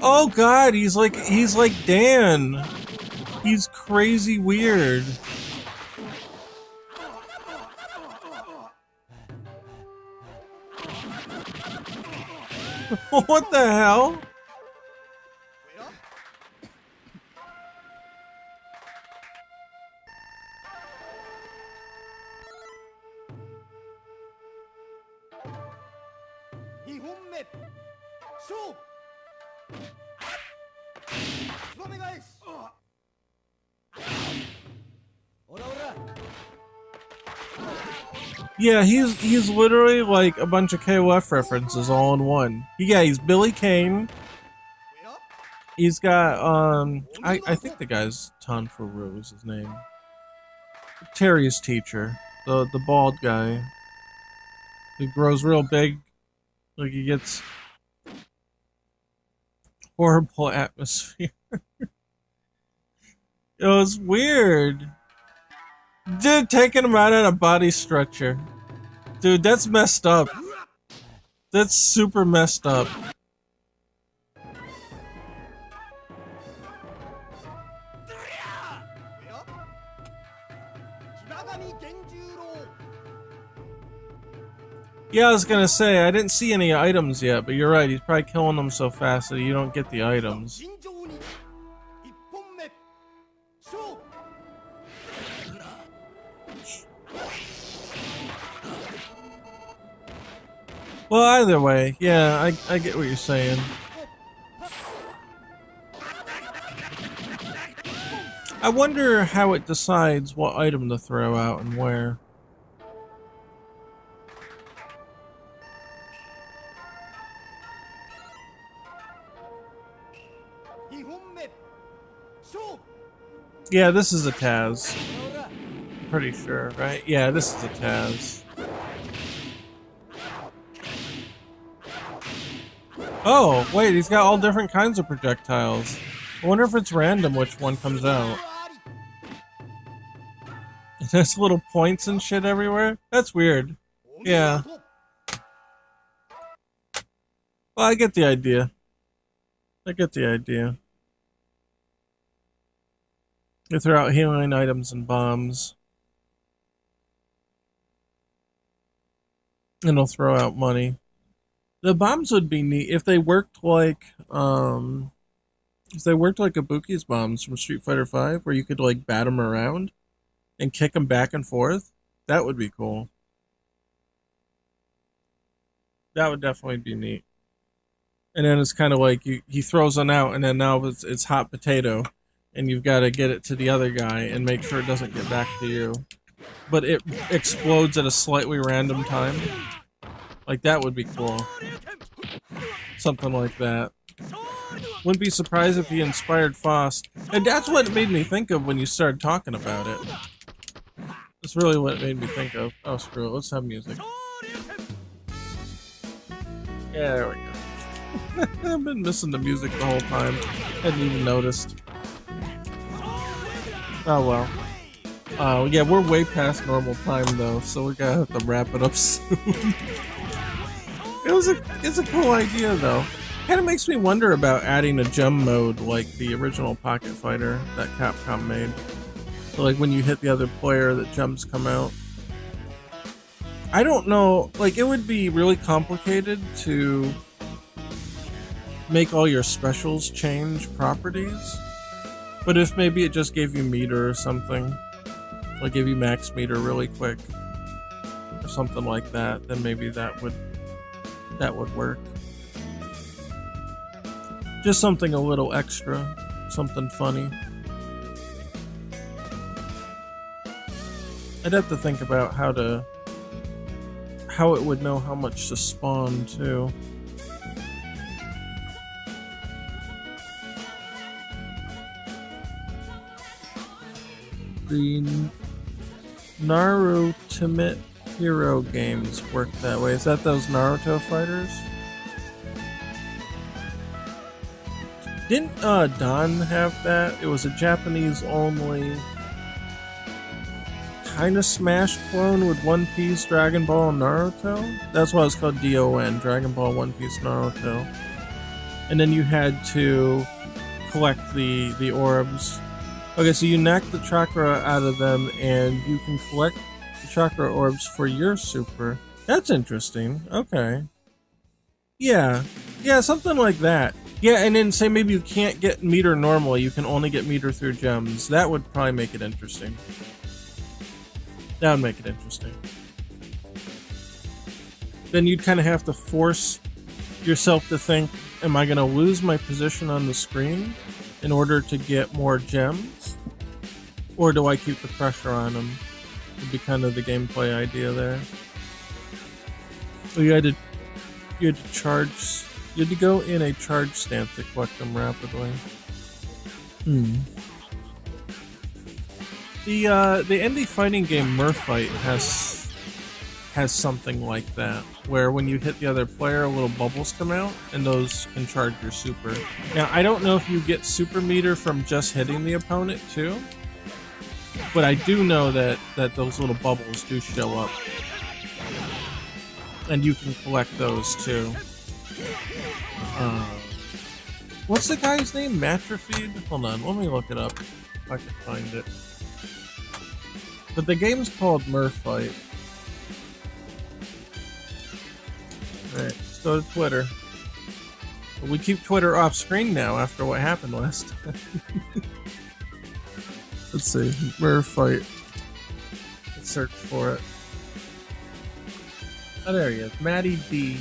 Oh god, he's like Dan. He's crazy weird. What the hell? Yeah, he's literally like a bunch of KOF references all in one. Yeah, he's Billy Kane. He's got I think the guy's Tanfuru is his name. Terry's teacher, the bald guy. He grows real big, like he gets horrible atmosphere. It was weird. Dude, taking him out on a body structure. Dude, that's messed up. That's super messed up. Yeah, I was gonna say, I didn't see any items yet, but you're right, he's probably killing them so fast that you don't get the items. Well, either way, yeah, I get what you're saying. I wonder how it decides what item to throw out and where. Yeah, this is a Taz. Pretty sure, right? Yeah, this is a Taz. Oh, wait, he's got all different kinds of projectiles. I wonder if it's random which one comes out. There's little points and shit everywhere? That's weird. Yeah. Well, I get the idea. I get the idea. You throw out healing items and bombs. And they'll throw out money. The bombs would be neat if they worked like Ibuki's bombs from Street Fighter V, where you could like bat them around and kick them back and forth. That would be cool. That would definitely be neat. And then it's kind of like he throws one out, and then now it's hot potato, and you've got to get it to the other guy and make sure it doesn't get back to you. But it explodes at a slightly random time. Like, that would be cool. Something like that. Wouldn't be surprised if he inspired Faust. And that's what it made me think of when you started talking about it. That's really what it made me think of. Oh, screw it. Let's have music. Yeah, there we go. I've been missing the music the whole time. Hadn't even noticed. Oh well. Yeah, we're way past normal time though, so we're gonna have to wrap it up soon. It's a cool idea though. Kind of makes me wonder about adding a gem mode like the original Pocket Fighter that Capcom made. So like when you hit the other player, the gems come out. I don't know, like it would be really complicated to make all your specials change properties. But if maybe it just gave you meter or something, like give you max meter really quick or something like that, then maybe that would work. Just something a little extra, something funny. I'd have to think about how it would know how much to spawn too. The Naruto Hero games work that way. Is that those Naruto fighters? Didn't Don have that? It was a Japanese only kind of Smash clone with One Piece, Dragon Ball, and Naruto. That's why it's called DON, Dragon Ball, One Piece, Naruto. And then you had to collect the orbs. Okay, so you knock the chakra out of them, and you can collect the chakra orbs for your super. That's interesting. Okay. Yeah, something like that. Yeah, and then say maybe you can't get meter normally, you can only get meter through gems. That would probably make it interesting. That would make it interesting. Then you'd kind of have to force yourself to think, am I going to lose my position on the screen in order to get more gems? Or do I keep the pressure on them? Would be kind of the gameplay idea there. So you had to charge. You had to go in a charge stance to collect them rapidly. The indie fighting game Murfight has something like that, where when you hit the other player, little bubbles come out, and those can charge your super. Now, I don't know if you get super meter from just hitting the opponent too, but I do know that those little bubbles do show up, and you can collect those too. What's the guy's name? Matrafeed? Hold on, let me look it up if I can find it. But the game's called Murfight. Alright, let's go to Twitter. But we keep Twitter off screen now after what happened last time. Let's see, Murfight. Let's search for it. Oh, there he is. Matty D.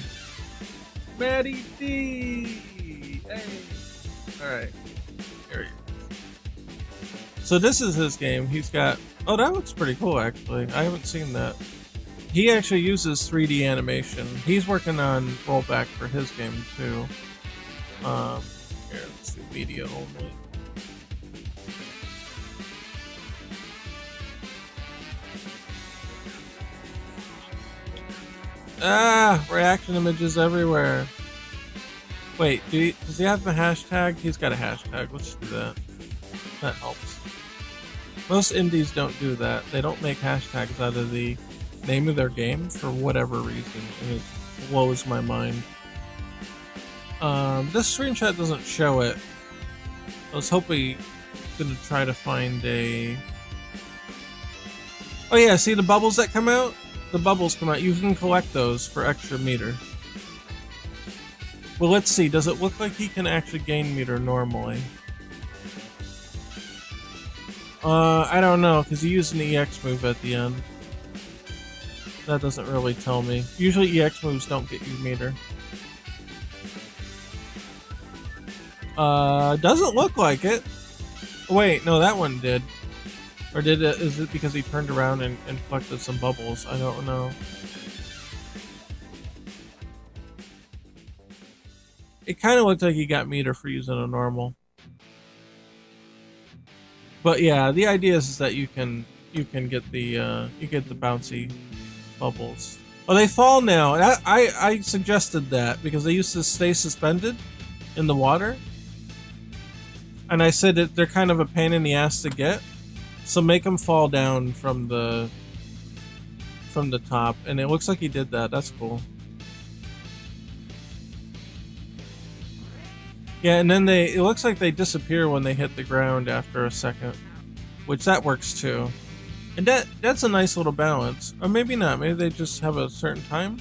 Matty D! Hey! Alright. Here he is. So this is his game. He's got... Oh, that looks pretty cool, actually. I haven't seen that. He actually uses 3D animation. He's working on rollback for his game, too. Here, let's do media only. Ah! Reaction images everywhere. Wait, does he have the hashtag? He's got a hashtag. Let's do that. That helps. Most indies don't do that. They don't make hashtags out of the name of their game for whatever reason, and it blows my mind. This screenshot doesn't show it. I was hoping gonna try to find a... Oh yeah, see the bubbles that come out? The bubbles come out. You can collect those for extra meter. Well, let's see. Does it look like he can actually gain meter normally? I don't know, because he used an EX move at the end. That doesn't really tell me. Usually EX moves don't get you meter. Doesn't look like it. Wait, no, that one did. Or did it? Is it because he turned around and collected some bubbles? I don't know. It kind of looked like he got meter for using a normal. But yeah, the idea is that you can get the bouncy bubbles. Well, they fall now. I suggested that because they used to stay suspended in the water. And I said that they're kind of a pain in the ass to get. So make them fall down from the top. And it looks like he did that. That's cool. Yeah, and then it looks like they disappear when they hit the ground after a second. Which that works too. And that's a nice little balance. Or maybe not. Maybe they just have a certain time.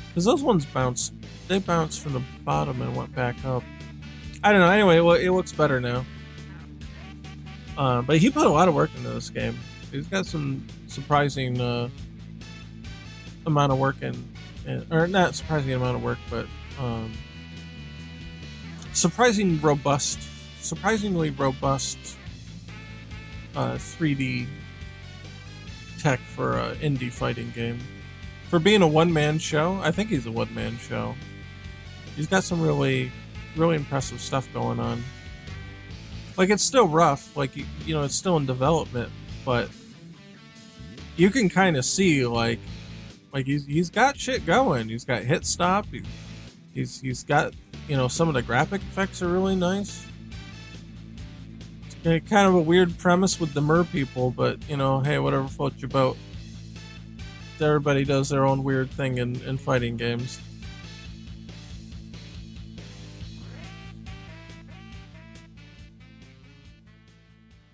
Because those ones bounce. They bounced from the bottom and went back up. I don't know. Anyway, well, it looks better now. But he put a lot of work into this game. He's got some surprising amount of work in. Or not surprising amount of work, but surprisingly robust 3D tech for an indie fighting game. For being a one-man show, I think he's a one-man show. He's got some really impressive stuff going on. Like, it's still rough, like, you know, it's still in development, but you can kind of see, like he's got shit going. He's got hit stop. He's got, you know, some of the graphic effects are really nice. Kind of a weird premise with the mer people, but, you know, hey, whatever floats your boat. Everybody does their own weird thing in fighting games.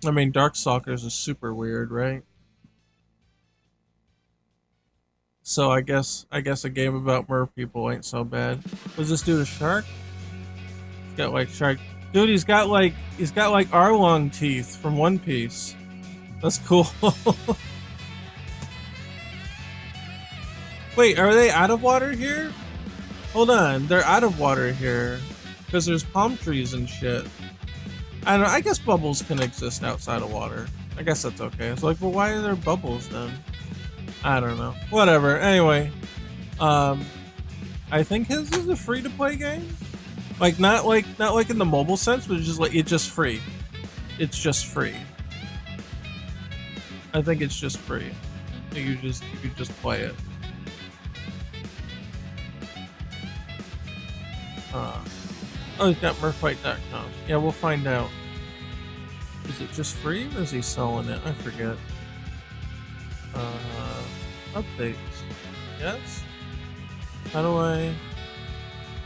I mean, Darkstalkers is super weird, right? So I guess a game about mer people ain't so bad. Was this dude a shark? He's got like shark. Dude, he's got like Arlong teeth from One Piece. That's cool. Wait, are they out of water here? Hold on, they're out of water here because there's palm trees and shit. I don't know. I guess bubbles can exist outside of water. I guess that's okay. It's like, well, why are there bubbles then? I don't know. Whatever. Anyway, I think his is a free-to-play game. Like not like in the mobile sense, but it's just free. It's just free. I think it's just free. You could just play it. Oh, he's got merfight.com. Yeah, we'll find out. Is it just free or is he selling it? I forget. Updates. Yes? How do I...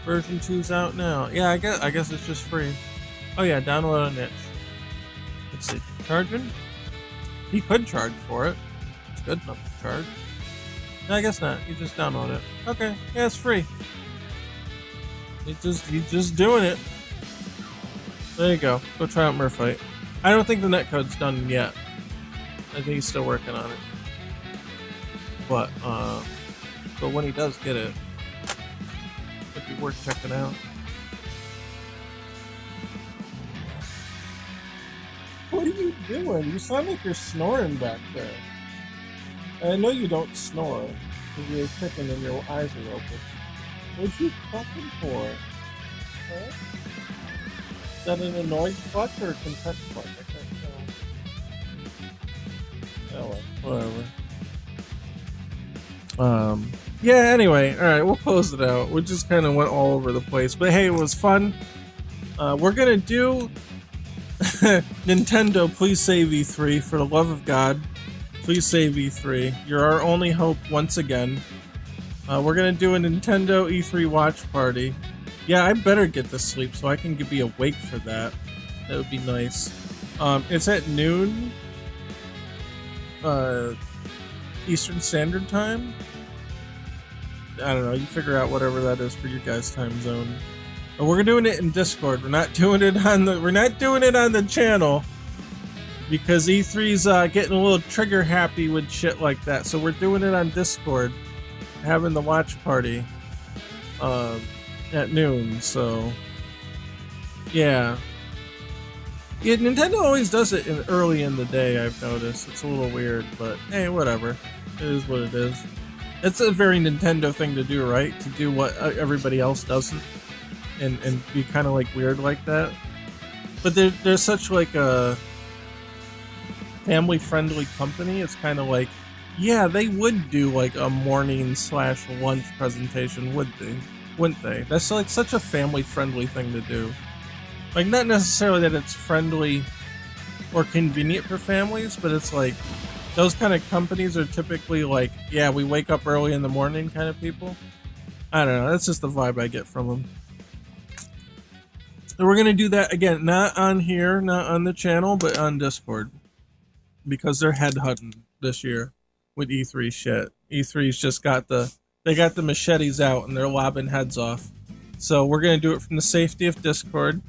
Version 2's out now. Yeah, I guess it's just free. Oh yeah, download on itch. Let's see. Charging? He could charge for it. It's good enough to charge. No, I guess not. You just download it. Okay. Yeah, it's free. He's just doing it. There you go. Go try out Merfight. I don't think the netcode's done yet. I think he's still working on it. But when he does get it, it'd be worth checking out. What are you doing? You sound like you're snoring back there. I know you don't snore because you're kicking and your eyes are open. What'd you fucking for? Huh? Is that an annoyed fuck or a content fuck? I can't tell. Oh well, whatever. Yeah, anyway, alright, we'll close it out. We just kind of went all over the place. But hey, it was fun. We're gonna do Nintendo, please save E3. For the love of God, please save E3. You're our only hope once again. We're gonna do a Nintendo E3 watch party. Yeah, I better get to sleep so I can be awake for that. That would be nice. It's at noon Eastern Standard Time. I don't know, you figure out whatever that is for your guys' time zone. But we're doing it in Discord. We're not doing it on the channel because E3's getting a little trigger happy with shit like that. So we're doing it on Discord, having the watch party at noon. So yeah, Nintendo always does it early in the day. I've noticed it's a little weird, but hey, whatever. It is what it is. It's a very Nintendo thing to do, right? To do what everybody else doesn't, and be kind of like weird like that. But they're such like a family-friendly company. It's kind of like Yeah, they would do like a morning / lunch presentation, would they? Wouldn't they? That's like such a family friendly thing to do. Like, not necessarily that it's friendly or convenient for families, but it's like those kind of companies are typically like, yeah, we wake up early in the morning kind of people. I don't know. That's just the vibe I get from them. And we're going to do that again, not on here, not on the channel, but on Discord. Because they're headhunting this year with E3 shit. E3's just got they got the machetes out and they're lobbing heads off. So we're going to do it from the safety of Discord.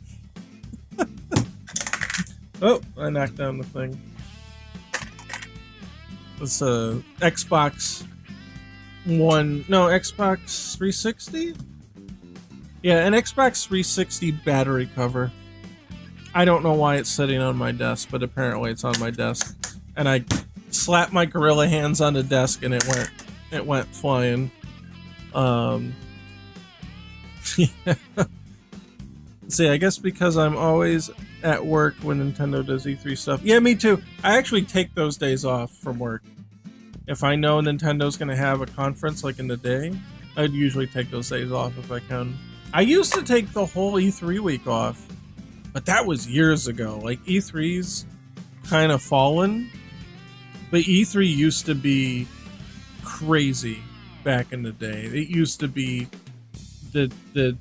Oh, I knocked down the thing. It's a Xbox Xbox 360? Yeah, an Xbox 360 battery cover. I don't know why it's sitting on my desk, but apparently it's on my desk. And I slapped my gorilla hands on the desk and it went flying. Yeah. See, I guess because I'm always at work when Nintendo does E3 stuff. Yeah, me too. I actually take those days off from work. If I know Nintendo's going to have a conference like in the day, I'd usually take those days off if I can. I used to take the whole E3 week off, but that was years ago. Like, E3's kind of fallen, but E3 used to be crazy back in the day. It used to be the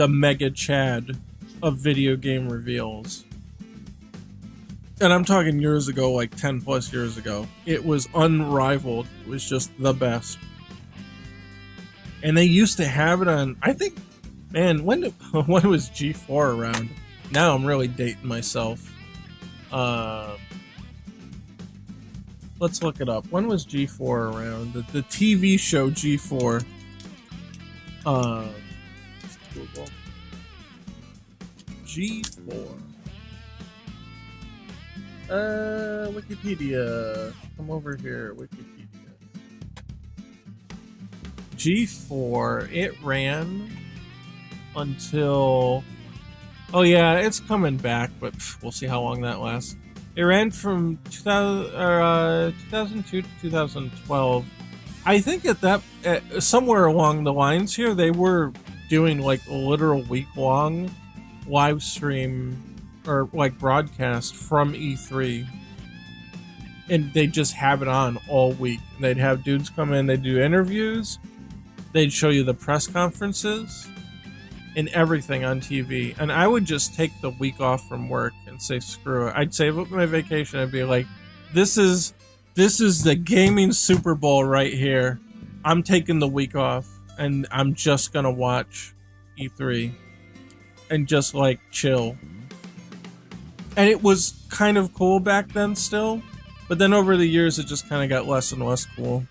mega chad of video game reveals. And I'm talking years ago, like 10 plus years ago. It was unrivaled. It was just the best. And they used to have it on, I think, man, when was G4 around? Now I'm really dating myself. Let's look it up. When was G4 around? The TV show G4. Google. G4. Wikipedia. Come over here, Wikipedia. G4, it ran until... Oh yeah, it's coming back, but we'll see how long that lasts. It ran from 2002 to 2012. I think somewhere along the lines here, they were doing like a literal week-long live stream or like broadcast from E3, and they just have it on all week. They'd have dudes come in, they'd do interviews, they'd show you the press conferences and everything on TV. And I would just take the week off from work and say screw it. I'd save up my vacation. I'd be like, this is the gaming Super Bowl right here. I'm taking the week off and I'm just gonna watch E3 and just like chill. And it was kind of cool back then still, but then over the years it just kind of got less and less cool.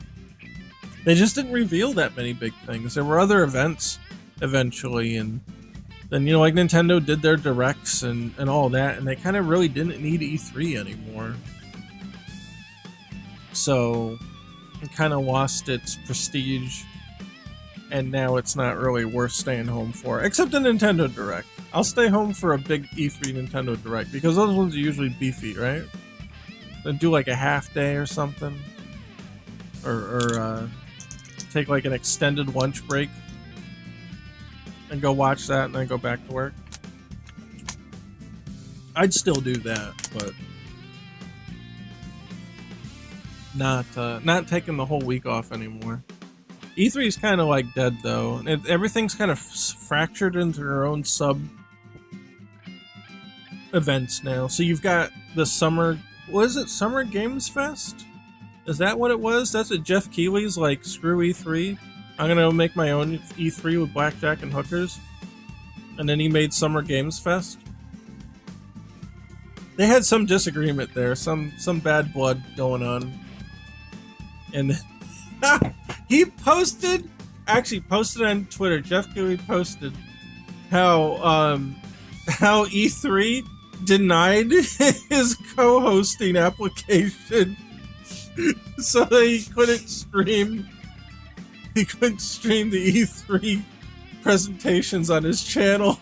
They just didn't reveal that many big things. There were other events eventually, and then, you know, like Nintendo did their directs and all that, and they kind of really didn't need E3 anymore. So it kind of lost its prestige, and now it's not really worth staying home for, except a Nintendo Direct. I'll stay home for a big E3 Nintendo Direct, because those ones are usually beefy, right? Then do like a half day or something, or take like an extended lunch break and go watch that and then go back to work. I'd still do that, but not taking the whole week off anymore. E3 is kind of like dead though. Everything's kind of fractured into their own sub events now. So you've got the Summer Games Fest? Is that what it was? That's what Jeff Keighley's like, screw E3. I'm gonna make my own E3 with blackjack and hookers. And then he made Summer Games Fest. They had some disagreement there, some bad blood going on. And he posted on Twitter, Jeff Keighley posted how E3 denied his co-hosting application. So he couldn't stream the E3 presentations on his channel.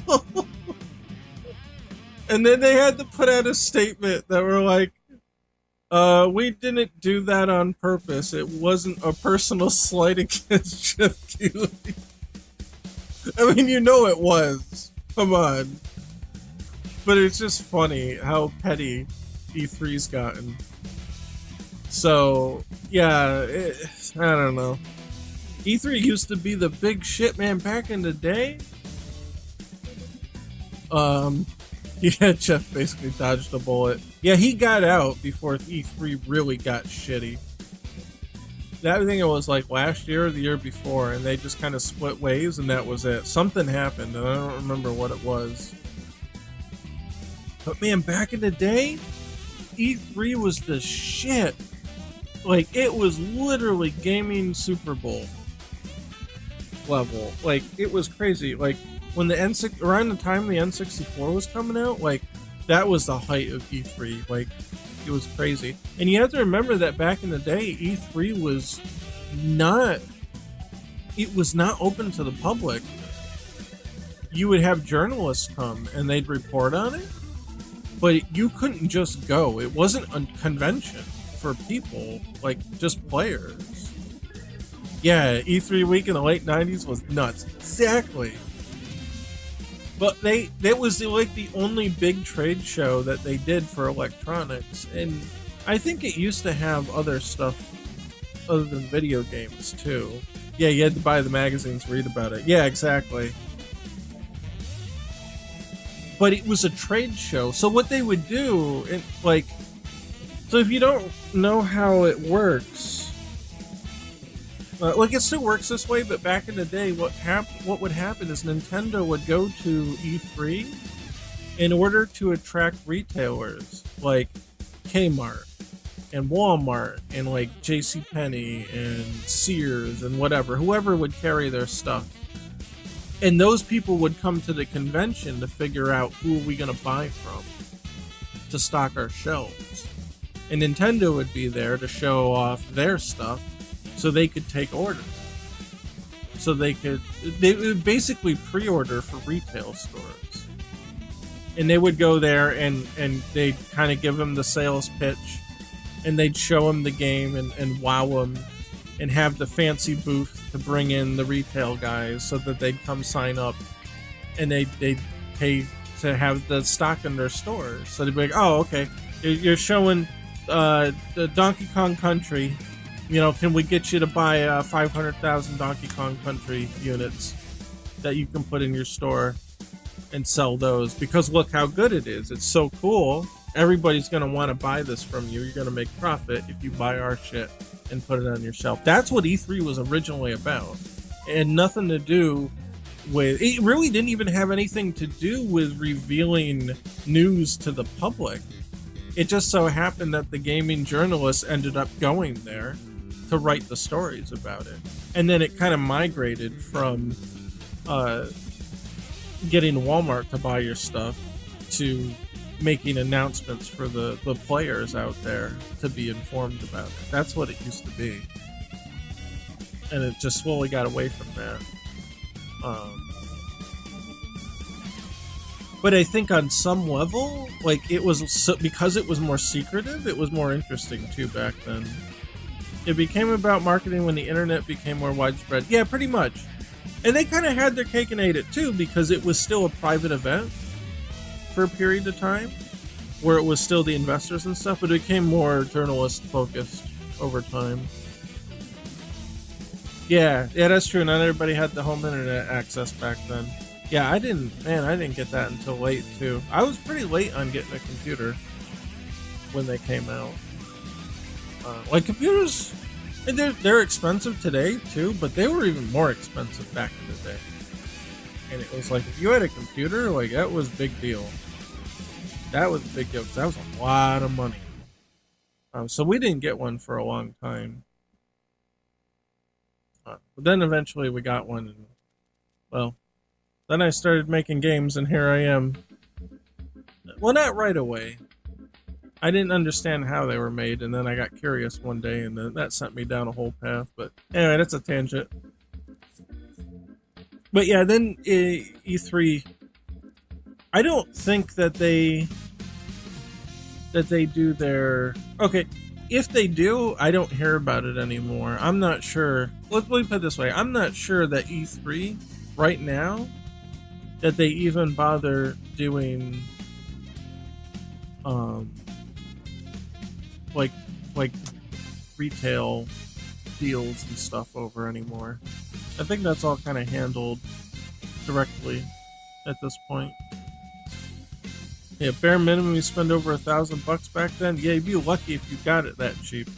And then they had to put out a statement that were like, We didn't do that on purpose. It wasn't a personal slight against Jeff Keighley. I mean, you know it was. Come on. But it's just funny how petty E3's gotten. So, yeah, I don't know. E3 used to be the big shit, man, back in the day. Yeah, Jeff basically dodged a bullet. Yeah, he got out before E3 really got shitty. That thing, it was like last year or the year before, and they just kind of split ways, and that was it. Something happened, and I don't remember what it was. But man, back in the day, E3 was the shit. Like, it was literally gaming Super Bowl level. Like, it was crazy. Like, when the around the time the N64 was coming out, like, that was the height of E3. Like, it was crazy. And you have to remember that back in the day, E3 was not open to the public. You would have journalists come and they'd report on it, but you couldn't just go. It wasn't a convention for people, like just players. Yeah, E3 week in the late 90s was nuts. Exactly. But that was like the only big trade show that they did for electronics, and I think it used to have other stuff other than video games too. Yeah, you had to buy the magazines, read about it. Yeah, exactly. But it was a trade show, so what they would do, so if you don't know how it works, like it still works this way, but back in the day, what would happen is Nintendo would go to E3 in order to attract retailers like Kmart and Walmart and like JCPenney and Sears and whoever would carry their stuff. And those people would come to the convention to figure out who are we going to buy from to stock our shelves. And Nintendo would be there to show off their stuff so they could take orders. So they would basically pre-order for retail stores. And they would go there and they'd kind of give them the sales pitch, and they'd show them the game and wow them, and have the fancy booth to bring in the retail guys so that they'd come sign up, and they'd pay to have the stock in their stores. So they'd be like, oh, okay, you're showing the Donkey Kong Country. You know, can we get you to buy 500,000 Donkey Kong Country units that you can put in your store and sell those? Because look how good it is. It's so cool. Everybody's going to want to buy this from you. You're going to make profit if you buy our shit and put it on your shelf. That's what E3 was originally about. And nothing to do with... It really didn't even have anything to do with revealing news to the public. It just so happened that the gaming journalists ended up going there to write the stories about it. And then it kind of migrated from getting Walmart to buy your stuff to making announcements for the players out there to be informed about it. That's what it used to be. And it just slowly got away from that. But I think on some level, like, it was because it was more secretive, it was more interesting too back then. It became about marketing when the internet became more widespread. Yeah, pretty much. And they kind of had their cake and ate it too, because it was still a private event for a period of time where it was still the investors and stuff, but it became more journalist focused over time. Yeah, that's true. Not everybody had the home internet access back then. Yeah, I didn't get that until late too. I was pretty late on getting a computer when they came out. Like, computers, they're expensive today too, but they were even more expensive back in the day. And it was like, if you had a computer, like, that was a big deal. That was a big deal because that was a lot of money. So we didn't get one for a long time. But then eventually we got one, and, well, then I started making games, and here I am. Well, not right away. I didn't understand how they were made, and then I got curious one day, and then that sent me down a whole path. But anyway, that's a tangent. But yeah, then E3, I don't think that they that they do their... Okay, if they do, I don't hear about it anymore. I'm not sure. Let me put it this way. I'm not sure that E3 right now, that they even bother doing like retail deals and stuff over anymore. I think that's all kind of handled directly at this point. Yeah, bare minimum you spend over $1,000 back then. Yeah, you'd be lucky if you got it that cheap.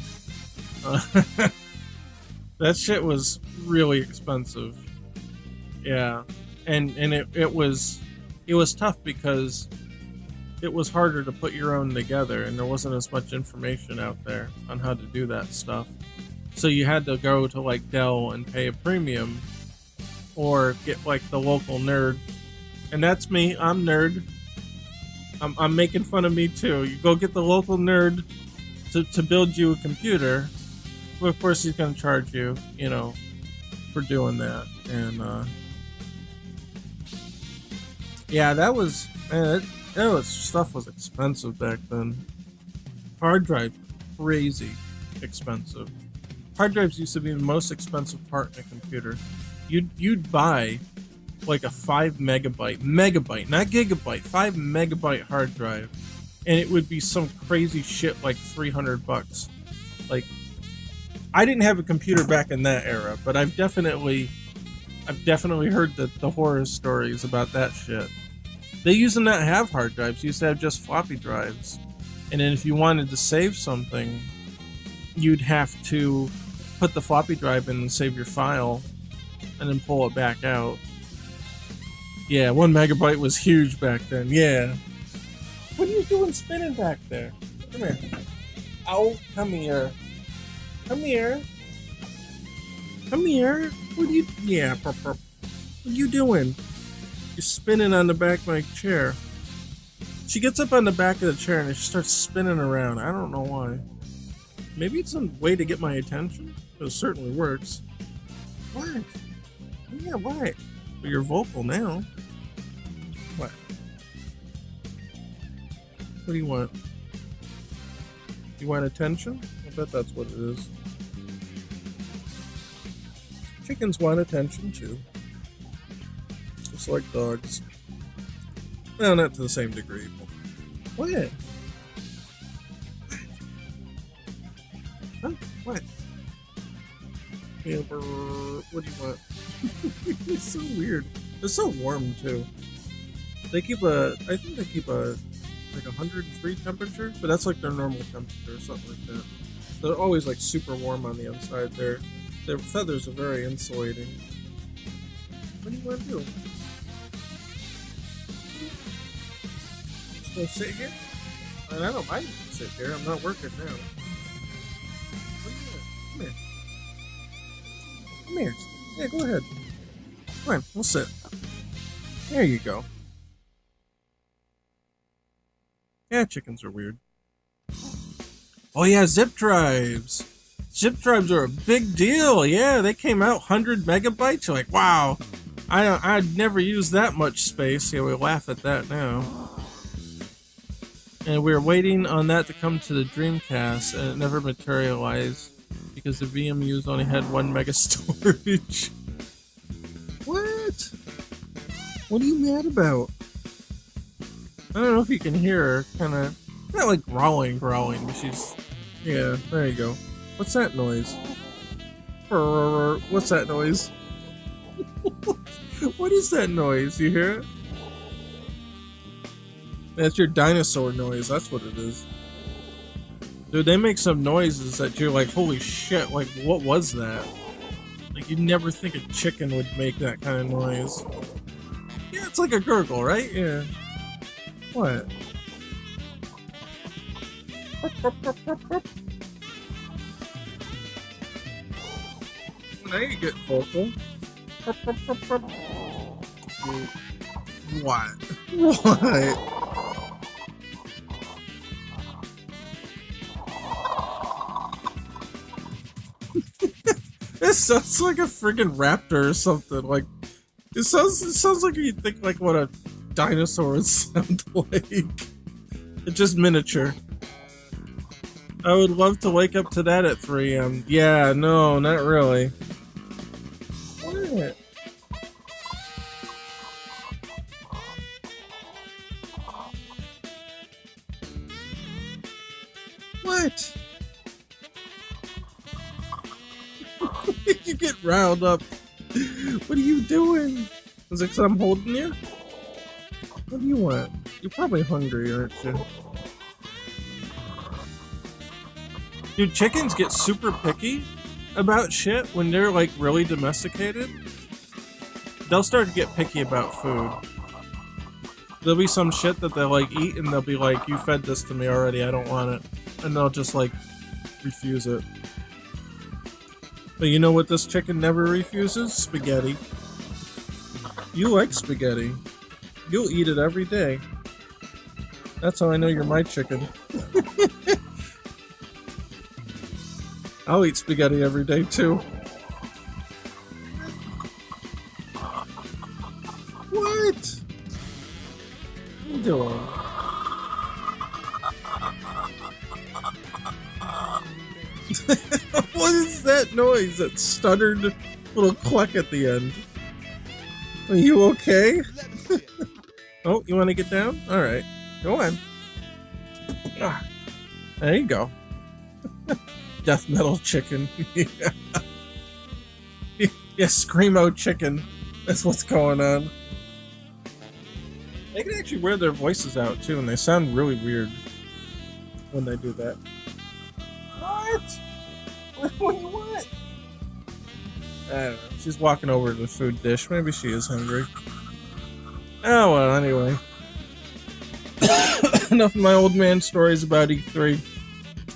That shit was really expensive. Yeah, and it was tough because it was harder to put your own together, and there wasn't as much information out there on how to do that stuff. So you had to go to like Dell and pay a premium, or get like the local nerd, and that's me. I'm nerd. I'm making fun of me too. You go get the local nerd to build you a computer. Well, of course he's gonna charge you, you know, for doing that. And yeah, that was, man, stuff was expensive back then. Hard drive, crazy expensive. Hard drives used to be the most expensive part in a computer. You'd buy like a 5 megabyte, not gigabyte, 5 megabyte hard drive, and it would be some crazy shit like $300. Like, I didn't have a computer back in that era, but I've definitely heard the horror stories about that shit. They used to not have hard drives. They used to have just floppy drives, and then if you wanted to save something, you'd have to put the floppy drive in and save your file, and then pull it back out. Yeah, 1 megabyte was huge back then. Yeah. What are you doing spinning back there? Come here. Oh, come here. Come here. Come here. What are you... Yeah, what are you doing? You're spinning on the back of my chair. She gets up on the back of the chair and she starts spinning around. I don't know why. Maybe it's some way to get my attention? It certainly works. What? Yeah, what? Well, you're vocal now. What? What do you want? You want attention? I bet that's what it is. Chickens want attention too. Just like dogs. Well, not to the same degree. What? Huh? What? Yeah, what do you want? It's so weird. It's so warm too. I think they keep a like 103 temperature, but that's like their normal temperature or something like that. They're always like super warm on the inside. Their feathers are very insulating. What do you want to do? Just gonna sit here? And I don't mind if you sit here. I'm not working now. What do you want? Come here. Come here. Yeah, go ahead. Come on, we'll sit. There you go. Yeah, chickens are weird. Oh yeah, zip drives. Zip drives are a big deal. Yeah, they came out 100 megabytes. You're like, wow. I'd never used that much space. Yeah, we laugh at that now. And we were waiting on that to come to the Dreamcast, and it never materialized because the VMUs only had 1 mega storage. What? What are you mad about? I don't know if you can hear her, kind of, not like growling, but she's, yeah, there you go. What's that noise? What's that noise? What is that noise? You hear it? That's your dinosaur noise, that's what it is. Dude, they make some noises that you're like, holy shit, like, what was that? Like, you'd never think a chicken would make that kind of noise. Yeah, it's like a gurgle, right? Yeah. What? Now you get vocal. What? What? It sounds like a friggin' raptor or something. Like, it sounds like you think like what a dinosaur would sound like. It's just miniature. I would love to wake up to that at 3 a.m. Yeah, no, not really. What? What? You get riled up. What are you doing? Is it 'cause I'm holding you? What do you want? You're probably hungry, aren't you? Dude, chickens get super picky about shit when they're like really domesticated. They'll start to get picky about food. There'll be some shit that they'll like eat and they'll be like, you fed this to me already, I don't want it. And they'll just like refuse it. But you know what this chicken never refuses? Spaghetti. You like spaghetti. You'll eat it every day. That's how I know you're my chicken. I'll eat spaghetti every day too. What? What are you doing? What is that noise? That stuttered little cluck at the end. Are you okay? Oh, you want to get down? Alright. Go on. Ah, there you go. Death metal chicken. Yeah, screamo chicken. That's what's going on. They can actually wear their voices out too, and they sound really weird when they do that. What? What do you want? I don't know. She's walking over to the food dish. Maybe she is hungry. Oh well, anyway. Enough of my old man stories about E3.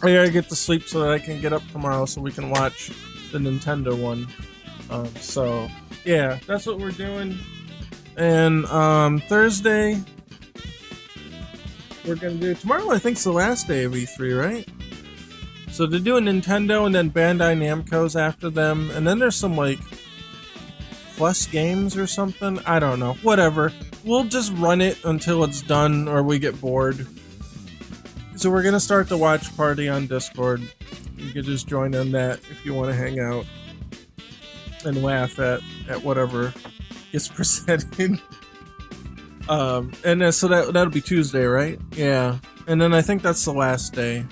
I gotta get to sleep so that I can get up tomorrow so we can watch the Nintendo one. So, yeah, that's what we're doing. And Thursday, we're gonna do... Tomorrow I think's the last day of E3, right? So they're doing Nintendo and then Bandai Namco's after them. And then there's some, like, Plus games or something. I don't know. Whatever. We'll just run it until it's done or we get bored. So we're gonna start the watch party on Discord. You can just join in that if you want to hang out and laugh at whatever gets presented. And then, so that'll be Tuesday, right? Yeah. And then I think that's the last day.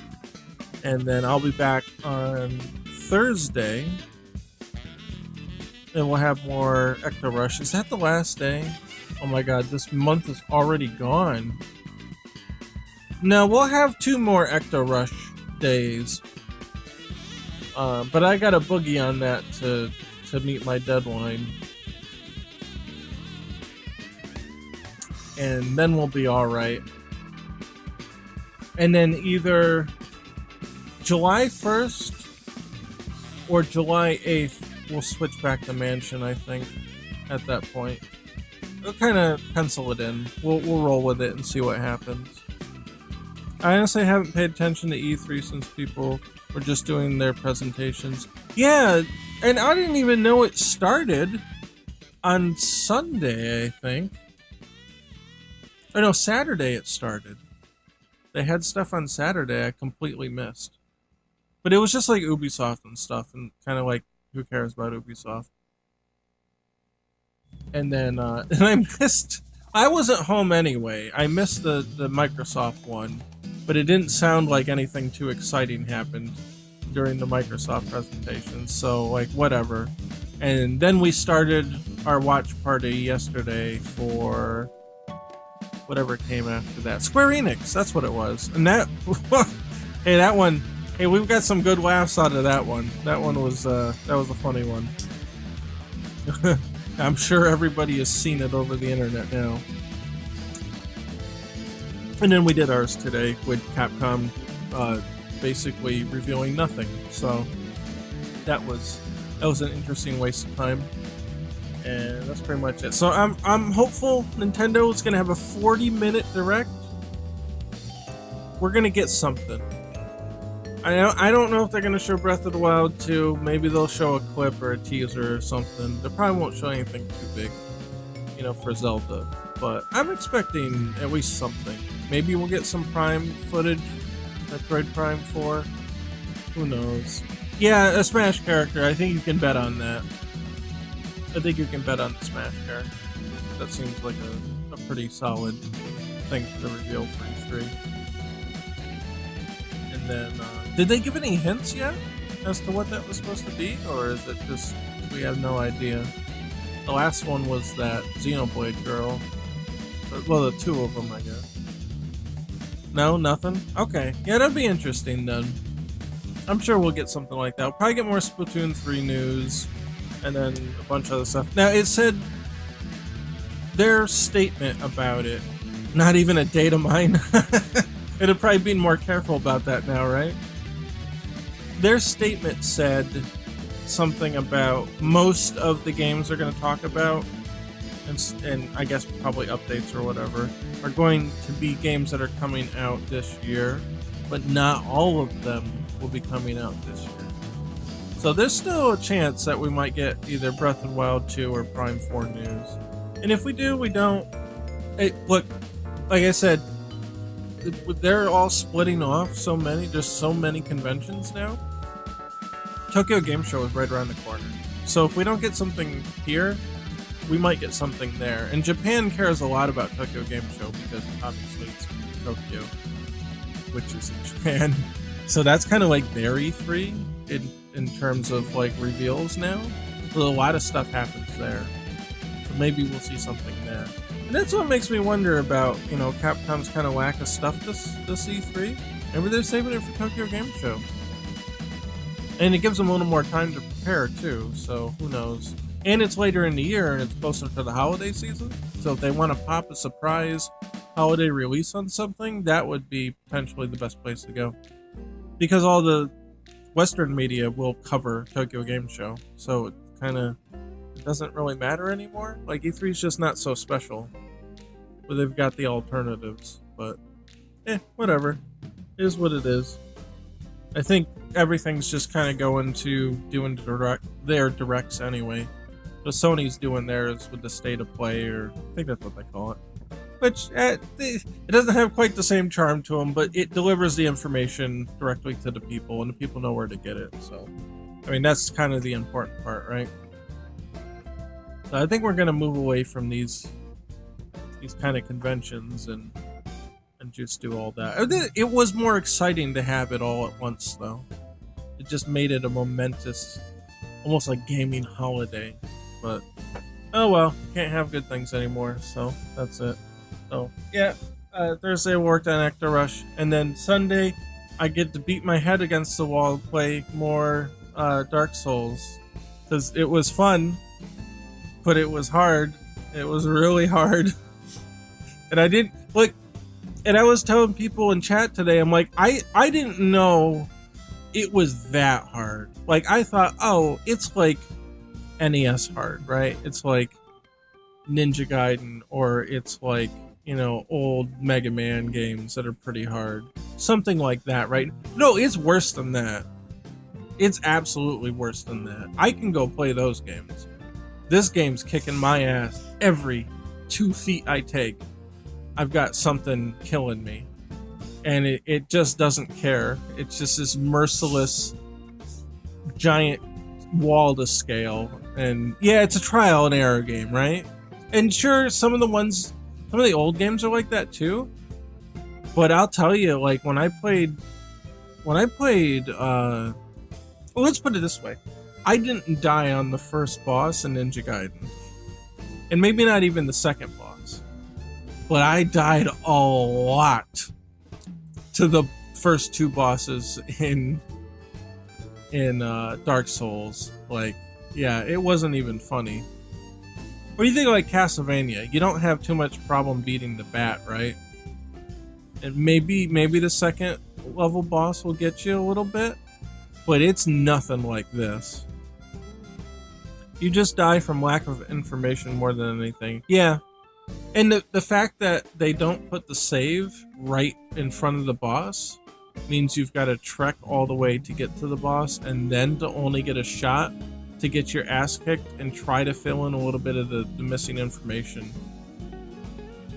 And then I'll be back on Thursday. And we'll have more Ecto Rush. Is that the last day? Oh my god, this month is already gone. No, we'll have 2 more Ecto Rush days. But I got a boogie on that to meet my deadline. And then we'll be alright. And then either July 1st or July 8th, we'll switch back to Mansion, I think, at that point. We'll kind of pencil it in. We'll roll with it and see what happens. I honestly haven't paid attention to E3 since people were just doing their presentations. Yeah, and I didn't even know it started on Sunday, I think. Or no, Saturday it started. They had stuff on Saturday I completely missed. But it was just like Ubisoft and stuff, and kind of like, who cares about Ubisoft? And then, and I missed... I wasn't home anyway. I missed the Microsoft one. But it didn't sound like anything too exciting happened during the Microsoft presentation, so like whatever. And then we started our watch party yesterday for whatever came after that. Square Enix, that's what it was. And that, hey, that one, hey, we've got some good laughs out of that one. That one was, that was a funny one. I'm sure everybody has seen it over the internet now. And then we did ours today with Capcom basically revealing nothing. So that was an interesting waste of time. And that's pretty much it. So I'm hopeful Nintendo is gonna have a 40-minute direct. We're gonna get something. I don't know if they're gonna show Breath of the Wild 2. Maybe they'll show a clip or a teaser or something. They probably won't show anything too big, you know, for Zelda. But I'm expecting at least something. Maybe we'll get some Prime footage, Metroid Prime 4. who knows? Yeah, a Smash character. I think you can bet on that. I think you can bet on the Smash character. That seems like a pretty solid thing to reveal for E3. And then, did they give any hints yet as to what that was supposed to be? Or is it just, we have no idea? The last one was that Xenoblade girl. Well, the two of them, I guess. No, nothing? Okay. Yeah, that'd be interesting then. I'm sure we'll get something like that. We'll probably get more Splatoon 3 news, and then a bunch of other stuff. Now, it said their statement about it, not even a data mine. It'll probably be more careful about that now, right? Their statement said something about most of the games they're going to talk about, and I guess probably updates or whatever, are going to be games that are coming out this year, but not all of them will be coming out this year. So there's still a chance that we might get either Breath of the Wild 2 or Prime 4 news. And if we do, we don't. Hey, look, like I said, they're all splitting off so many. There's so many conventions now. Tokyo Game Show is right around the corner. So if we don't get something here, we might get something there. And Japan cares a lot about Tokyo Game Show because obviously it's Tokyo, which is in Japan. So that's kind of like their E3 in terms of like reveals now. So a lot of stuff happens there. So maybe we'll see something there. And that's what makes me wonder about, you know, Capcom's kind of lack of stuff this E3. Maybe they're saving it for Tokyo Game Show. And it gives them a little more time to prepare too, so who knows. And it's later in the year and it's closer to the holiday season. So if they want to pop a surprise holiday release on something, that would be potentially the best place to go. Because all the Western media will cover Tokyo Game Show. So it kind of doesn't really matter anymore. Like E3 is just not so special. But they've got the alternatives. But, whatever. It is what it is. I think everything's just kind of going to doing their directs anyway. So Sony's doing theirs with the state of play, or I think that's what they call it. Which, it doesn't have quite the same charm to them, but it delivers the information directly to the people, and the people know where to get it. So, I mean, that's kind of the important part, right? So I think we're going to move away from these kind of conventions and just do all that. It was more exciting to have it all at once, though. It just made it a momentous, almost like gaming holiday. But, oh well, can't have good things anymore, so that's it. So, yeah, Thursday I worked on Ecto Rush, and then Sunday I get to beat my head against the wall and play more Dark Souls. Because it was fun, but it was hard. It was really hard. And I didn't, like, and I was telling people in chat today, I'm like, I didn't know it was that hard. Like, I thought, oh, it's like NES hard, right? It's like Ninja Gaiden, or it's like, you know, old Mega Man games that are pretty hard. Something like that, right? No, it's worse than that. It's absolutely worse than that. I can go play those games. This game's kicking my ass every 2 feet I take. I've got something killing me. And it just doesn't care. It's just this merciless giant wall to scale. And yeah, it's a trial and error game, right? And sure, some of the old games are like that too. But I'll tell you, like when I played well, let's put it this way. I didn't die on the first boss in Ninja Gaiden. And maybe not even the second boss. But I died a lot to the first 2 bosses in Dark Souls. Like, yeah, it wasn't even funny. What do you think of like Castlevania? You don't have too much problem beating the bat, right? And maybe the second level boss will get you a little bit, but it's nothing like this. You just die from lack of information more than anything. Yeah. And the fact that they don't put the save right in front of the boss means you've got to trek all the way to get to the boss, and then to only get a shot to get your ass kicked and try to fill in a little bit of the missing information,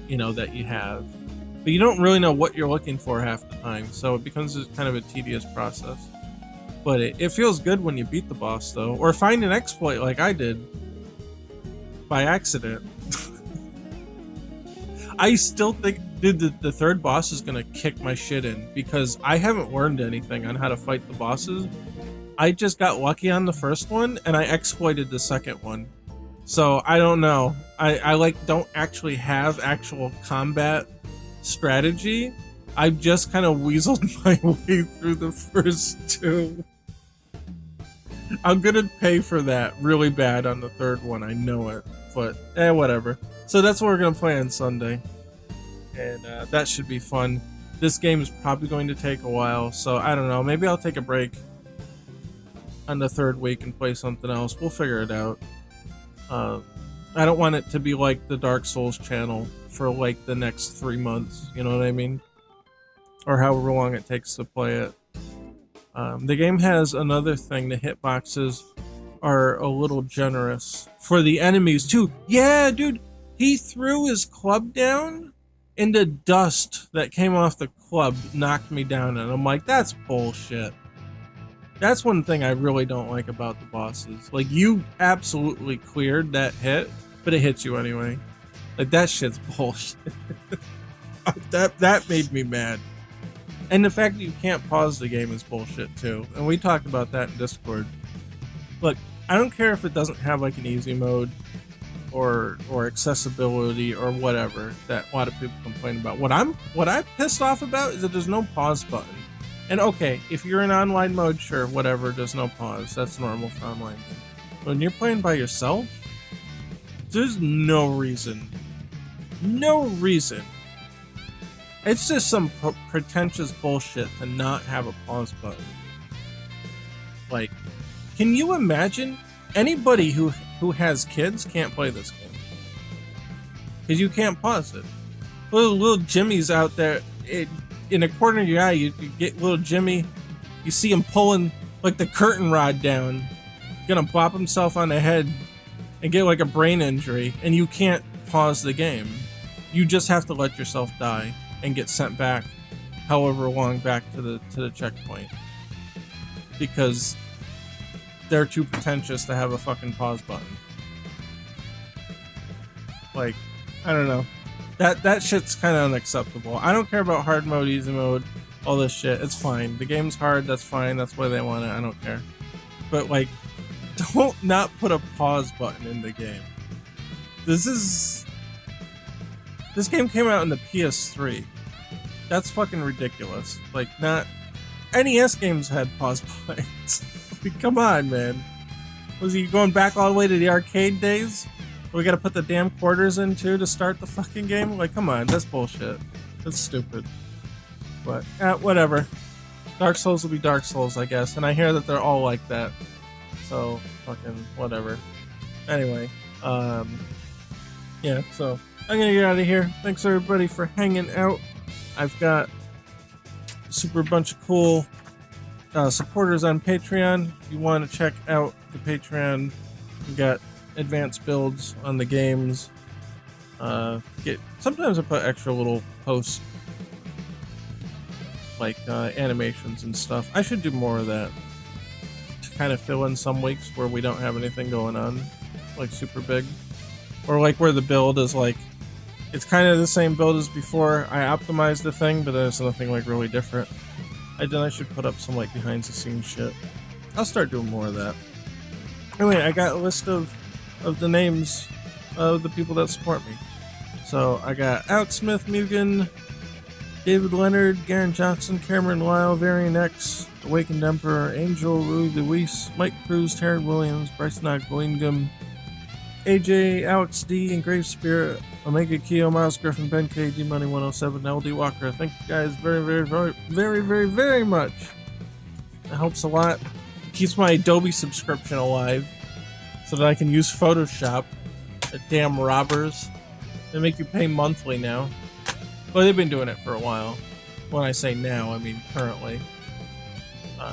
you know, that you have. But you don't really know what you're looking for half the time, so it becomes kind of a tedious process. But it feels good when you beat the boss, though. Or find an exploit like I did. By accident. I still think, dude, the third boss is gonna kick my shit in. Because I haven't learned anything on how to fight the bosses. I just got lucky on the first one, and I exploited the second one. So, I don't know. I like, don't actually have actual combat strategy. I just kind of weaseled my way through the first two. I'm gonna pay for that really bad on the third one, I know it. But, whatever. So that's what we're gonna play on Sunday. And that should be fun. This game is probably going to take a while, so I don't know. Maybe I'll take a break on the third week and play something else. We'll figure it out. I don't want it to be like the Dark Souls channel for like the next 3 months, you know what I mean? Or however long it takes to play it. The game has another thing, the hitboxes are a little generous for the enemies too. Yeah, dude, he threw his club down and the dust that came off the club knocked me down, and I'm like, that's bullshit. That's one thing I really don't like about the bosses. Like, you absolutely cleared that hit, but it hits you anyway. Like, that shit's bullshit. that made me mad. And the fact that you can't pause the game is bullshit too. And we talked about that in Discord. Look, I don't care if it doesn't have like an easy mode or accessibility or whatever that a lot of people complain about. What I'm pissed off about is that there's no pause button. And okay, if you're in online mode, sure, whatever, there's no pause. That's normal for online. But when you're playing by yourself, there's no reason. No reason. It's just some pretentious bullshit to not have a pause button. Like, can you imagine anybody who has kids can't play this game? Because you can't pause it. Little Jimmy's out there, in a corner of your eye, you get little Jimmy, you see him pulling like the curtain rod down, gonna bop himself on the head and get like a brain injury, and you can't pause the game. You just have to let yourself die and get sent back however long back to the checkpoint. Because they're too pretentious to have a fucking pause button. Like, I don't know. That shit's kind of unacceptable. I don't care about hard mode, easy mode, all this shit. It's fine. The game's hard, that's fine. That's why they want it. I don't care. But, like, don't not put a pause button in the game. This game came out in the PS3. That's fucking ridiculous. Like, not... NES games had pause buttons. Come on, man. Was he going back all the way to the arcade days? We gotta put the damn quarters in too to start the fucking game? Like, come on, that's bullshit. That's stupid. But, whatever. Dark Souls will be Dark Souls, I guess. And I hear that they're all like that. So, fucking whatever. Anyway, yeah, so I'm gonna get out of here. Thanks everybody for hanging out. I've got a super bunch of cool supporters on Patreon. If you want to check out the Patreon, we got advanced builds on the games. Sometimes I put extra little posts, like animations and stuff. I should do more of that to kind of fill in some weeks where we don't have anything going on, like super big, or like where the build is like it's kind of the same build as before. I optimized the thing, but there's nothing like really different. I should put up some like behind the scenes shit. I'll start doing more of that. Anyway, I got a list of the names of the people that support me. So I got Alex Smith, Mugen, David Leonard, Garen Johnson, Cameron Lyle, Varian X, Awakened Emperor, Angel, Rui Luis, Mike Cruz, Taryn Williams, Bryce Knock, Willingham, AJ, Alex D, Engraved Spirit, Omega Keo, Miles Griffin, Ben K, D Money 107, LD Walker. Thank you guys very, very, very, very, very, very much. It helps a lot. It keeps my Adobe subscription alive so that I can use Photoshop. The damn robbers. They make you pay monthly now. Well, they've been doing it for a while. When I say now, I mean currently.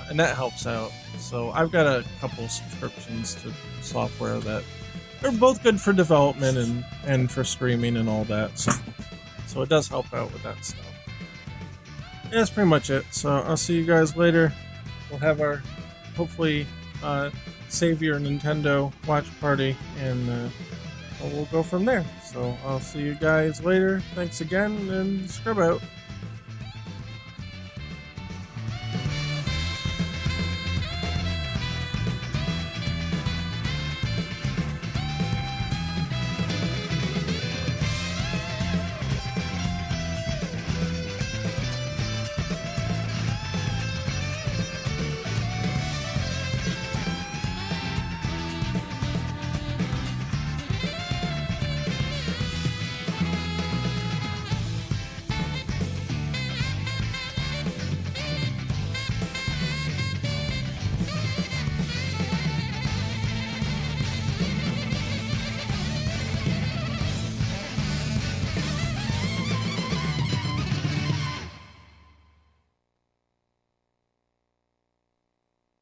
And that helps out. So I've got a couple subscriptions to software that are both good for development and for streaming and all that. So it does help out with that stuff. Yeah, that's pretty much it. So I'll see you guys later. We'll have our hopefully save your Nintendo watch party, and we'll go from there. So I'll see you guys later. Thanks again, and scrub out.